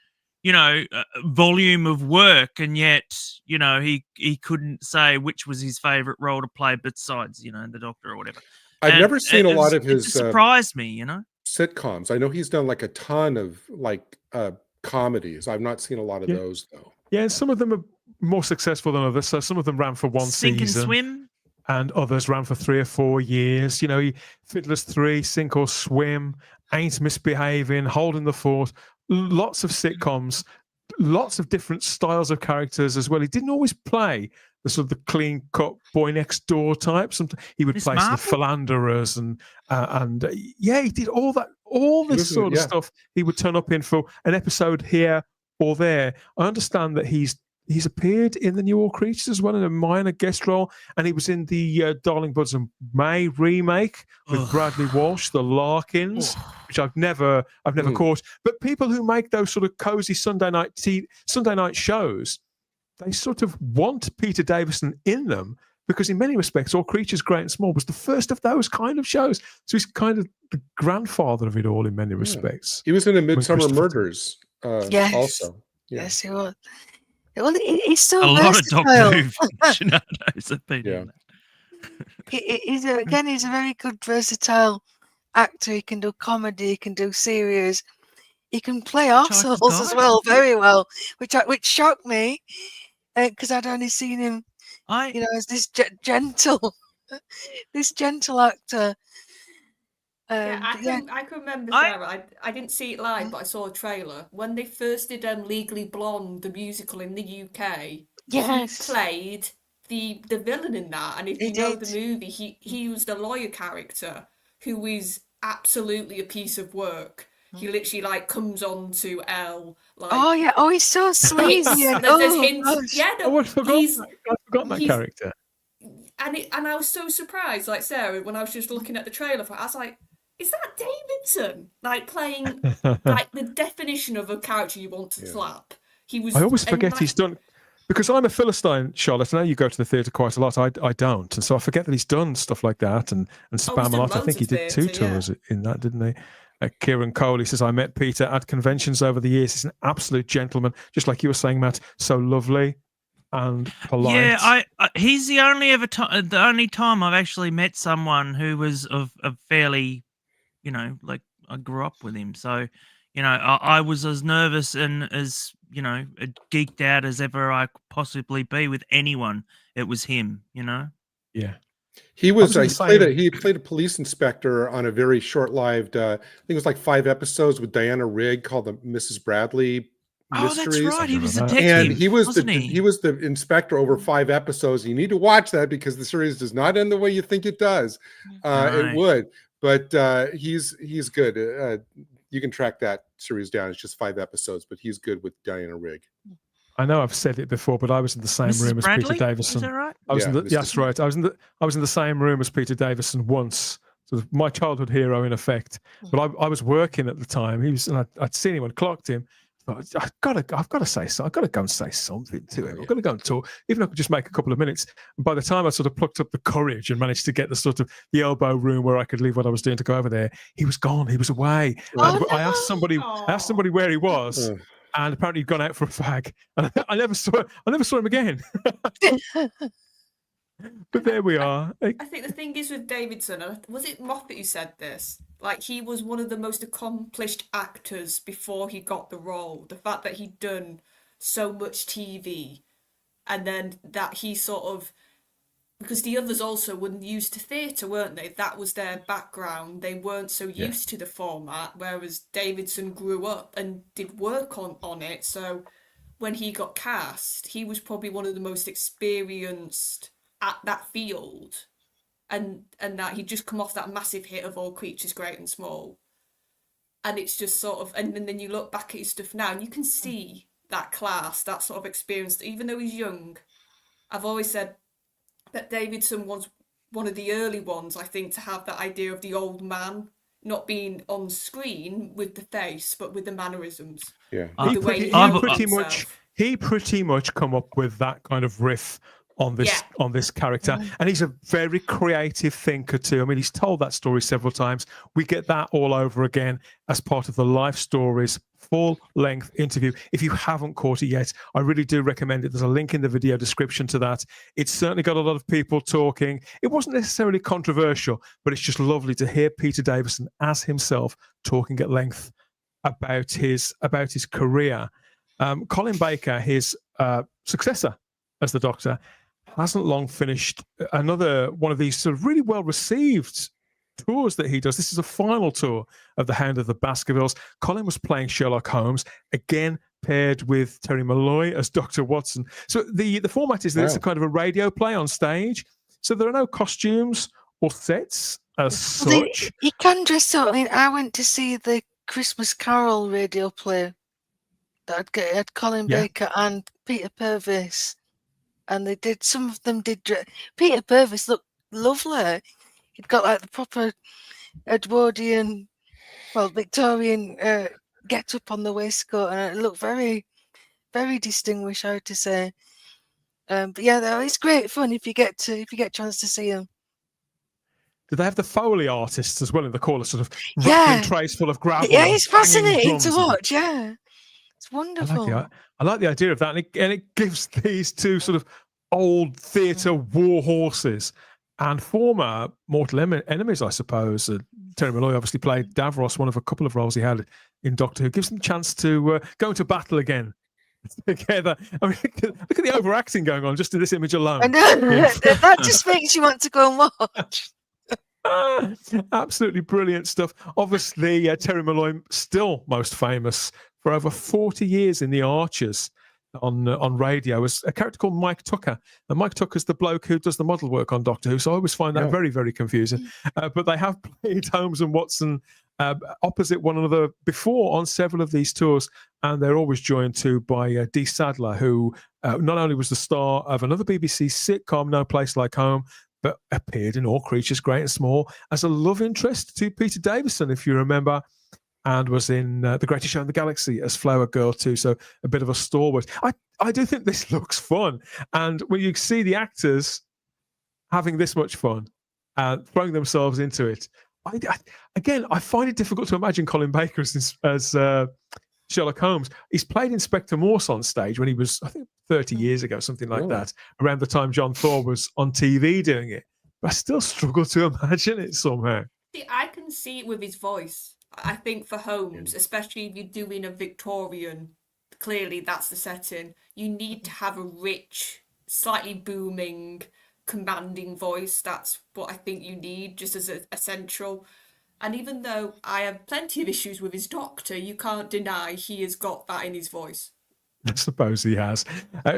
volume of work, and yet, he couldn't say which was his favorite role to play besides, the Doctor or whatever. I've never seen a lot of his. It surprised me, sitcoms. I know he's done like a ton of like comedies. I've not seen a lot of those though. Yeah, some of them are more successful than others. So some of them ran for one Sink season. and Swim. And others ran for 3 or 4 years. Fiddler's 3, Sink or Swim, Ain't Misbehaving, Holding the Fort. Lots of sitcoms, lots of different styles of characters as well. He didn't always play the sort of the clean-cut boy next door type. Sometimes he would play some philanderers and he did all that, all this sort of stuff. He would turn up in for an episode here or there. I understand that he's appeared in the New All Creatures as well in a minor guest role, and he was in the Darling Buds and May remake with Bradley Walsh, The Larkins, which I've never caught. But people who make those sort of cozy Sunday night shows, they sort of want Peter Davison in them, because in many respects, All Creatures Great and Small was the first of those kind of shows. So he's kind of the grandfather of it all in many respects. He was in a Midsummer Murders also. Yeah. Yes, he was. Well, he's so a versatile. lot of Doctor Who aficionados have been in that. He's a very good versatile actor. He can do comedy, he can do serious, he can play arseholes as well, very well, which shocked me, because I'd only seen him, as this gentle actor. I can remember, Sarah. I didn't see it live, but I saw a trailer when they first did Legally Blonde, the musical in the UK. Yes, he played the villain in that. And if He you know did. the movie, he was the lawyer character who is absolutely a piece of work. He literally like comes on to Elle. Like, Oh yeah. Oh, he's so sleazy. And, there's oh hints. gosh. Yeah, no, I'd forgotten that he's- character. and I was so surprised, like Sarah, when I was just looking at the trailer for it, I was like, is that Davidson? Like playing like the definition of a character you want to slap. He was. I always and, forget like, he's done, because I'm a Philistine, Charlotte. I know you go to the theatre quite a lot. I don't, and so I forget that he's done stuff like that and Spam a done lot. I loads think he of did 2 theatre, yeah. tours in that, didn't he? Kieran Cole, he says, I met Peter at conventions over the years. He's an absolute gentleman, just like you were saying, Matt. So lovely and polite. Yeah, I he's the only the only time I've actually met someone who was of fairly, you know, like I grew up with him. So, you know, I was as nervous and as, you know, geeked out as ever I could possibly be with anyone. It was him, you know. Yeah. He was I he was the played a same. he played a police inspector on a very short-lived I think it was like 5 episodes with Diana Rigg called the Mrs. Bradley Mysteries. Oh, that's right. He was remember the that. detective. And he was wasn't he was the inspector over 5 episodes. You need to watch that because the series does not end the way you think it does. It Right. would, but he's good. You can track that series down. It's just 5 episodes, but he's good with Diana Rigg. I know I've said it before, but I was in the same Mrs. room as Bradley? Peter Davison. Is that right? I was Yeah, in the, Mrs. that's right. I was in the same room as Peter Davison once. So my childhood hero, in effect. But I was working at the time. He was, and I'd seen him and clocked him. But I've got to say so. I've got to go and say something to him. I've got to go and talk, even if I could just make a couple of minutes. And by the time I sort of plucked up the courage and managed to get the sort of the elbow room where I could leave what I was doing to go over there, he was gone. He was away. Oh, And I asked somebody where he was. And apparently he'd gone out for a fag, and I never saw him again. But there we are. I think the thing is with Davidson, was it Moffat who said this? Like, he was one of the most accomplished actors before he got the role. The fact that he'd done so much TV, and then that he sort of, because the others also weren't used to theatre, weren't they? That was their background. They weren't so used to the format, whereas Davidson grew up and did work on it. So when he got cast, he was probably one of the most experienced at that field. And that he'd just come off that massive hit of All Creatures Great and Small. And it's just sort of, and then you look back at his stuff now and you can see that class, that sort of experience, even though he's young. I've always said that Davidson was one of the early ones, I think, to have that idea of the old man not being on screen with the face, but with the mannerisms. Yeah. He pretty much come up with that kind of riff on this character, and he's a very creative thinker too. I mean, he's told that story several times. We get that all over again as part of the Life Stories full-length interview. If you haven't caught it yet, I really do recommend it. There's a link in the video description to that. It's certainly got a lot of people talking. It wasn't necessarily controversial, but it's just lovely to hear Peter Davison as himself talking at length about his career. Colin Baker, his successor as the Doctor, hasn't long finished another one of these sort of really well-received tours that he does. This is a final tour of The Hound of the Baskervilles. Colin was playing Sherlock Holmes, again paired with Terry Malloy as Dr. Watson. So the format is that it's a kind of a radio play on stage. So there are no costumes or sets as such. You can dress up. I mean, I went to see the Christmas Carol radio play that had Colin Baker and Peter Purvis. And they did, some of them did. Peter Purvis looked lovely. He'd got like the proper Edwardian, Victorian get up on the waistcoat, and it looked very, very distinguished, I have to say. But yeah, it's great fun if you get a chance to see him. Did they have the Foley artists as well in the corner, sort of rattling trays full of gravel? Yeah, it's fascinating to watch. Yeah, it's wonderful. I like the idea of that, and it gives these two sort of old theatre war horses and former mortal enemies, I suppose. Terry Malloy obviously played Davros, one of a couple of roles he had in Doctor Who. Gives them a chance to go into battle again together. I mean, look at the overacting going on just in this image alone. I know. That just makes you want to go and watch. Absolutely brilliant stuff. Obviously, Terry Malloy still most famous for over 40 years in The Archers. on radio was a character called Mike Tucker. And Mike Tucker's the bloke who does the model work on Doctor Who, so I always find that very, very confusing. But they have played Holmes and Watson opposite one another before on several of these tours, and they're always joined too by Dee Sadler, who not only was the star of another BBC sitcom, No Place Like Home, but appeared in All Creatures Great and Small as a love interest to Peter Davison, if you remember, and was in The Greatest Show in the Galaxy as Flower Girl too, so a bit of a stalwart. I do think this looks fun, and when you see the actors having this much fun and throwing themselves into it, I find it difficult to imagine Colin Baker as Sherlock Holmes. He's played Inspector Morse on stage when he was, I think, 30 years ago, something like that, around the time John Thor was on TV doing it. But I still struggle to imagine it somehow. See, I can see it with his voice. I think for Holmes, especially if you're doing a Victorian, clearly that's the setting. You need to have a rich, slightly booming, commanding voice. That's what I think you need, just as essential. And even though I have plenty of issues with his Doctor, you can't deny he has got that in his voice. I suppose he has.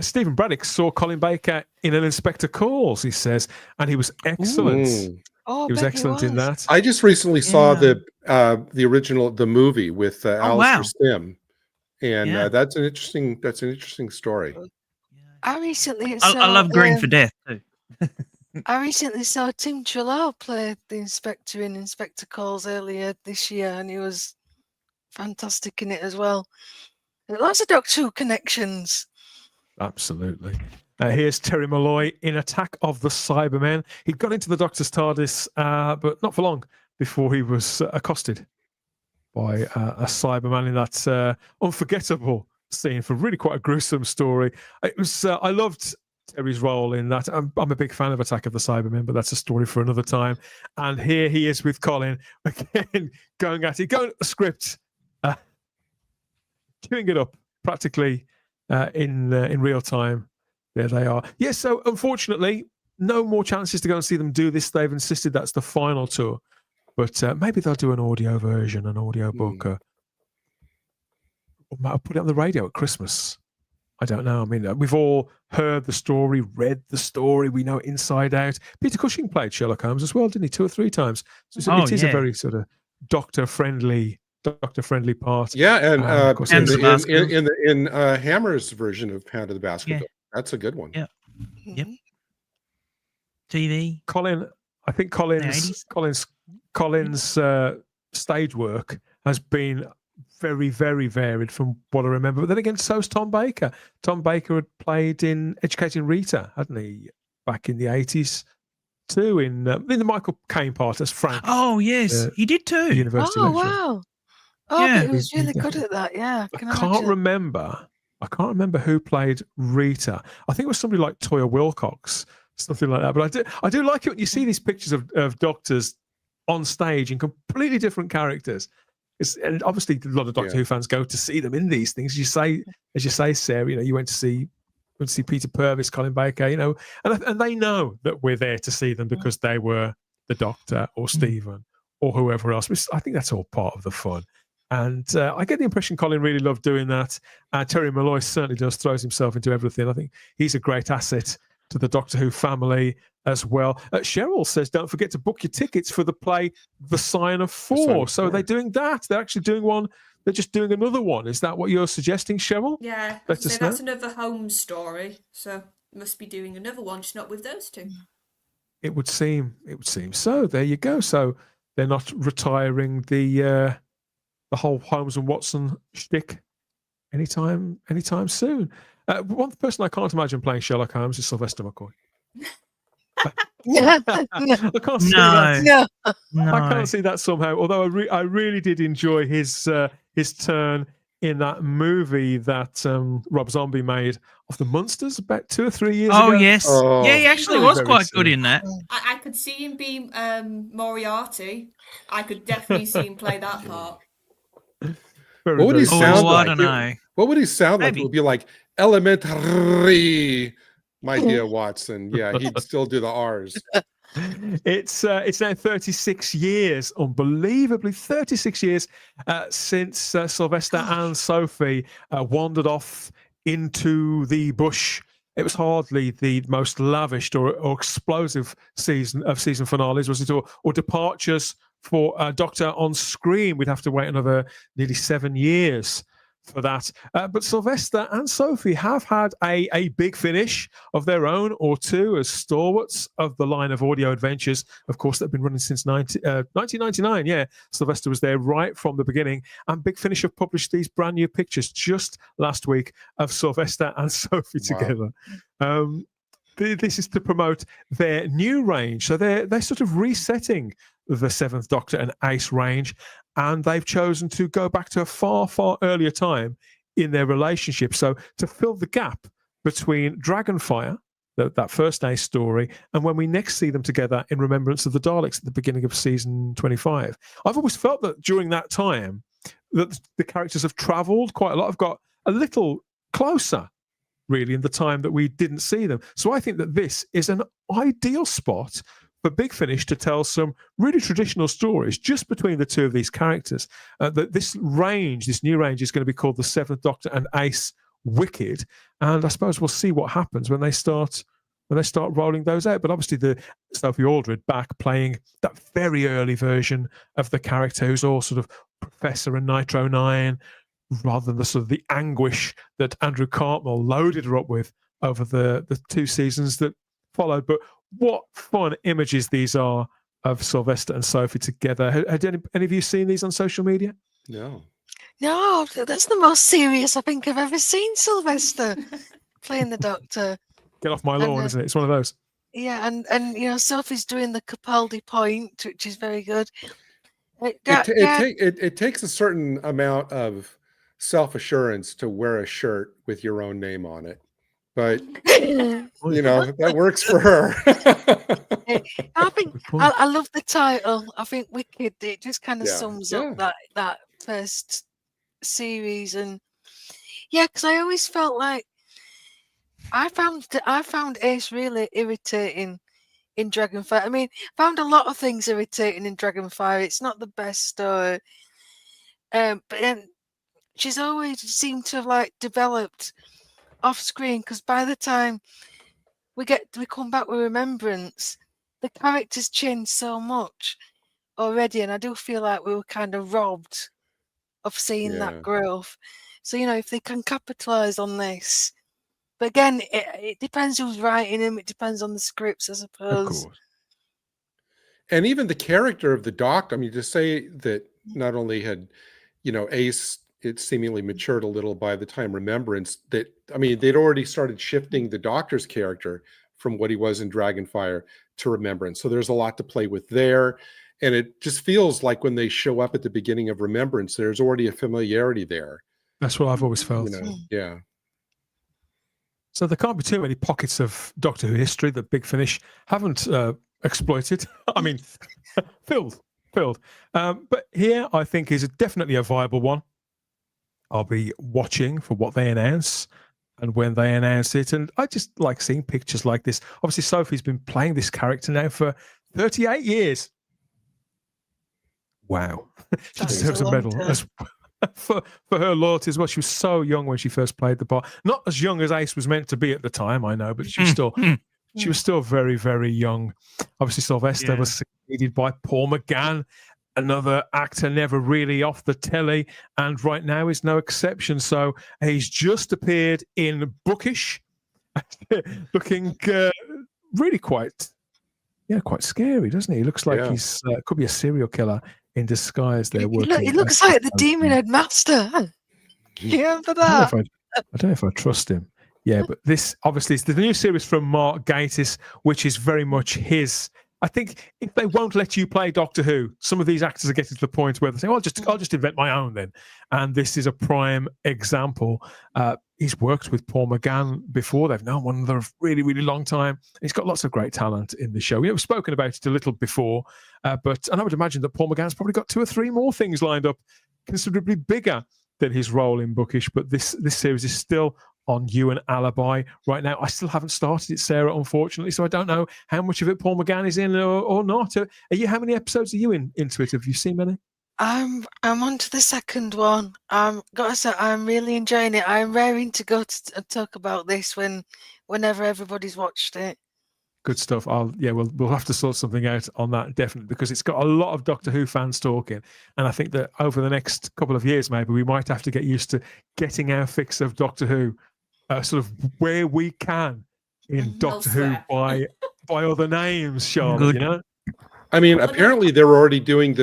Stephen Braddock saw Colin Baker in an Inspector Calls, he says, and he was excellent. He was excellent in that. I just recently saw the original, the movie with Alistair Sim, and that's an interesting story. I recently I love Green for Death too. I recently saw Tim Trelaw play the Inspector in Inspector Calls earlier this year, and he was fantastic in it as well. Lots of Doctor Who connections. Absolutely. Here's Terry Malloy in Attack of the Cybermen. He got into the Doctor's TARDIS, but not for long before he was accosted by a Cyberman in that unforgettable scene for really quite a gruesome story. It was. I loved Terry's role in that. I'm a big fan of Attack of the Cybermen, but that's a story for another time. And here he is with Colin again, going at the script, chewing it up practically in real time. There they are. Yes, so unfortunately, no more chances to go and see them do this. They've insisted that's the final tour. But maybe they'll do an audio version, an audio book, or put it on the radio at Christmas. I don't know. I mean, we've all heard the story, read the story. We know it inside out. Peter Cushing played Sherlock Holmes as well, didn't he? 2 or 3 times. So it is a very sort of doctor-friendly part. Yeah, and in Hammer's version of Pound of the Baskerville. That's a good one. Yeah. Yep. TV. Colin, I think Colin's stage work has been very, very varied from what I remember. But then again, so's Tom Baker. Tom Baker had played in Educating Rita, hadn't he, back in the 80s too, in the Michael Caine part as Frank. Oh, yes, he did too. University lecturer. Wow. Oh, yeah. He was really good at that, yeah. I can't remember who played Rita. I think it was somebody like Toya Wilcox, something like that. But I do like it when you see these pictures of doctors on stage in completely different characters. And obviously, a lot of Doctor Who fans go to see them in these things. As you say, Sarah, you went to see Peter Purvis, Colin Baker, and they know that we're there to see them because they were the Doctor or Stephen or whoever else. I think that's all part of the fun. And I get the impression Colin really loved doing that. Terry Malloy certainly throws himself into everything. I think he's a great asset to the Doctor Who family as well. Cheryl says, don't forget to book your tickets for the play The Sign of Four. So they're doing that. They're actually doing one. They're just doing another one. Is that what you're suggesting, Cheryl? Yeah, that's another Holmes story. So must be doing another one, just not with those two. It would seem so. There you go. So they're not retiring the whole Holmes and Watson shtick anytime soon. One person I can't imagine playing Sherlock Holmes is Sylvester McCoy. I can't see that. No. I can't see that somehow. Although I really did enjoy his turn in that movie that Rob Zombie made of the Munsters about 2 or 3 years ago. Oh yes, yeah, he actually was quite good in that. I could see him be Moriarty. I could definitely see him play that part. What would he sound like? I don't know. What would he sound like? It would be like elementary, my dear Watson. Yeah, he'd still do the R's. It's now 36 years, unbelievably 36 years since Sylvester and Sophie wandered off into the bush. It was hardly the most lavished or explosive season finales, was it? Or departures for Doctor on screen. We'd have to wait another nearly 7 years for that. But Sylvester and Sophie have had a big finish of their own or two as stalwarts of the line of audio adventures, of course, that have been running since 1999. Yeah, Sylvester was there right from the beginning. And Big Finish have published these brand new pictures just last week of Sylvester and Sophie together. This is to promote their new range. So they're sort of resetting the Seventh Doctor and Ace range, and they've chosen to go back to a far, far earlier time in their relationship. So to fill the gap between Dragonfire, that first Ace story, and when we next see them together in Remembrance of the Daleks at the beginning of season 25. I've always felt that during that time that the characters have travelled quite a lot, have got a little closer, really, in the time that we didn't see them. So I think that this is an ideal spot for Big Finish to tell some really traditional stories just between the two of these characters. This new range is going to be called the Seventh Doctor and Ace Wicked, and I suppose we'll see what happens when they start rolling those out. But obviously, the Sophie Aldred back playing that very early version of the character who's all sort of Professor and Nitro 9, rather than the sort of the anguish that Andrew Cartmel loaded her up with over the 2 seasons that followed. But what fun images these are of Sylvester and Sophie together. Had any of you seen these on social media? No. No, that's the most serious I think I've ever seen Sylvester playing the Doctor. Get off my lawn, isn't it? It's one of those. Yeah, and Sophie's doing the Capaldi point, which is very good. It takes a certain amount of self-assurance to wear a shirt with your own name on it, but that works for her. I think I love the title. I think Wicked, it just kind of sums up that first series. And because I always felt like I found Ace really irritating in Dragonfire. I mean, found a lot of things irritating in Dragonfire. It's not the best story, but then she's always seemed to have developed off screen, because by the time we come back with Remembrance, the characters changed so much already, and I do feel like we were kind of robbed of seeing that growth. So if they can capitalize on this, but again, it depends who's writing them. It depends on the scripts, I suppose. Of course. And even the character of the Doctor. I mean, to say that not only had Ace, it seemingly matured a little by the time Remembrance, that they'd already started shifting the Doctor's character from what he was in Dragonfire to Remembrance. So there's a lot to play with there. And it just feels like when they show up at the beginning of Remembrance, there's already a familiarity there. That's what I've always felt. Yeah. So there can't be too many pockets of Doctor Who history that Big Finish haven't exploited. I mean, filled. But here, I think, is definitely a viable one. I'll be watching for what they announce and when they announce it. And I just like seeing pictures like this. Obviously, Sophie's been playing this character now for 38 years. Wow. She deserves a medal for her loyalty as well. She was so young when she first played the part. Not as young as Ace was meant to be at the time, I know, but she was still very, very young. Obviously, Sylvester was succeeded by Paul McGann, another actor never really off the telly, and right now is no exception. So he's just appeared in Bookish, looking really quite scary, doesn't he? He looks like he's could be a serial killer in disguise. There, he looks like the Demon Headmaster. You remember that? I don't know if I trust him. Yeah, but this obviously is the new series from Mark Gatiss, which is very much his. I think if they won't let you play Doctor Who, some of these actors are getting to the point where they say, "Well, I'll just invent my own then." And this is a prime example. He's worked with Paul McGann before; they've known one another a really, really long time. He's got lots of great talent in the show. We've spoken about it a little before, and I would imagine that Paul McGann's probably got 2 or 3 more things lined up, considerably bigger than his role in Bookish. But this series is still on You and Alibi right now. I still haven't started it, Sarah, unfortunately, so I don't know how much of it Paul McGann is in or not. How many episodes are you into it? Have you seen many? I'm on to the second one. Gotta say, I'm really enjoying it. I'm raring to go to talk about this whenever everybody's watched it. Good stuff. We'll have to sort something out on that, definitely, because it's got a lot of Doctor Who fans talking, and I think that over the next couple of years, maybe we might have to get used to getting our fix of Doctor Who, sort of where we can in Doctor Who by other names, Charlotte. You know, I mean, apparently they're already doing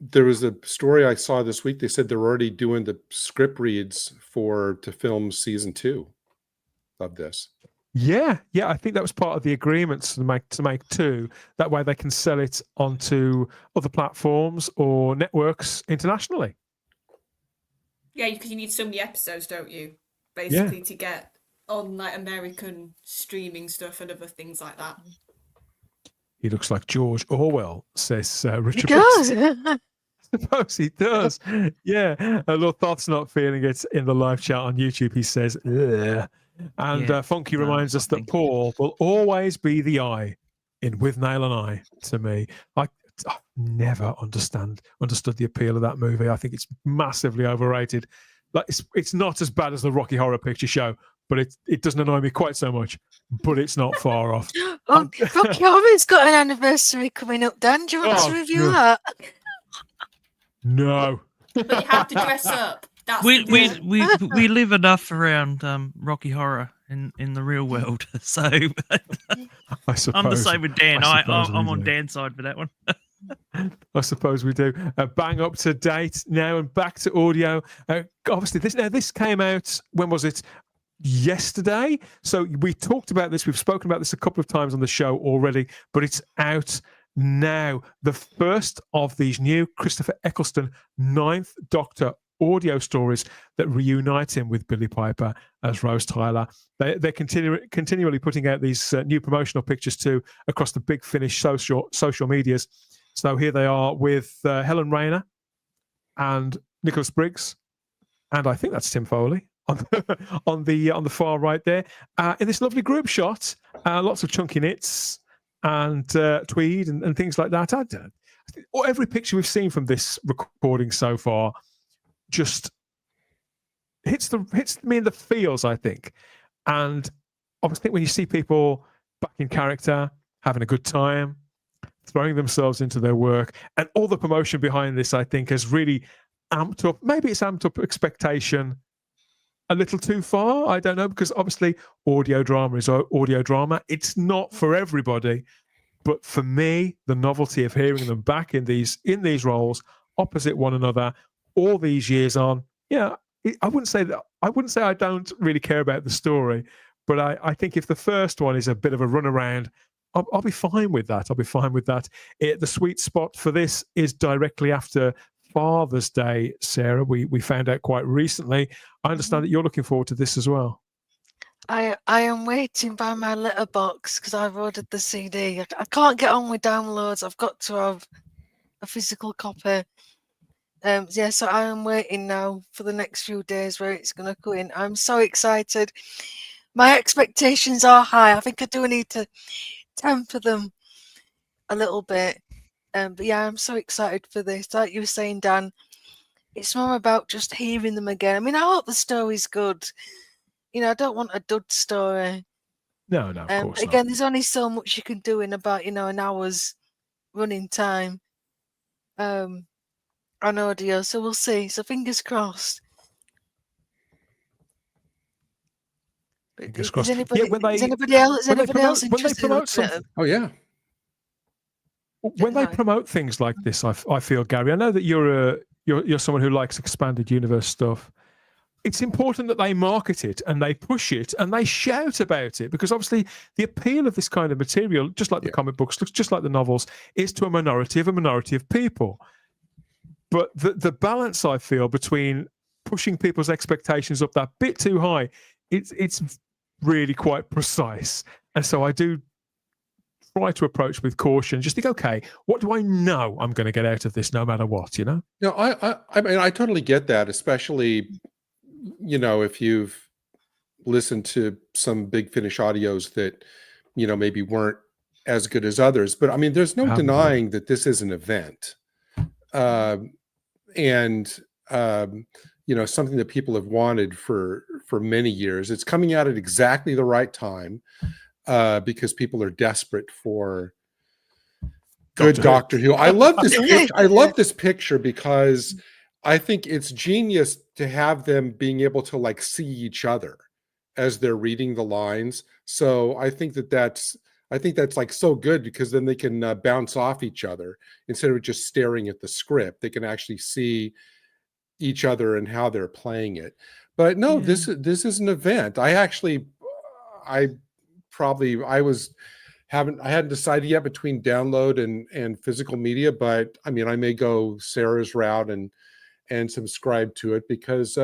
there was a story I saw this week. They said they're already doing the script reads to film season 2 of this. Yeah, I think that was part of the agreements to make 2. That way they can sell it onto other platforms or networks internationally. Yeah, because you need so many episodes, don't you? Basically, to get on like American streaming stuff and other things like that. He looks like George Orwell, says Richard. He does. I suppose he does. Yeah. Lord Thoth's not feeling it in the live chat on YouTube. He says, ugh. And Funky reminds us that Paul will always be the eye in With Nail and I to me. I've never understood the appeal of that movie. I think it's massively overrated. Like it's not as bad as the Rocky Horror Picture Show, but it doesn't annoy me quite so much. But it's not far off. Rocky Horror's got an anniversary coming up, Dan. Do you want to review that? No. But you have to dress up. That's we live enough around Rocky Horror in the real world, so I suppose, I'm the same with Dan. I'm we on do. Dan's side for that one. I suppose we do. Bang up to date now and back to audio. Obviously, this came out. When was it? Yesterday. So we talked about this. We've spoken about this a couple of times on the show already, but it's out now. The first of these new Christopher Eccleston 9th Doctor audio stories that reunite him with Billy Piper as Rose Tyler. They're continually putting out these new promotional pictures too across the Big Finish social medias. So here they are with Helen Rayner and Nicholas Briggs, and I think that's Tim Foley on the far right there in this lovely group shot. Lots of chunky knits and tweed and things like that. Every picture we've seen from this recording so far just hits me in the feels, I think. And obviously when you see people back in character, having a good time, throwing themselves into their work, and all the promotion behind this, I think, has really amped up. Maybe it's amped up expectation a little too far. I don't know, because obviously audio drama is audio drama. It's not for everybody. But for me, the novelty of hearing them back in these roles opposite one another all these years on, I wouldn't say I don't really care about the story, but I think if the first one is a bit of a runaround, I'll be fine with that. The sweet spot for this is directly after Father's Day, Sarah. We found out quite recently. I understand that you're looking forward to this as well. I am waiting by my letterbox because I've ordered the CD. I can't get on with downloads. I've got to have a physical copy. So I am waiting now for the next few days where it's going to go in. I'm so excited. My expectations are high. I think I do need to temper them a little bit. But yeah, I'm so excited for this. Like you were saying, Dan, it's more about just hearing them again. I mean, I hope the story's good. I don't want a dud story. No, of course again, not. there's only so much you can do in about, an hour's running time. On audio, so we'll see. So fingers crossed. Fingers crossed. Is anybody else interested in it? Oh yeah. When they promote things like this, I feel, Gary, I know that you're someone who likes expanded universe stuff. It's important that they market it and they push it and they shout about it, because obviously the appeal of this kind of material, just like the comic books, just like the novels, is to a minority of people. But the balance, I feel, between pushing people's expectations up that bit too high, it's really quite precise. And so I do try to approach with caution. Just think, okay, what do I know I'm going to get out of this, no matter what? No, I mean, I totally get that, especially, if you've listened to some Big Finish audios that, maybe weren't as good as others. But I mean, there's no denying that this is an event. and something that people have wanted for many years. It's coming out at exactly the right time because people are desperate for good Doctor Who. I love this picture. I love this picture because I think it's genius to have them being able to like see each other as they're reading the lines. So I think that's like so good because then they can bounce off each other instead of just staring at the script. They can actually see each other and how they're playing it. But no, this is an event. I hadn't decided yet between download and physical media, but I mean, I may go Sarah's route and subscribe to it because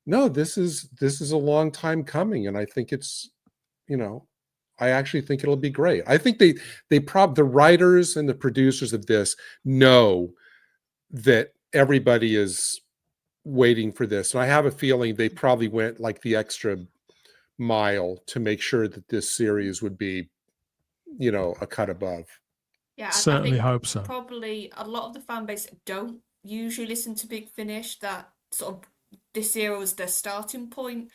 no, this is a long time coming, and I think it's, I actually think it'll be great. I think the writers and the producers of this know that everybody is waiting for this, and I have a feeling they probably went like the extra mile to make sure that this series would be, a cut above. Yeah, Certainly I think hope so. Probably a lot of the fan base don't usually listen to Big Finish. That sort of this era was their starting point.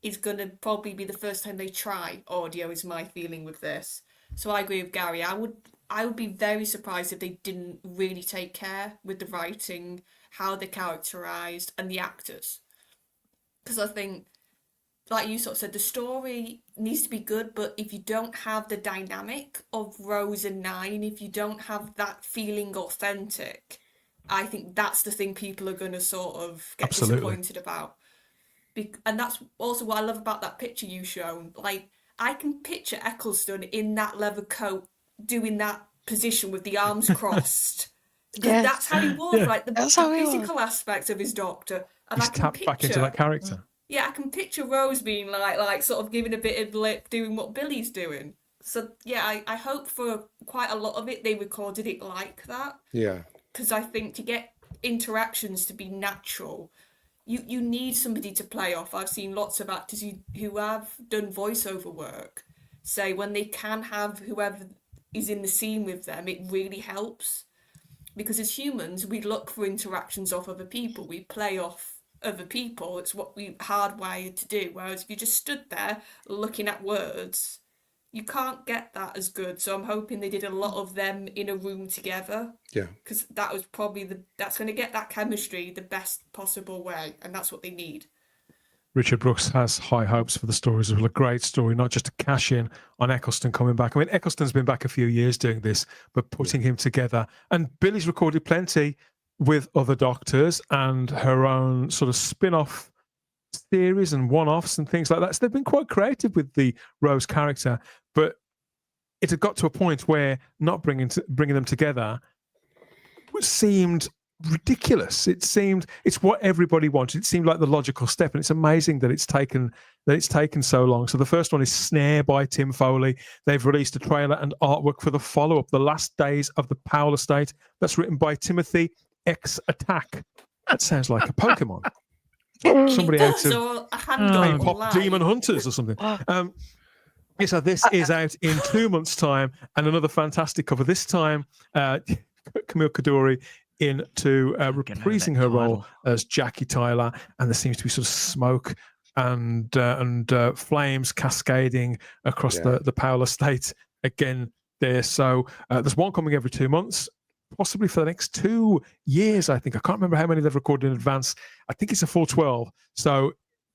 Is going to probably be the first time they try audio, is my feeling with this. So I agree with Gary. I would be very surprised if they didn't really take care with the writing, how they're characterized, and the actors. Because I think, like you sort of said, the story needs to be good, but if you don't have the dynamic of Rose and Nine, if you don't have that feeling authentic, I think that's the thing people are going to sort of get disappointed about. And that's also what I love about that picture you shown. Like, I can picture Eccleston in that leather coat doing that position with the arms crossed. Because that's how he was, like the physical aspects of his Doctor. And He's tapped back into that character. Yeah, I can picture Rose being like sort of giving a bit of lip, doing what Billy's doing. So yeah, I hope for quite a lot of it they recorded it like that. Yeah. Because I think to get interactions to be natural, you need somebody to play off. I've seen lots of actors who have done voiceover work say when they can have whoever is in the scene with them, it really helps. Because as humans, we look for interactions off other people. We play off other people. It's what we hardwired to do. Whereas if you just stood there looking at words, you can't get that as good. So I'm hoping they did a lot of them in a room together. Yeah. Because that was probably that's going to get that chemistry the best possible way. And that's what they need. Richard Brooks has high hopes for the stories. It was a great story, not just to cash in on Eccleston coming back. I mean, Eccleston's been back a few years doing this, but putting him together. And Billy's recorded plenty with other Doctors and her own sort of spin-off series and one-offs and things like that. So they've been quite creative with the Rose character, but it had got to a point where not bringing them together seemed ridiculous. It's what everybody wanted. It seemed like the logical step, and it's amazing that it's taken so long. So the first one is Snare by Tim Foley. They've released a trailer and artwork for the follow-up, The Last Days of the Powell Estate. That's written by Timothy X Attack. That sounds like a Pokemon. Somebody out of Pop Demon Hunters or something. So this is out in 2 months' time, and another fantastic cover. This time, Camille Kaduri into reprising her role as Jackie Tyler, and there seems to be sort of smoke and flames cascading across the Powell estate again there. So there's one coming every 2 months, possibly for the next 2 years, I think. I can't remember how many they've recorded in advance. I think it's a full 12. So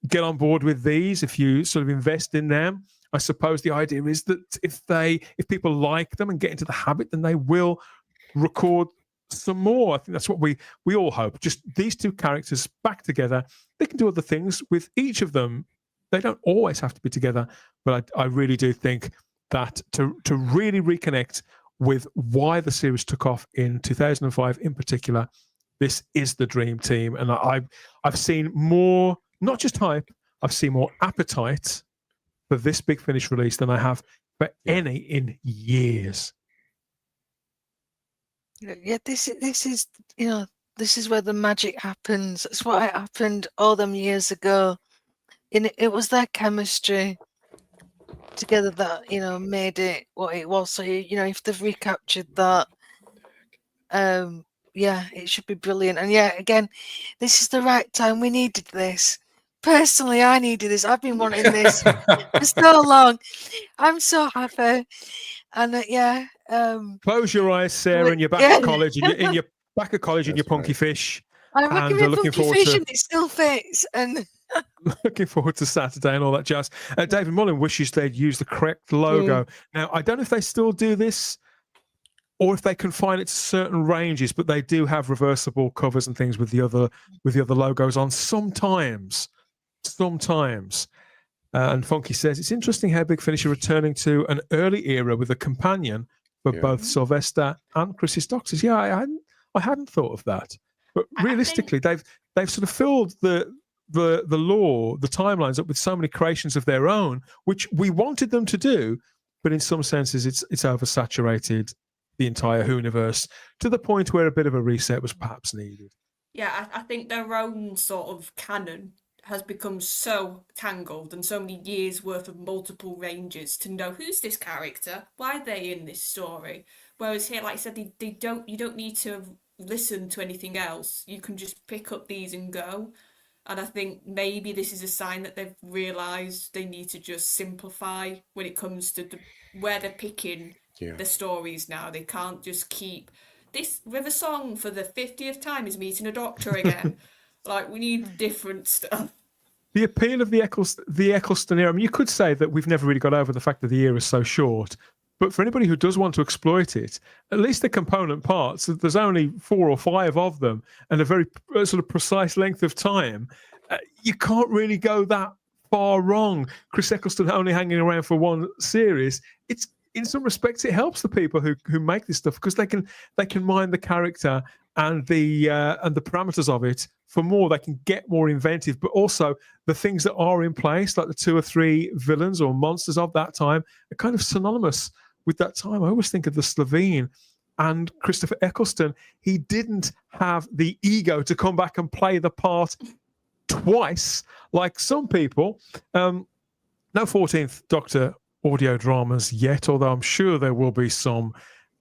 get on board with these if you sort of invest in them. I suppose the idea is that if people like them and get into the habit, then they will record some more. I think that's what we all hope. Just these two characters back together. They can do other things with each of them. They don't always have to be together, but I really do think that to really reconnect with why the series took off in 2005 in particular, this is the dream team. And I've seen more, not just hype, I've seen more appetite for this Big Finish release than I have for any in years. Yeah, this is this is where the magic happens. That's what happened all them years ago. And it was their chemistry together that made it what it was. So if they've recaptured that, yeah, it should be brilliant. And yeah, again, this is the right time. We needed this. Personally, I needed this. I've been wanting this for so long. I'm so happy. And yeah. Close your eyes, Sarah, and you're back at college, and you're in your back at college in your punky fish. I'm looking and at Funky Fish and it still fits. And looking forward to Saturday and all that jazz. David Mullen wishes they'd use the correct logo. Now, I don't know if they still do this or if they confine it to certain ranges, but they do have reversible covers and things with the other logos on sometimes. And Funky says, it's interesting how Big Finish are returning to an early era with a companion for both Sylvester and Chris's Doctors. Yeah, I hadn't thought of that. But realistically, they've sort of filled the lore, the timelines up with so many creations of their own, which we wanted them to do, but in some senses it's oversaturated the entire Whoniverse to the point where a bit of a reset was perhaps needed. Yeah, I think their own sort of canon has become so tangled and so many years worth of multiple ranges to know who's this character, why are they in this story. Whereas here, like I said, you don't need to listen to anything else. You can just pick up these and go. And I think maybe this is a sign that they've realised they need to just simplify when it comes to where they're picking the stories now. They can't just keep this River Song for the 50th time is meeting a doctor again. Like, we need different stuff. The appeal of the Eccleston era, I mean, you could say that we've never really got over the fact that the era is so short. But for anybody who does want to exploit it, at least the component parts, there's only 4 or 5 of them and a very sort of precise length of time. You can't really go that far wrong. Chris Eccleston only hanging around for one series. It's in some respects it helps the people who make this stuff because they can mine the character and the parameters of it for more. They can get more inventive, but also the things that are in place, like the 2 or 3 villains or monsters of that time, are kind of synonymous with that time. I always think of the Slovene and Christopher Eccleston. He didn't have the ego to come back and play the part twice, like some people. No 14th Doctor audio dramas yet, although I'm sure there will be some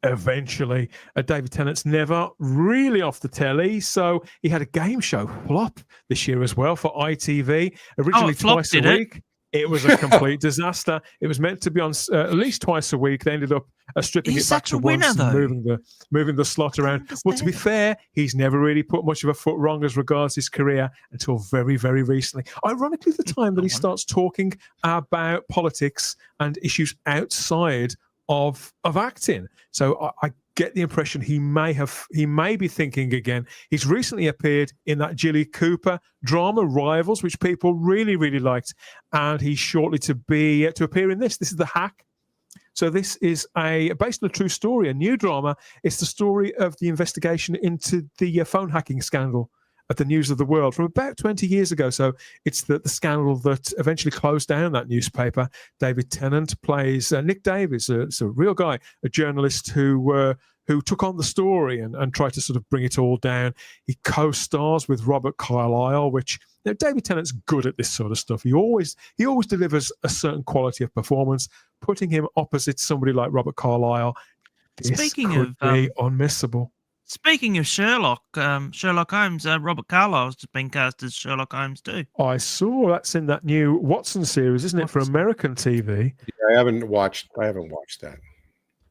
eventually. David Tennant's never really off the telly, so he had a game show flop this year as well for ITV, originally twice a week. It was a complete disaster. It was meant to be on at least twice a week. They ended up stripping it back to once and moving the slot around. Well, to be fair, he's never really put much of a foot wrong as regards his career until very, very recently. Ironically, the time that he starts talking about politics and issues outside of acting. So I get the impression he may be thinking again. He's recently appeared in that Jilly Cooper drama Rivals, which people really, really liked, and he's shortly to appear in this. This is The Hack. So this is based on a true story, a new drama. It's the story of the investigation into the phone hacking scandal at the News of the World from about 20 years ago. So it's the scandal that eventually closed down that newspaper. David Tennant plays Nick Davies, a real guy, a journalist who took on the story and tried to sort of bring it all down. He co-stars with Robert Carlyle, which David Tennant's good at this sort of stuff. He always delivers a certain quality of performance. Putting him opposite somebody like Robert Carlyle, this could be unmissable. Speaking of Sherlock Holmes, Robert Carlyle's just been cast as Sherlock Holmes too. I saw that's in that new Watson series, isn't it, for American TV? Yeah, I haven't watched that.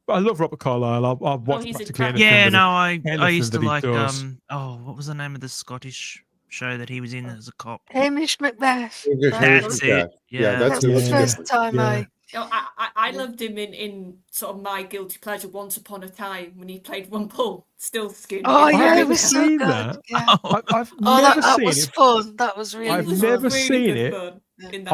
But I love Robert Carlyle. I've watched practically anything. Yeah, no, I used to like what was the name of the Scottish show that he was in as a cop? Hamish Macbeth. That's it. Yeah, that's the first time I loved him in sort of my guilty pleasure Once Upon a Time when he played Rumpel Stiltskin. Oh yeah, I've it was so good. That. Yeah. I've never that seen was it. fun. That was really I've fun. never really seen good it.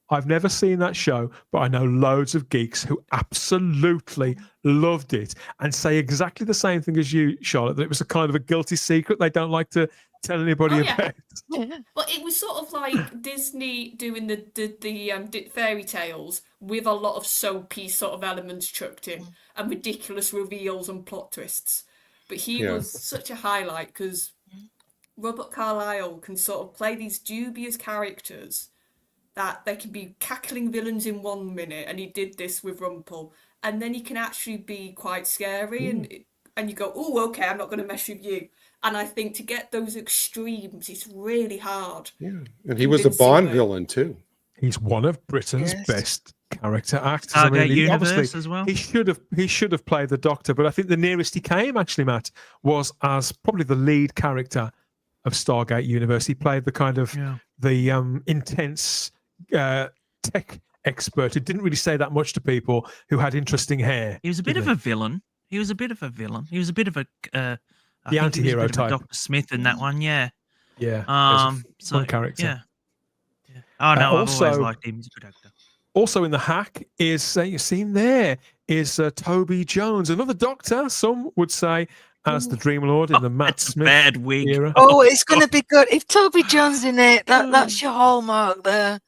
I've never seen that show, but I know loads of geeks who absolutely loved it and say exactly the same thing as you, Charlotte, that it was a kind of a guilty secret they don't like to tell anybody about. Well, it was sort of like Disney doing the fairy tales with a lot of soapy sort of elements chucked in and ridiculous reveals and plot twists. But he was such a highlight because Robert Carlyle can sort of play these dubious characters that they can be cackling villains in 1 minute, and he did this with Rumpel, and then he can actually be quite scary and and you go, oh, okay, I'm not going to mess with you. And I think to get those extremes is really hard. Yeah, and he was a Bond villain too. He's one of Britain's best character actors. Stargate he Universe obviously as well. He should have played the Doctor, but I think the nearest he came, actually, Matt, was as probably the lead character of Stargate Universe. He played the kind of the intense tech expert who didn't really say that much to people, who had interesting hair. He was a bit of a villain. He was a bit of a the anti-hero type. Dr. Smith in that one, yeah. Yeah. So character. Yeah. Oh no, I've also, always liked him. He's a good actor. Also in the Hack is you've seen there is Toby Jones, another Doctor. Some would say as the Dream Lord in the Matt Smith bad wig era. Oh, it's going to be good if Toby Jones in it. That's your hallmark there.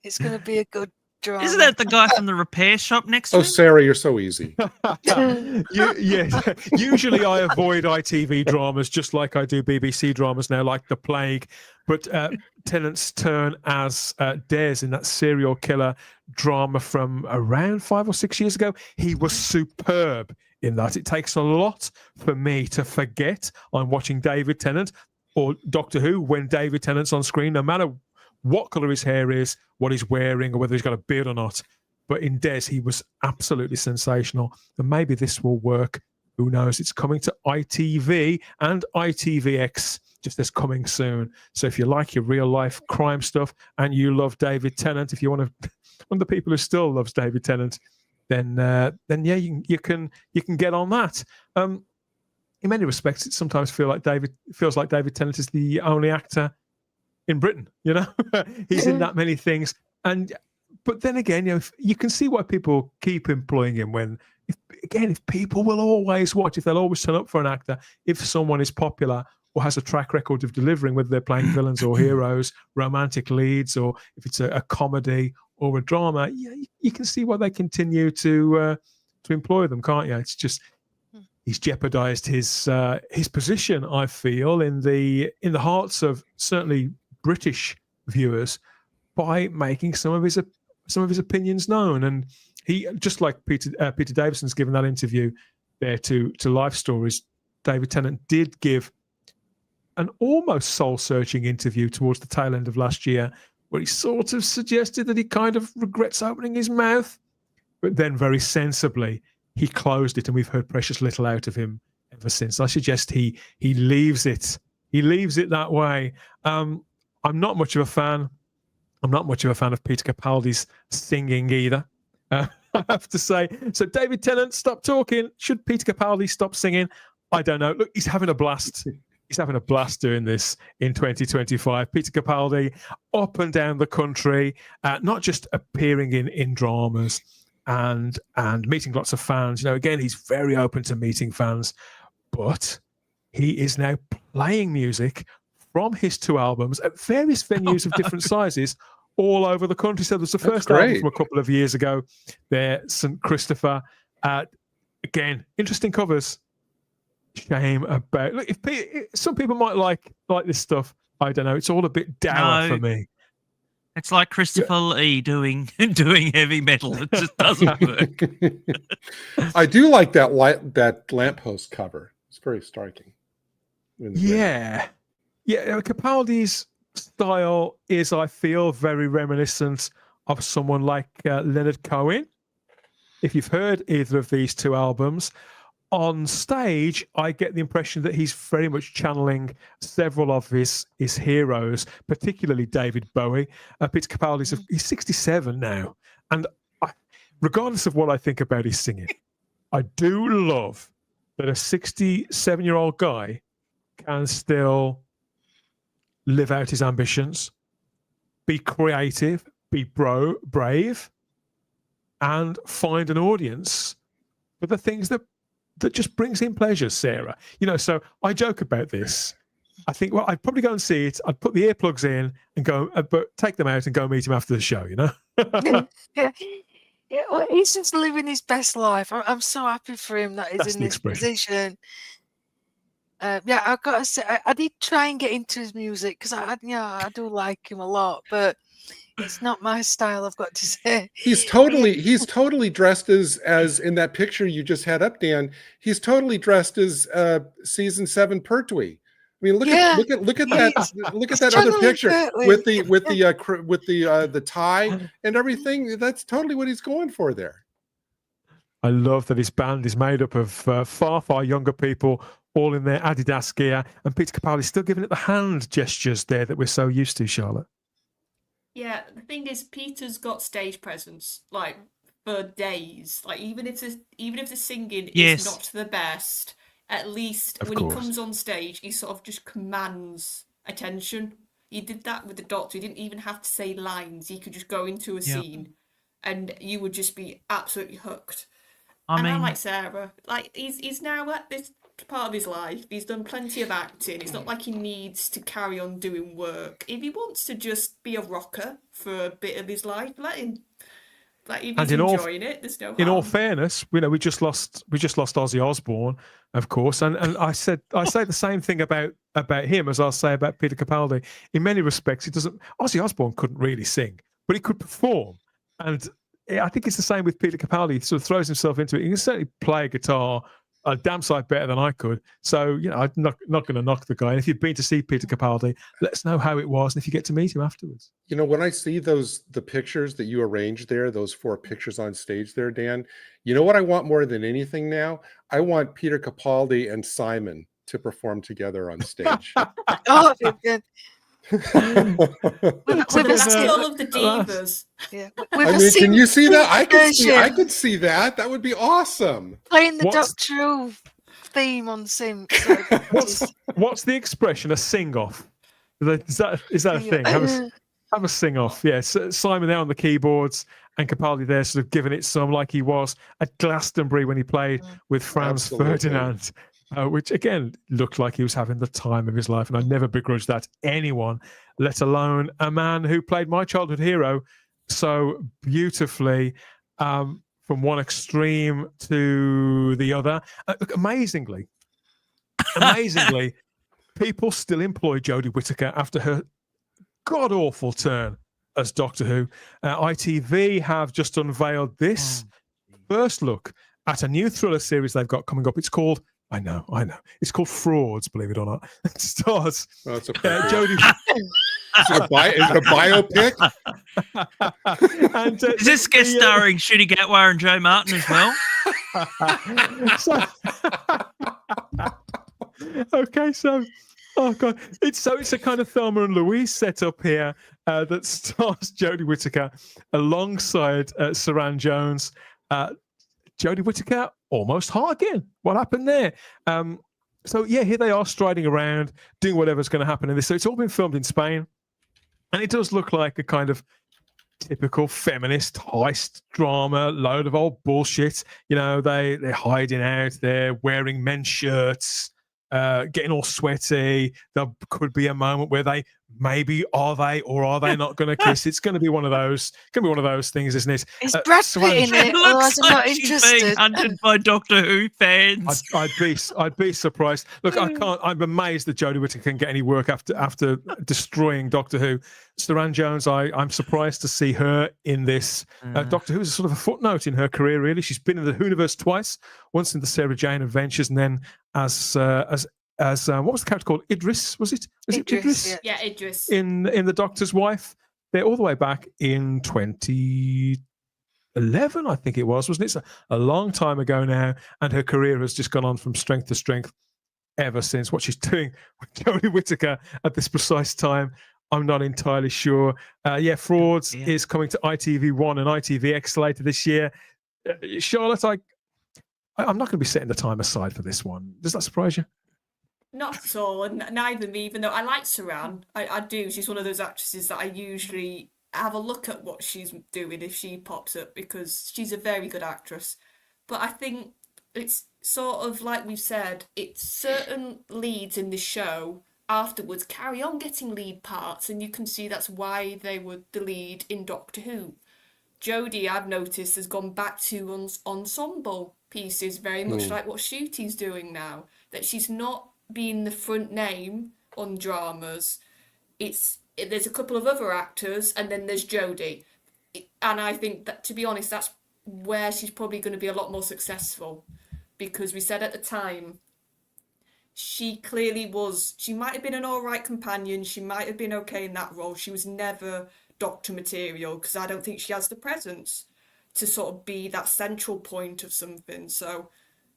It's going to be a good drama. Isn't that the guy from the repair shop next to Oh, him? Sarah, you're so easy. Usually I avoid ITV dramas just like I do BBC dramas now, like The Plague. But Tennant's turn as Des in that serial killer drama from around 5 or 6 years ago, he was superb in that. It takes a lot for me to forget I'm watching David Tennant or Doctor Who when David Tennant's on screen, no matter what colour his hair is, what he's wearing, or whether he's got a beard or not. But in Des, he was absolutely sensational. And maybe this will work. Who knows? It's coming to ITV and ITVX, just as coming soon. So if you like your real life crime stuff and you love David Tennant, if you want to, one of the people who still loves David Tennant, then yeah, you can get on that. In many respects, it sometimes feels like David Tennant is the only actor in Britain. You know, he's in that many things, but then again, you know, you can see why people keep employing him. If people will always watch, if they'll always turn up for an actor, if someone is popular or has a track record of delivering, whether they're playing villains or heroes, romantic leads, or if it's a comedy or a drama, yeah, you can see why they continue to employ them, can't you? It's just he's jeopardized his position, I feel, in the hearts of certainly British viewers by making some of his opinions known. And he, just like Peter Davison's given that interview there to Life Stories, David Tennant did give an almost soul-searching interview towards the tail end of last year, where he sort of suggested that he kind of regrets opening his mouth, but then very sensibly he closed it, and we've heard precious little out of him ever since. I suggest he leaves it. He leaves it that way. I'm not much of a fan. I'm not much of a fan of Peter Capaldi's singing either, I have to say. So David Tennant, stop talking. Should Peter Capaldi stop singing? I don't know. Look, he's having a blast. He's having a blast doing this in 2025. Peter Capaldi up and down the country, not just appearing in dramas and meeting lots of fans. You know, again, he's very open to meeting fans, but he is now playing music from his 2 albums at various venues of different sizes all over the country. So there's the first album from a couple of years ago there, St. Christopher. Again, interesting covers. Shame about. Look, if some people might like this stuff, I don't know. It's all a bit dour for me. It's like Christopher Lee doing heavy metal. It just doesn't work. I do like that lamppost cover. It's very striking. Yeah. Capaldi's style is, I feel, very reminiscent of someone like Leonard Cohen. If you've heard either of these 2 albums, on stage, I get the impression that he's very much channeling several of his heroes, particularly David Bowie. Peter Capaldi's he's 67 now, and regardless of what I think about his singing, I do love that a 67-year-old guy can still live out his ambitions, be creative, be brave, and find an audience for the things that just brings him pleasure, Sarah. You know, so I joke about this. I think, well, I'd probably go and see it. I'd put the earplugs in and go, but take them out and go meet him after the show, you know? Yeah, well, he's just living his best life. I'm so happy for him that he's in this position. Yeah, I've got to say, I did try and get into his music because I do like him a lot, but It's not my style, I've got to say. He's totally dressed as in that picture you just had up, Dan. He's totally dressed as season 7 Pertwee. I mean, look at that other picture with the tie and everything. That's totally what he's going for there. I love that his band is made up of far younger people, all in their Adidas gear, and Peter Capaldi still giving it the hand gestures there that we're so used to, Charlotte. Yeah, the thing is, Peter's got stage presence, like, for days. Like, even if the singing is not the best, at least he comes on stage, he sort of just commands attention. He did that with the Doctor. He didn't even have to say lines. He could just go into a scene, and you would just be absolutely hooked. I like Sarah. Like, he's now at this part of his life. He's done plenty of acting. It's not like he needs to carry on doing work. If he wants to just be a rocker for a bit of his life, let him. Like, if he's enjoying it, there's no harm. In all fairness, we just lost Ozzy Osbourne, of course, and I say the same thing about him as I'll say about Peter Capaldi. In many respects, Ozzy Osbourne couldn't really sing, but he could perform, and I think it's the same with Peter Capaldi. He sort of throws himself into it. He can certainly play a guitar a damn sight better than I could. So, I'm not going to knock the guy. And if you've been to see Peter Capaldi, let us know how it was, and if you get to meet him afterwards. When I see the pictures that you arranged there, those 4 pictures on stage there, Dan, you know what I want more than anything now? I want Peter Capaldi and Simon to perform together on stage. Oh, good. With all of the divas. Yeah. I mean, can you see that? I could see that. That would be awesome. Playing the Doctor Who theme on Sim. What's the expression? A sing-off? Is that a thing? Have a sing-off. Yes. Simon there on the keyboards and Capaldi there sort of giving it some, like he was at Glastonbury when he played with Franz Ferdinand. Which again looked like he was having the time of his life, and I never begrudge that anyone, let alone a man who played my childhood hero so beautifully, from one extreme to the other. Amazingly, people still employ Jodie Whittaker after her god awful turn as Doctor Who. ITV have just unveiled this first look at a new thriller series they've got coming up. It's called I know. It's called Frauds, believe it or not. It stars Jodie. Is it a biopic? And, is this guest starring Ncuti Gatwa and Joe Martin as well? Oh god, it's a kind of Thelma and Louise setup here that stars Jodie Whittaker alongside Saran Jones. Jodie Whittaker almost hot again. What happened there? So here they are striding around, doing whatever's going to happen in this. So it's all been filmed in Spain, and it does look like a kind of typical feminist heist drama, load of old bullshit. They're hiding out, they're wearing men's shirts, getting all sweaty. There could be a moment where they are they not going to kiss. It's going to be one of those. Things, isn't it? Is Brad Pitt in it? Looks I'm like not she's interested. being hunted by Doctor Who fans. I'd be surprised. Look, I'm amazed that Jodie Whittaker can get any work after destroying Doctor Who. Saran Jones, I'm surprised to see her in this. Doctor Who is sort of a footnote in her career, really. She's been in the Whoniverse twice, once in the Sarah Jane Adventures, and then as what was the character called? Idris, was it? Idris? Yeah, Idris. In The Doctor's Wife. They're all the way back in 2011, I think it was, wasn't it? It's a long time ago now, and her career has just gone on from strength to strength ever since. What she's doing with Jodie Whittaker at this precise time, I'm not entirely sure. Frauds is coming to ITV1 and ITVX later this year. Charlotte, I'm not going to be setting the time aside for this one. Does that surprise you? Not at all, and neither me, even though I like Saran. I do. She's one of those actresses that I usually have a look at what she's doing if she pops up, because she's a very good actress. But I think it's sort of like we've said, it's certain leads in the show afterwards carry on getting lead parts, and you can see that's why they were the lead in Doctor Who. Jodie, I've noticed, has gone back to ensemble pieces, very much like what Ncuti's doing now. That she's not being the front name on dramas. It's there's a couple of other actors, and then there's Jodie. And I think that, to be honest, that's where she's probably going to be a lot more successful, because we said at the time, she clearly was, she might have been an all right companion, she might have been okay in that role, she was never Doctor material, because I don't think she has the presence to sort of be that central point of something. So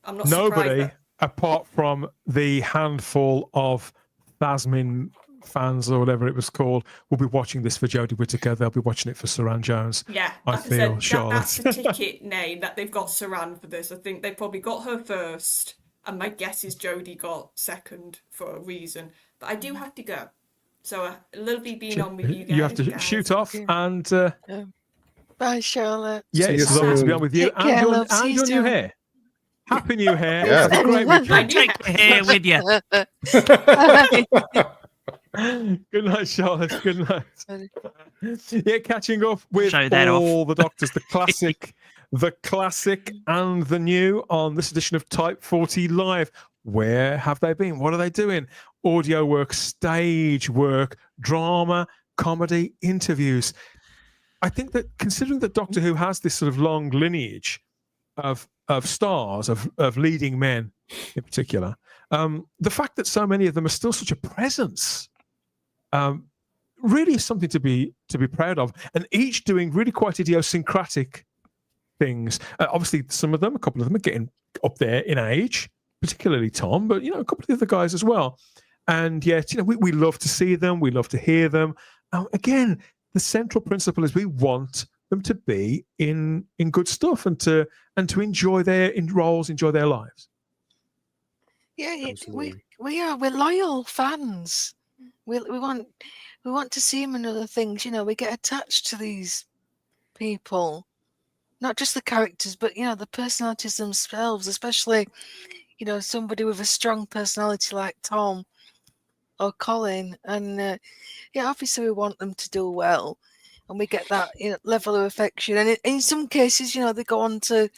I'm not surprised Nobody, that... apart from the handful of Thasmin fans or whatever it was called, will be watching this for Jodie Whittaker. They'll be watching it for Saran Jones. Yeah, I like feel, said, Charlotte. that's the ticket name that they've got Saran for this. I think they probably got her first, and my guess is Jodie got second for a reason. But I do have to go. So lovely being on with you guys. You have to shoot off and... Bye, Charlotte. yeah, See you it's lovely to be soon. on with you. Take care, love. See And you your new soon. hair. Happy new hair. Yeah. Have a great weekend. Take your hair with you. Good night, Charlotte. Good night. Yeah, catching up with Show that off. all the Doctors, the classic and the new on this edition of Type 40 Live. Where have they been? What are they doing? Audio work, stage work, drama, comedy, interviews. I think that considering that Doctor Who has this sort of long lineage of stars, of leading men in particular, the fact that so many of them are still such a presence really is something to be proud of, and each doing really quite idiosyncratic things. Obviously, a couple of them are getting up there in age, particularly Tom, but a couple of the other guys as well. And yet, we love to see them, we love to hear them. Again, the central principle is we want them to be in good stuff and to enjoy their roles, enjoy their lives. Yeah, we're loyal fans. We want to see them in other things. We get attached to these people, not just the characters, but the personalities themselves. Especially, somebody with a strong personality like Tom or Colin, and obviously we want them to do well, and we get that level of affection. And in some cases, they go on to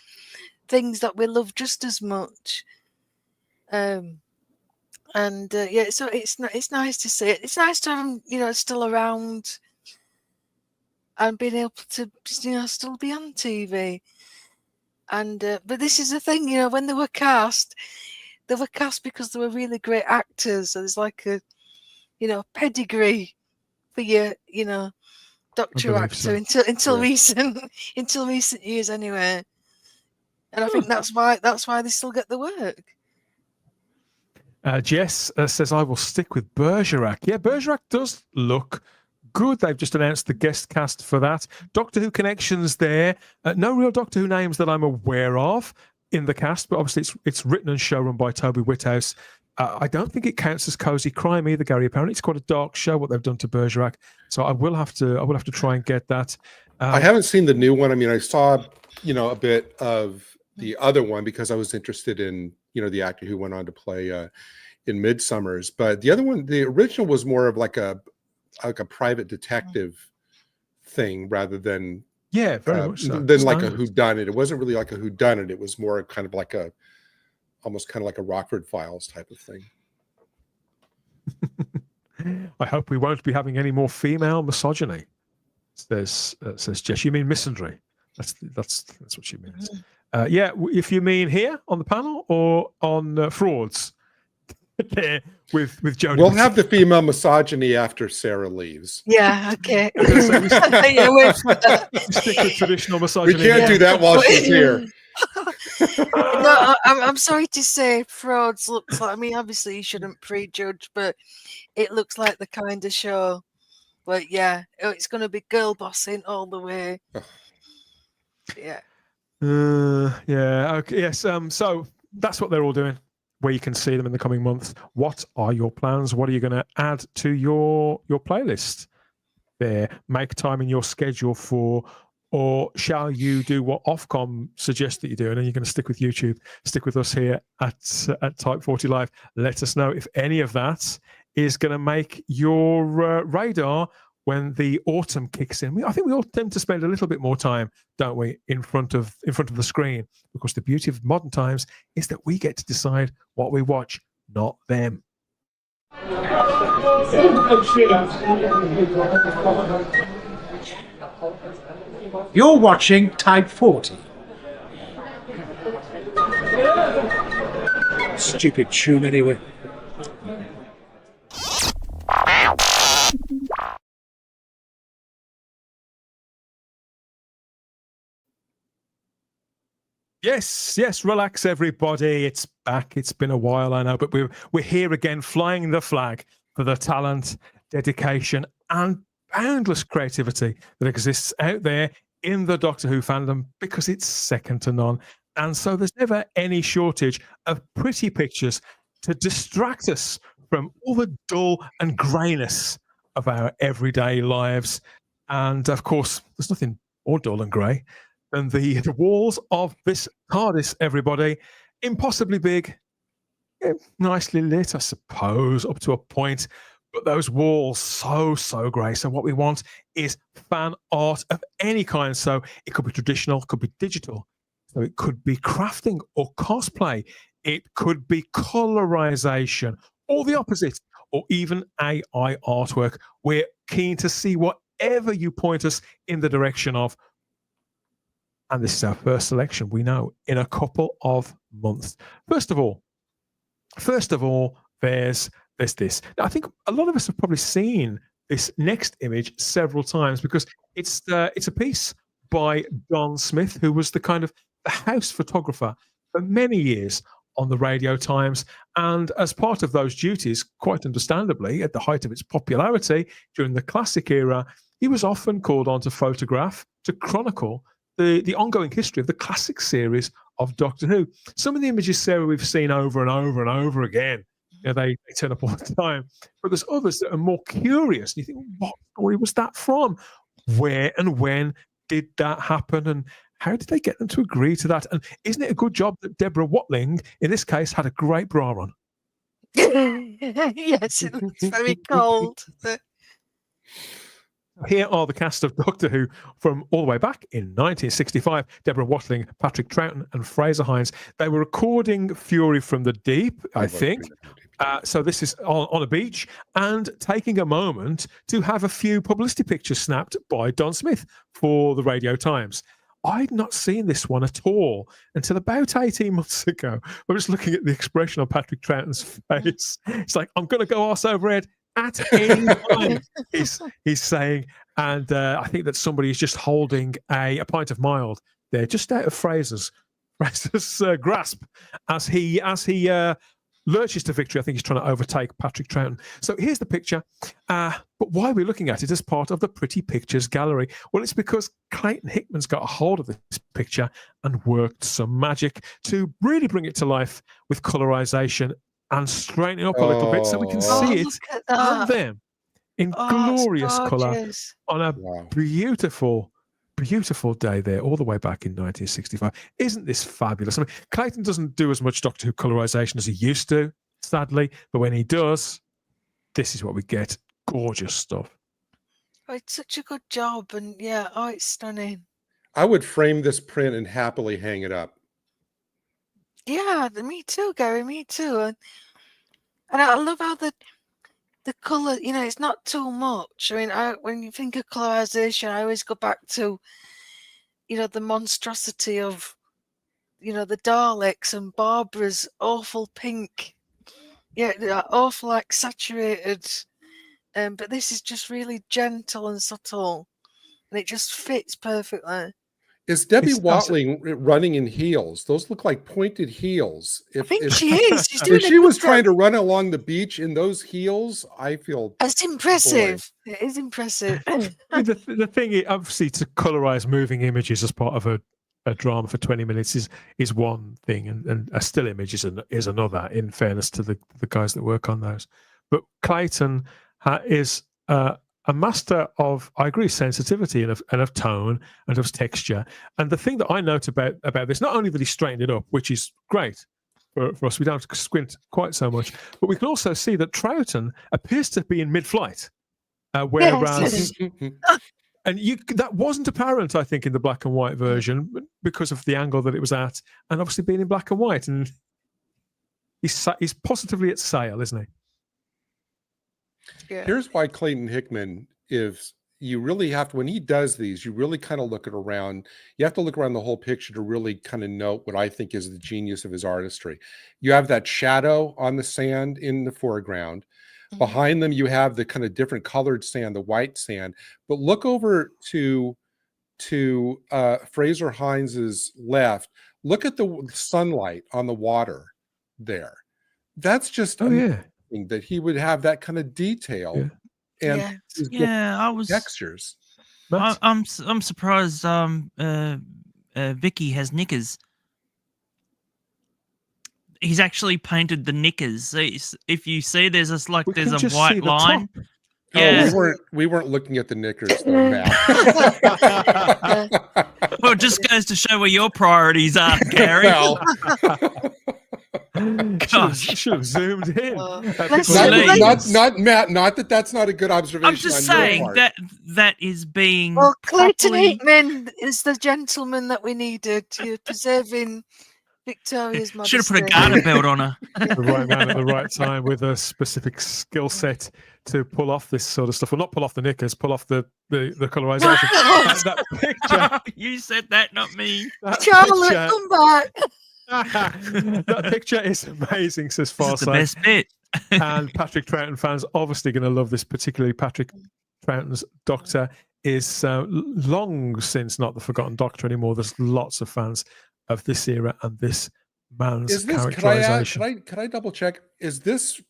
things that we love just as much. So it's nice to see it. It's nice to have them, still around and being able to, still be on TV. And but this is the thing, when they were cast because they were really great actors. So there's like a, pedigree for your, Doctor actor until recent years anyway. And I think that's why they still get the work. Jess says, I will stick with Bergerac. Yeah, Bergerac does look good. They've just announced the guest cast for that. Doctor Who connections there. No real Doctor Who names that I'm aware of in the cast, but obviously it's written and showrun by Toby Whithouse. I don't think it counts as cozy crime either, Gary. Apparently, it's quite a dark show what they've done to Bergerac. So I will have to try and get that. I haven't seen the new one. I mean, I saw a bit of the other one because I was interested in the actor who went on to play in Midsummers. But the other one, the original, was more of like a private detective thing rather than very much so. Than like a whodunit. It wasn't really like a whodunit. It was more kind of like almost kind of like a Rockford Files type of thing. I hope we won't be having any more female misogyny. Says Jess. You mean misandry? That's what she means. Yeah, if you mean here on the panel or on frauds, there with Jodie. We'll have the female misogyny after Sarah leaves. Yeah, okay. Stick with traditional misogyny. We can't do that while she's here. No, I'm sorry to say, frauds looks like. I mean, obviously you shouldn't prejudge, but it looks like the kind of show. But yeah, it's going to be girl bossing all the way. Yeah. Okay. Yes. So that's what they're all doing. Where you can see them in the coming months. What are your plans? What are you going to add to your playlist? There, make time in your schedule for, or shall you do what Ofcom suggests that you do, and then you're going to stick with YouTube, stick with us here at Type 40 Live. Let us know if any of that is going to make your radar when the autumn kicks in. I think we all tend to spend a little bit more time, don't we, in front of the screen, because the beauty of modern times is that we get to decide what we watch, not them. You're watching Type 40. Stupid tune anyway. Yes, relax, everybody. It's back. It's been a while, I know, but we're here again, flying the flag for the talent, dedication, and boundless creativity that exists out there in the Doctor Who fandom, because it's second to none. And so there's never any shortage of pretty pictures to distract us from all the dull and greyness of our everyday lives. And of course, there's nothing more dull and grey than the walls of this TARDIS, everybody. Impossibly big, nicely lit, I suppose, up to a point, but those walls so grey. So what we want is fan art of any kind. So it could be traditional, could be digital, so it could be crafting or cosplay, it could be colorization, or the opposite, or even AI artwork. We're keen to see whatever you point us in the direction of. And this is our first selection, we know, in a couple of months. First of all, there's this. Now, I think a lot of us have probably seen this next image several times, because it's a piece by Don Smith, who was the kind of the house photographer for many years on the Radio Times. And as part of those duties, quite understandably, at the height of its popularity during the classic era, he was often called on to photograph, to chronicle the ongoing history of the classic series of Doctor Who. Some of the images, Sarah, we've seen over and over and over again. You know, they turn up all the time. But there's others that are more curious. And you think, what story was that from? Where and when did that happen? And how did they get them to agree to that? And isn't it a good job that Deborah Watling, in this case, had a great bra on? Yes, it looks very cold. Here are the cast of Doctor Who from all the way back in 1965. Deborah Watling, Patrick Troughton, and Fraser Hines. They were recording Fury from the Deep, I think. So this is on a beach, and taking a moment to have a few publicity pictures snapped by Don Smith for the Radio Times. I'd not seen this one at all until about 18 months ago. I was looking at the expression on Patrick Troughton's face. It's like, I'm going to go arse over head at any time, he's saying. And I think that somebody is just holding a pint of mild there, just out of Fraser's grasp as he lurches to victory. I think he's trying to overtake Patrick Troughton. So here's the picture. But why are we looking at it as part of the Pretty Pictures gallery? Well, it's because Clayton Hickman's got a hold of this picture and worked some magic to really bring it to life with colorization and straightening up a little bit so we can see it and them in glorious colour on a beautiful day there, all the way back in 1965. Isn't this fabulous? I mean, Clayton doesn't do as much Doctor Who colorization as he used to, sadly, but when he does, this is what we get. Gorgeous stuff. Oh, it's such a good job, and yeah, it's stunning. I would frame this print and happily hang it up. Yeah, me too, Gary, me too. And I love how the colour, it's not too much. I mean, when you think of colorization, I always go back to, the monstrosity of, the Daleks and Barbara's awful pink. Yeah, they're awful, like, saturated. But this is just really gentle and subtle. And it just fits perfectly. Is Debbie Watling running in heels? Those look like pointed heels. I think she is. She's doing if she was trying to run along the beach in those heels, I feel it's impressive. Boy. It is impressive. the thing is, obviously, to colorize moving images as part of a drama for 20 minutes is one thing, and a still image is another, in fairness to the guys that work on those. But Clayton is a master of, I agree, sensitivity and of tone and of texture. And the thing that I note about this, not only that he straightened it up, which is great for us, we don't have to squint quite so much, but we can also see that Troughton appears to be in mid-flight, whereas and that wasn't apparent, I think, in the black and white version because of the angle that it was at, and obviously being in black and white. And he's positively at sail, isn't he? Yeah. Here's why Clayton Hickman, if you really have to, when he does these, you really kind of look at around, you have to look around the whole picture to really kind of note what I think is the genius of his artistry. You have that shadow on the sand in the foreground. Behind them, you have the kind of different colored sand, the white sand. But look over to Fraser Hines's left. Look at the sunlight on the water there. That's just amazing that he would have that kind of detail and I was textures. I'm surprised. Vicky has knickers. He's actually painted the knickers. If you see, there's a white line. Yeah, we weren't looking at the knickers, though, Matt. Well, it just goes to show where your priorities are, Gary. Well, should have zoomed in. Not Matt. Not that that's not a good observation. I'm just saying that is being. Well, Clayton Hickman is the gentleman that we needed to preserving Victoria's modesty. Should have put a garter belt on her. The right man at the right time with a specific skill set to pull off this sort of stuff. Well, not pull off the knickers, pull off the colorization. That picture. You said that, not me. Charlotte, come back. That picture is amazing, says Farsight. This is the best bit. And Patrick Troughton fans obviously going to love this, particularly Patrick Troughton's Doctor is long since not the Forgotten Doctor anymore. There's lots of fans of this era and this man's characterization. Could I double check? Is this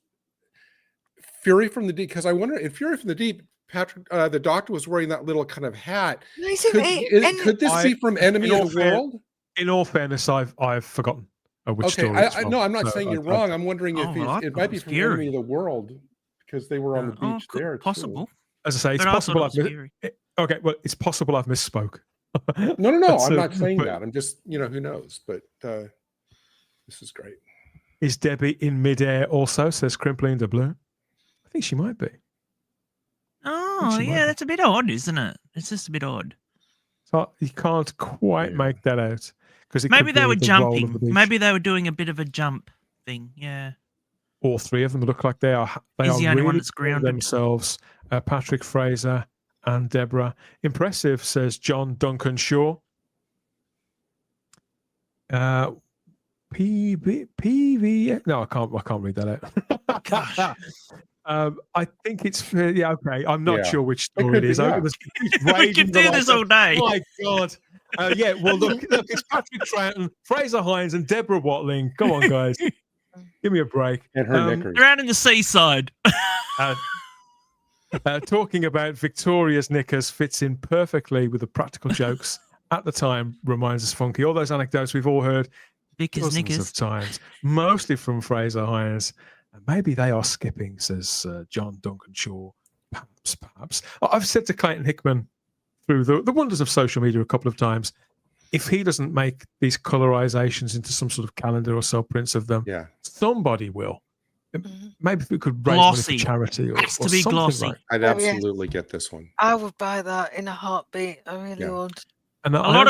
Fury from the Deep? Because I wonder if Fury from the Deep, Patrick, the Doctor was wearing that little kind of hat. Could this be from Enemy of the World? In all fairness, I've forgotten which story. No, I'm not saying you're wrong. I'm wondering if it might be from Enemy of the World because they were on the beach there. Possible. As I say, it's possible. Okay, well, it's possible I've misspoke. No. I'm not saying that. I'm just, who knows? But this is great. Is Debbie in midair also? Says Crimpling de Blue. I think she might be. Oh, yeah, that's a bit odd, isn't it? It's just a bit odd. So you can't quite make that out because maybe they were jumping. Maybe they were doing a bit of a jump thing. Yeah. All three of them look like they are. He's the only one really that's grounded themselves. Patrick Fraser and Deborah. Impressive, says John Duncan Shaw. PV. No, I can't read that out. Gosh. I think it's okay. I'm not sure which story it is. We can do this all day. Oh my God. Well, look, it's Patrick Troughton, Fraser Hines, and Deborah Watling. Come on, guys. Give me a break. And her knickers. They're out in the seaside. Talking about Victoria's knickers fits in perfectly with the practical jokes at the time, reminds us funky. All those anecdotes we've all heard dozens of times, mostly from Fraser Hines. Maybe they are skipping, says John Duncan Shaw. Perhaps. I've said to Clayton Hickman through the wonders of social media a couple of times, if he doesn't make these colorizations into some sort of calendar or so prints of them, somebody will. Maybe if we could raise money for charity or to be something glossy. like. I'd absolutely get this one. I would buy that in a heartbeat. I really would. And a lot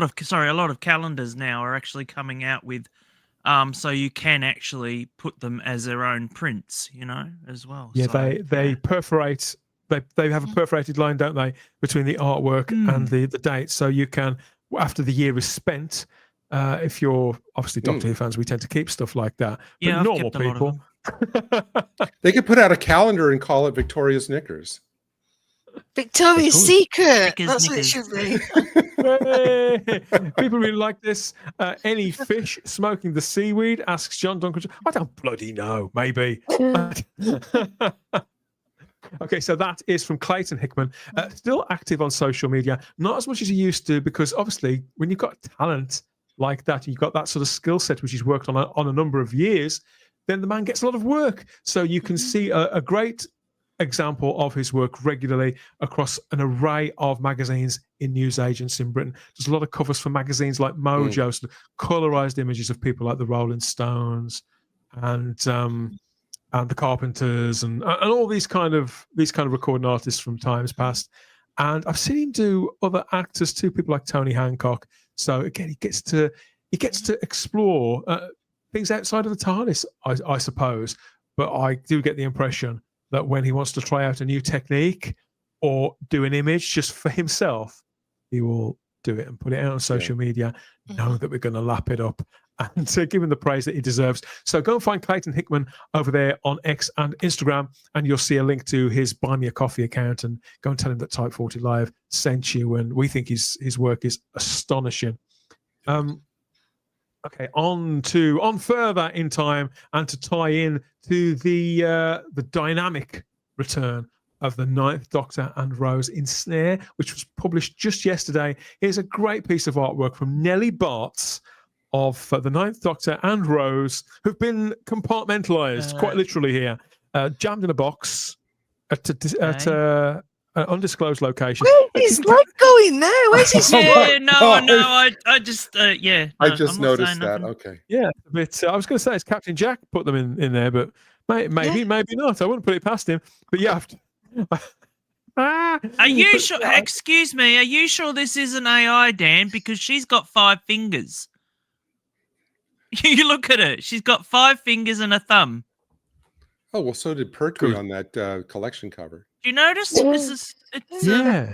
of calendars now are actually coming out with so you can actually put them as their own prints, as well. Yeah, so, they perforate. They have a perforated line, don't they, between the artwork and the date, so you can, after the year is spent. If you're obviously Doctor Who fans, we tend to keep stuff like that. But Yeah, I've normal kept a lot of people, They could put out a calendar and call it Victoria's Knickers. Victoria's Secret. Knickers, That's what it knickers. should be. Hey, people really like this. Any fish smoking the seaweed? Asks John Duncan. I don't bloody know. Maybe. Okay, so that is from Clayton Hickman. Still active on social media, not as much as he used to, because obviously when you've got talent like that, you've got that sort of skill set which he's worked on a number of years, then the man gets a lot of work. So you can see a great example of his work regularly across an array of magazines in newsagents in Britain. There's a lot of covers for magazines like Mojo, sort of colorized images of people like the Rolling Stones and the Carpenters and all these kind of recording artists from times past. And I've seen him do other actors too, people like Tony Hancock. So again, he gets to explore things outside of the TARDIS, I suppose. but I do get the impression that when he wants to try out a new technique or do an image just for himself, he will do it and put it out on social media, knowing that we're going to lap it up and give him the praise that he deserves. So go and find Clayton Hickman over there on X and Instagram, and you'll see a link to his Buy Me a Coffee account, and go and tell him that Type 40 Live sent you, and we think his work is astonishing. Okay, on further in time, and to tie in to the dynamic return of the Ninth Doctor and Rose in Snare, which was published just yesterday. Here's a great piece of artwork from Nellie Bartz of the Ninth Doctor and Rose, who've been compartmentalized, quite literally here, jammed in a box at an undisclosed location. Where's his leg going now? Where's his Yeah, no, I just, yeah. I No, just I'm not noticed saying that. nothing. Okay. Yeah, but I was going to say it's Captain Jack put them in there, but maybe not. I wouldn't put it past him. But yeah. Are you sure? Excuse me. Are you sure this isn't AI, Dan? Because she's got 5 fingers. You look at her. She's got 5 fingers and a thumb. Oh, well, so did Pertwee on that collection cover. Do you notice? Yeah.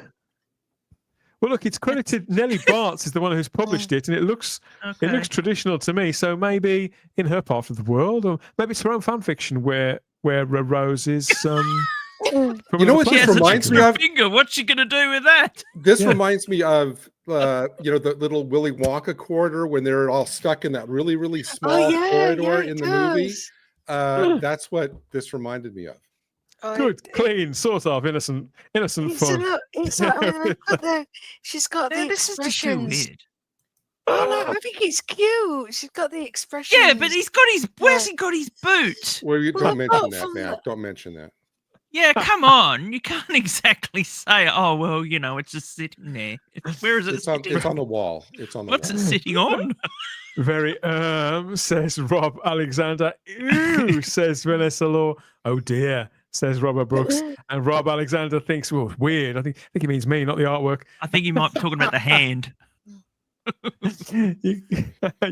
Well, look, it's credited. Nellie Bartz is the one who's published it, and it looks traditional to me. So maybe in her part of the world, or maybe it's her own fan fiction where Rose is. You know what this reminds me of? Finger. What's she gonna do with that? This reminds me of the little Willy Wonka corridor when they're all stuck in that really, really small corridor in the movie. That's what this reminded me of. Good, clean, sort of innocent fun. She's got the expressions. Weird. Oh no, I think it's cute. She's got the expressions. Yeah, but he's got his. Where's he got his boot? Well, you don't mention that, Matt. Don't mention that. Yeah, come on. You can't exactly say, oh, well, it's just sitting there. Where is it sitting? It's on the wall. It's on the What's wall. it sitting on? Very, says Rob Alexander. Ew, says Vanessa Law. Oh, dear, says Robert Brooks. And Rob Alexander thinks, well, weird. I think he means me, not the artwork. I think he might be talking about the hand. you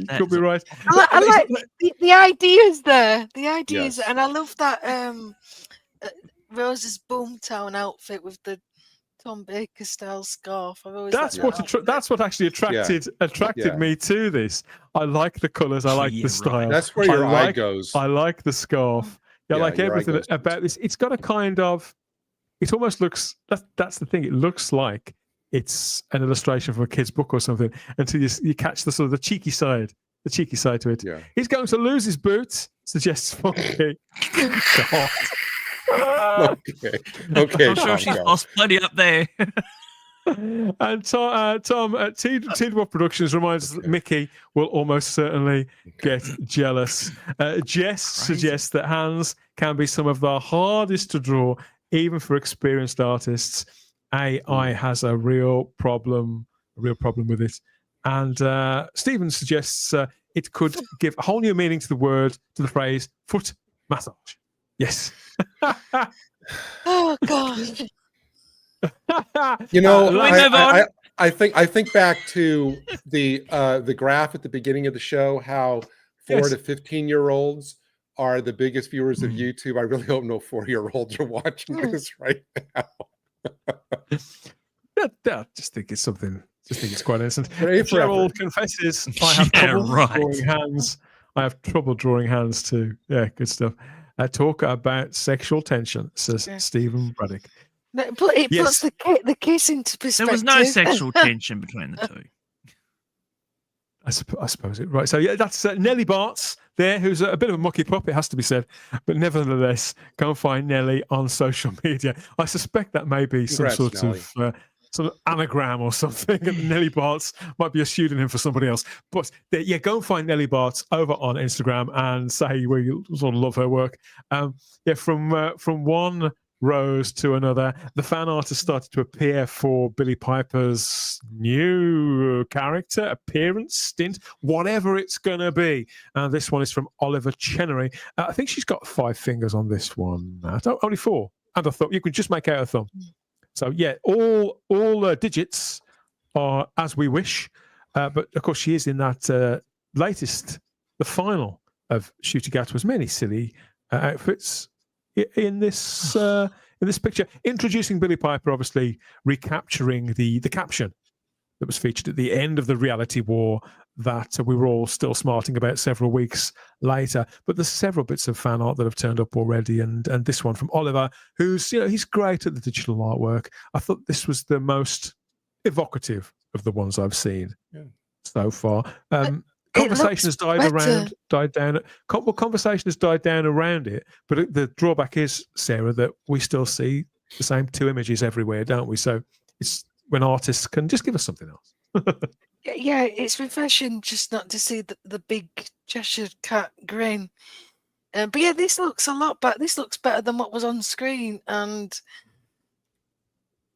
could be right. I like the ideas there. The ideas, and I love that Rose's Boomtown outfit with the Tom Baker style scarf. That's what actually attracted me to this. I like the colours. I like the style. Right. That's where your eye goes. I like the scarf. I like everything about this. It's got a kind of. It almost looks. That's the thing. It looks like it's an illustration from a kid's book or something until you catch the sort of the cheeky side to it. Yeah. He's going to lose his boots, suggests Funky. Okay. I'm sure she's lost plenty up there. And Tom at Teedwell Productions reminds us that Mickey will almost certainly get jealous. Jess suggests that hands can be some of the hardest to draw, even for experienced artists. AI has a real problem with it. And Stephen suggests it could give a whole new meaning to the phrase foot massage. Yes. Oh God. I think back to the graph at the beginning of the show, how 4 to 15-year-olds are the biggest viewers of YouTube. I really hope no 4-year-olds are watching this right now. I just think it's something. Just think it's quite innocent. Pray for Gerald effort. confesses, I have trouble drawing hands. I have trouble drawing hands too. Yeah, good stuff. Talk about sexual tension, says Stephen Braddock. But it puts the kiss into perspective. There was no sexual tension between the two. I suppose it right. So yeah, that's Nellie Bartz there, who's a bit of a mucky pup, it has to be said, but nevertheless, go and find Nellie on social media. I suspect that may be some sort of anagram or something. And Nellie Bartz might be a pseudonym for somebody else. But yeah, go and find Nellie Bartz over on Instagram and say where you sort of love her work. From one Rose to another, the fan art has started to appear for Billy Piper's new character appearance stint, whatever it's going to be. This one is from Oliver Chenery. I think she's got 5 fingers on this one. Only 4, and a thumb. You can just make out a thumb. So yeah, all digits are as we wish, but of course she is in that the final of Ncuti Gatwa's many silly outfits in this picture, introducing Billie Piper, obviously recapturing the caption that was featured at the end of the reality war that we were all still smarting about several weeks later. But there's several bits of fan art that have turned up already, and this one from Oliver, who's, you know, he's great at the digital artwork. I thought this was the most evocative of the ones I've seen so far. Conversation has died down. Conversation has died down around it, but the drawback is, Sarah, that we still see the same two images everywhere, don't we? So it's when artists can just give us something else. Yeah, it's refreshing just not to see the big Cheshire cat grin. But yeah, this looks a lot better. This looks better than what was on screen, and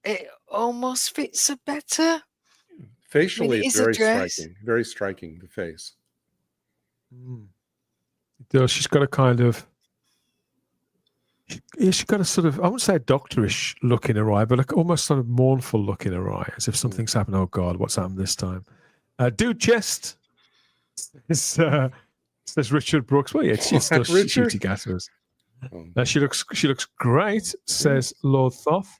it almost fits her better. Facially, it it's is a very dress. striking. Very striking, the face. It does. She's got a kind of, she's got a sort of, I wouldn't say a doctorish look in her eye, but like almost sort of mournful look in her eye, as if something's happened. Oh God, what's happened this time? Dude chest says Richard Brooks. Well, yeah, it's still Ncuti Gatwas. She looks great, says Lord Thoth.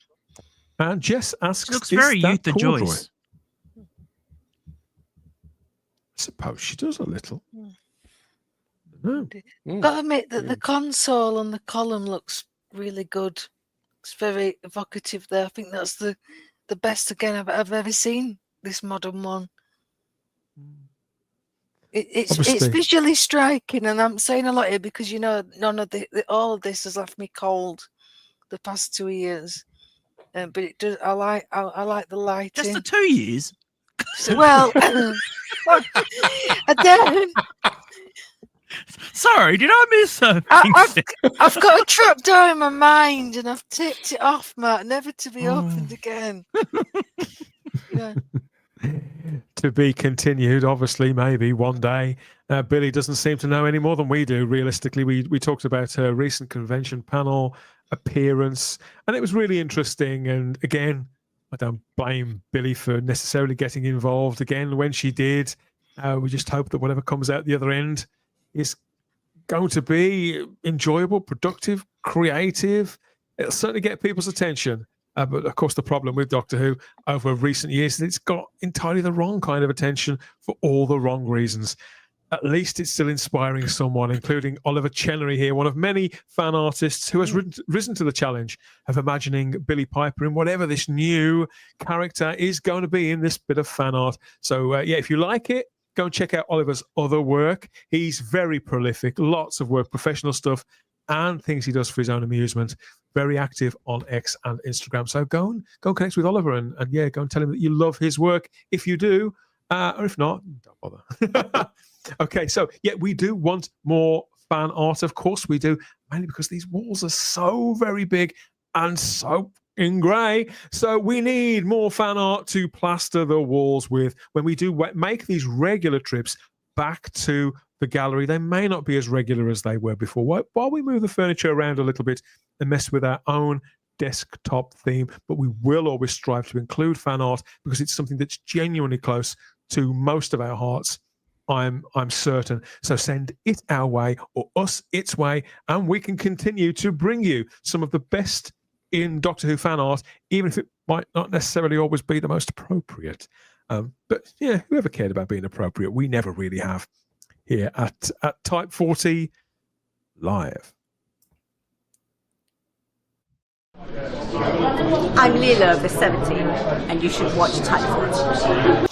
And Jess asks, she looks very Youth of Joyce. I suppose she does a little. Gotta admit that the console and the column looks really good. It's very evocative there. I think that's the best again I've ever seen, this modern one. It's visually striking, and I'm saying a lot here because, you know, none of all of this has left me cold the past 2 years. But it does. I like the lighting. Just the 2 years. So, well, I don't. Sorry, did I miss something? I've got a trapdoor in my mind, and I've tipped it off, Matt, never to be opened again. Yeah. To be continued, obviously, maybe one day. Billie doesn't seem to know any more than we do. Realistically, we talked about her recent convention panel appearance, and it was really interesting. And again, I don't blame Billie for necessarily getting involved again when she did. We just hope that whatever comes out the other end is going to be enjoyable, productive, creative. It'll certainly get people's attention. But of course, the problem with Doctor Who over recent years is it's got entirely the wrong kind of attention for all the wrong reasons. At least it's still inspiring someone, including Oliver Chenery here, one of many fan artists who has risen to the challenge of imagining Billie Piper in whatever this new character is going to be in this bit of fan art. So, yeah, if you like it, go and check out Oliver's other work. He's very prolific, lots of work, professional stuff, and things he does for his own amusement. Very active on X and Instagram. So go and connect with Oliver and yeah, go and tell him that you love his work if you do. Or if not, don't bother. Okay, so yeah, we do want more fan art. Of course we do, mainly because these walls are so very big and so in grey. So we need more fan art to plaster the walls with. When we do make these regular trips back to the gallery, they may not be as regular as they were before. While we move the furniture around a little bit and mess with our own desktop theme, but we will always strive to include fan art because it's something that's genuinely close to most of our hearts. I'm certain. So send it our way or us its way, and we can continue to bring you some of the best in Doctor Who fan art, even if it might not necessarily always be the most appropriate. But yeah, whoever cared about being appropriate? We never really have here at Type 40 Live. I'm Leela, over 17, and you should watch Type 40.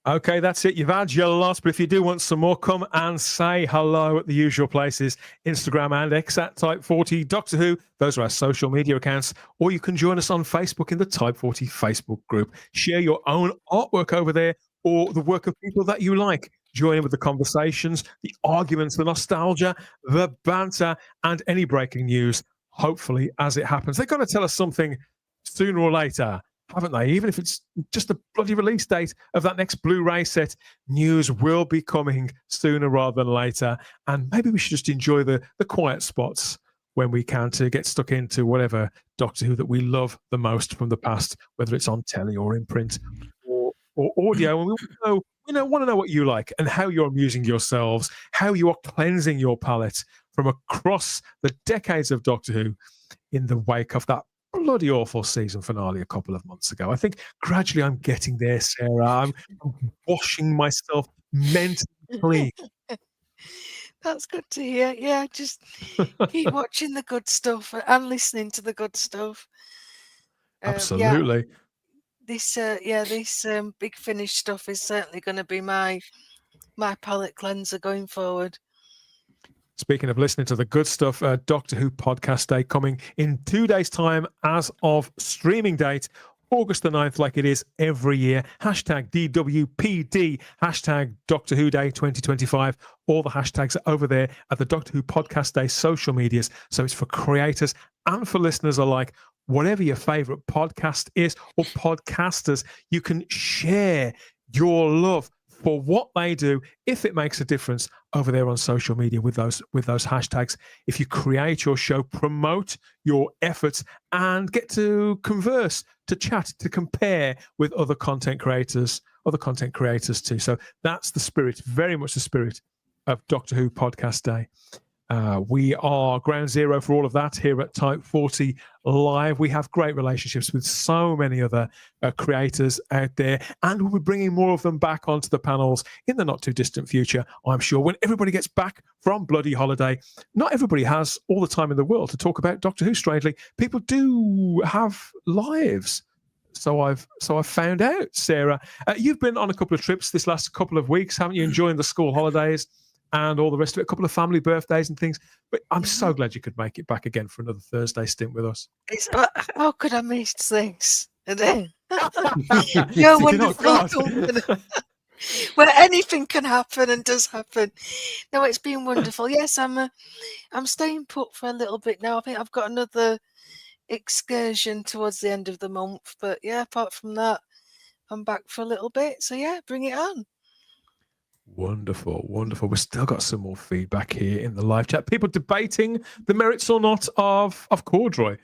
Okay, that's it. You've had your lot, but if you do want some more, come and say hello at the usual places, Instagram and X at Type 40 Doctor Who. Those are our social media accounts. Or you can join us on Facebook in the Type 40 Facebook group. Share your own artwork over there or the work of people that you like. Join in with the conversations, the arguments, the nostalgia, the banter, and any breaking news, hopefully, as it happens. They're going to tell us something sooner or later, haven't they? Even if it's just the bloody release date of that next Blu-ray set, news will be coming sooner rather than later. And maybe we should just enjoy the quiet spots when we can to get stuck into whatever Doctor Who that we love the most from the past, whether it's on telly or in print or audio, and want to know what you like and how you're amusing yourselves, how you are cleansing your palate from across the decades of Doctor Who in the wake of that bloody awful season finale a couple of months ago. I think gradually I'm getting there, Sarah. I'm washing myself mentally clean. That's good to hear. Yeah, just keep watching the good stuff and listening to the good stuff. Absolutely. This Big Finish stuff is certainly going to be my palate cleanser going forward. Speaking of listening to the good stuff, Doctor Who Podcast Day coming in 2 days' time as of streaming date, August the 9th, like it is every year. Hashtag DWPD, hashtag Doctor Who Day 2025. All the hashtags are over there at the Doctor Who Podcast Day social medias. So it's for creators and for listeners alike. Whatever your favorite podcast is or podcasters, you can share your love for what they do if it makes a difference over there on social media with those hashtags. If you create your show, promote your efforts and get to converse, to chat, to compare with other content creators too. So that's the spirit, very much the spirit of Doctor Who Podcast Day. We are ground zero for all of that here at Type 40 Live. We have great relationships with so many other creators out there, and we'll be bringing more of them back onto the panels in the not too distant future, I'm sure, when everybody gets back from bloody holiday. Not everybody has all the time in the world to talk about Doctor Who, strangely. People do have lives. So I've found out, Sarah. You've been on a couple of trips this last couple of weeks, haven't you? Enjoying the school holidays and all the rest of it, a couple of family birthdays and things. But I'm so glad you could make it back again for another Thursday stint with us. How could I miss this? You're wonderful company. Where anything can happen and does happen. No, it's been wonderful. Yes, I'm staying put for a little bit now. I think I've got another excursion towards the end of the month. But yeah, apart from that, I'm back for a little bit. So yeah, bring it on. Wonderful. We've still got some more feedback here in the live chat. People debating the merits or not of Corduroy.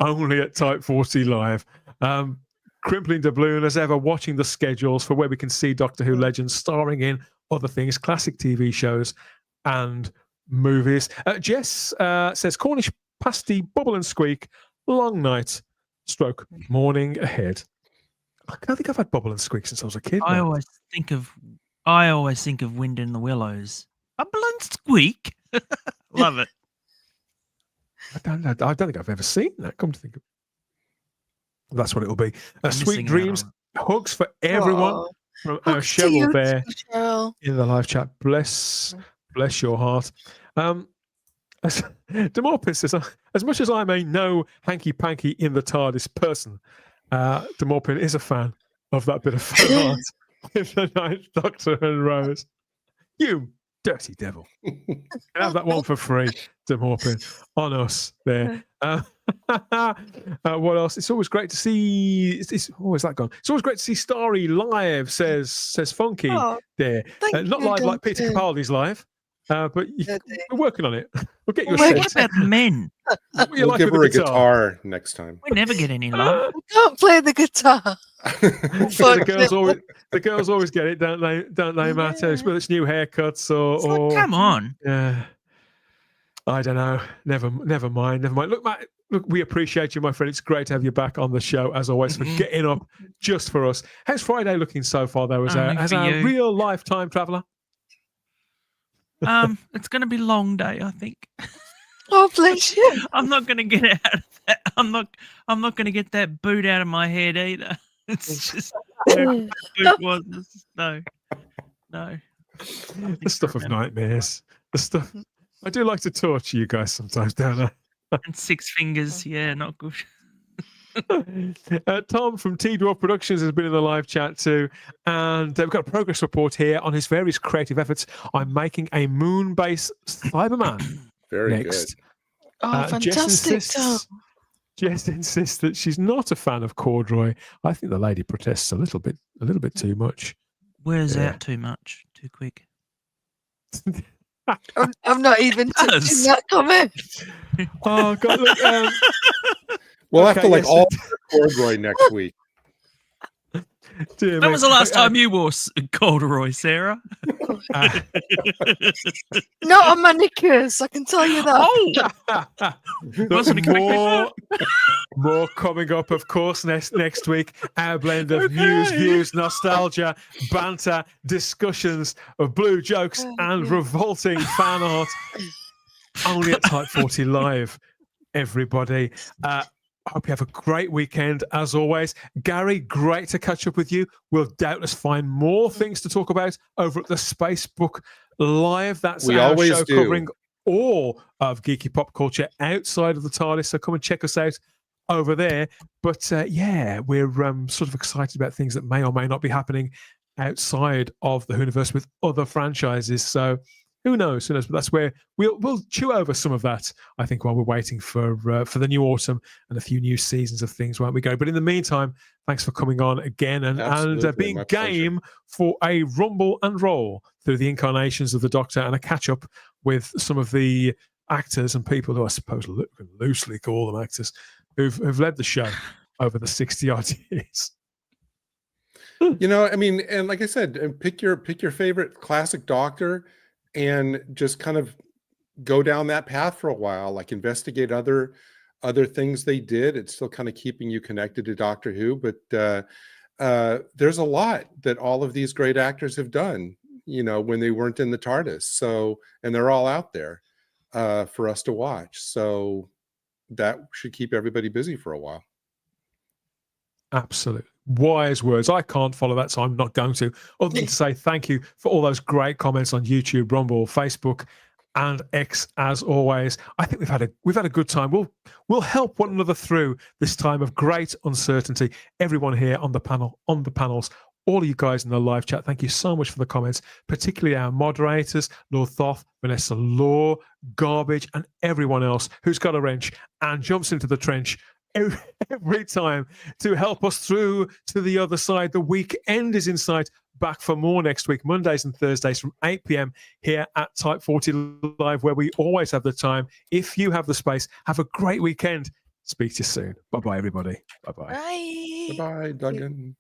Only at Type 40 Live. Crimpling doubloon as ever, watching the schedules for where we can see Doctor Who legends starring in other things, classic TV shows and movies. Jess says Cornish pasty, bubble and squeak, long night, stroke, morning ahead. I don't think I've had bubble and squeak since I was a kid. I always think of Wind in the Willows. Bubble and squeak. Love it. I don't think I've ever seen that. Come to think of it. That's what it will be. Sweet dreams, hugs for everyone from Cheryl there in the live chat. Bless your heart. Demorpin says, as much as I'm a no hanky-panky in the TARDIS person, Demorpin is a fan of that bit of fan art with the Ninth Doctor and Rose. You dirty devil. Have that one for free, Demorpin, on us there. What else? It's always great to see. Is that gone? It's always great to see Starry live, says Funky there. Not live like Peter Capaldi's live. But we're working on it. We'll get you a What about men? We'll give her a guitar next time. We never get any love. I can't play the guitar. the girls always get it, don't they, Matt? Whether it's new haircuts or come on. Yeah. I don't know. Never mind. Look, Matt, we appreciate you, my friend. It's great to have you back on the show, as always, for getting up just for us. How's Friday looking so far, though, as a real life time traveller? It's going to be a long day, I think. Oh, bless you. I'm not going to get out of that. I'm not going to get that boot out of my head either. It's just no. The stuff of nightmares. The stuff. I do like to torture you guys sometimes, don't I? And 6 fingers, yeah, not good. Tom from T-Dwarf Productions has been in the live chat too, and we've got a progress report here on his various creative efforts. I'm making a moon-based Cyberman. Very next. good. Oh, fantastic, Tom. Jess insists that she's not a fan of Corduroy. I think the lady protests a little bit too much. Wears out too much, too quick. I'm not even touching that comment. Oh God! Look, we'll have to all Corduroy next week. Dear When me. was the last time you wore corduroy, Sarah? Not on my knickers, I can tell you that. Oh, more coming up, of course, next week. Our blend of news, views, nostalgia, banter, discussions of blue jokes and revolting fan art. Only at Type 40 Live, everybody. I hope you have a great weekend, as always. Gary, great to catch up with you. We'll doubtless find more things to talk about over at the Spacebook Live. That's We our always show do. covering all of geeky pop culture outside of the TARDIS. So come and check us out over there. But yeah, we're sort of excited about things that may or may not be happening outside of the Whoniverse with other franchises. So who knows? Who knows? But that's where we'll chew over some of that, I think, while we're waiting for the new autumn and a few new seasons of things, won't we go? But in the meantime, thanks for coming on again and being my game for a rumble and roll through the incarnations of the Doctor and a catch up with some of the actors and people who I suppose loosely call them actors who've led the show over the 60-odd years. You know, I mean, and like I said, pick your favorite classic Doctor and just kind of go down that path for a while, like investigate other things they did. It's still kind of keeping you connected to Doctor Who, but there's a lot that all of these great actors have done, you know, when they weren't in the TARDIS. So, and they're all out there for us to watch. So that should keep everybody busy for a while. Absolutely. Wise words. I can't follow that, so I'm not going to. Other than to say thank you for all those great comments on YouTube, Rumble, Facebook, and X. As always, I think we've had a good time. We'll help one another through this time of great uncertainty. Everyone here on the panels, all of you guys in the live chat, thank you so much for the comments, particularly our moderators, Lord Thoth, Vanessa Law, Garbage, and everyone else who's got a wrench and jumps into the trench every time to help us through to the other side. The weekend is in sight. Back for more next week, Mondays and Thursdays from 8 p.m. here at Type 40 Live, where we always have the time. If you have the space, have a great weekend. Speak to you soon. Bye-bye, everybody. Bye-bye. Bye. Bye-bye, Duggan.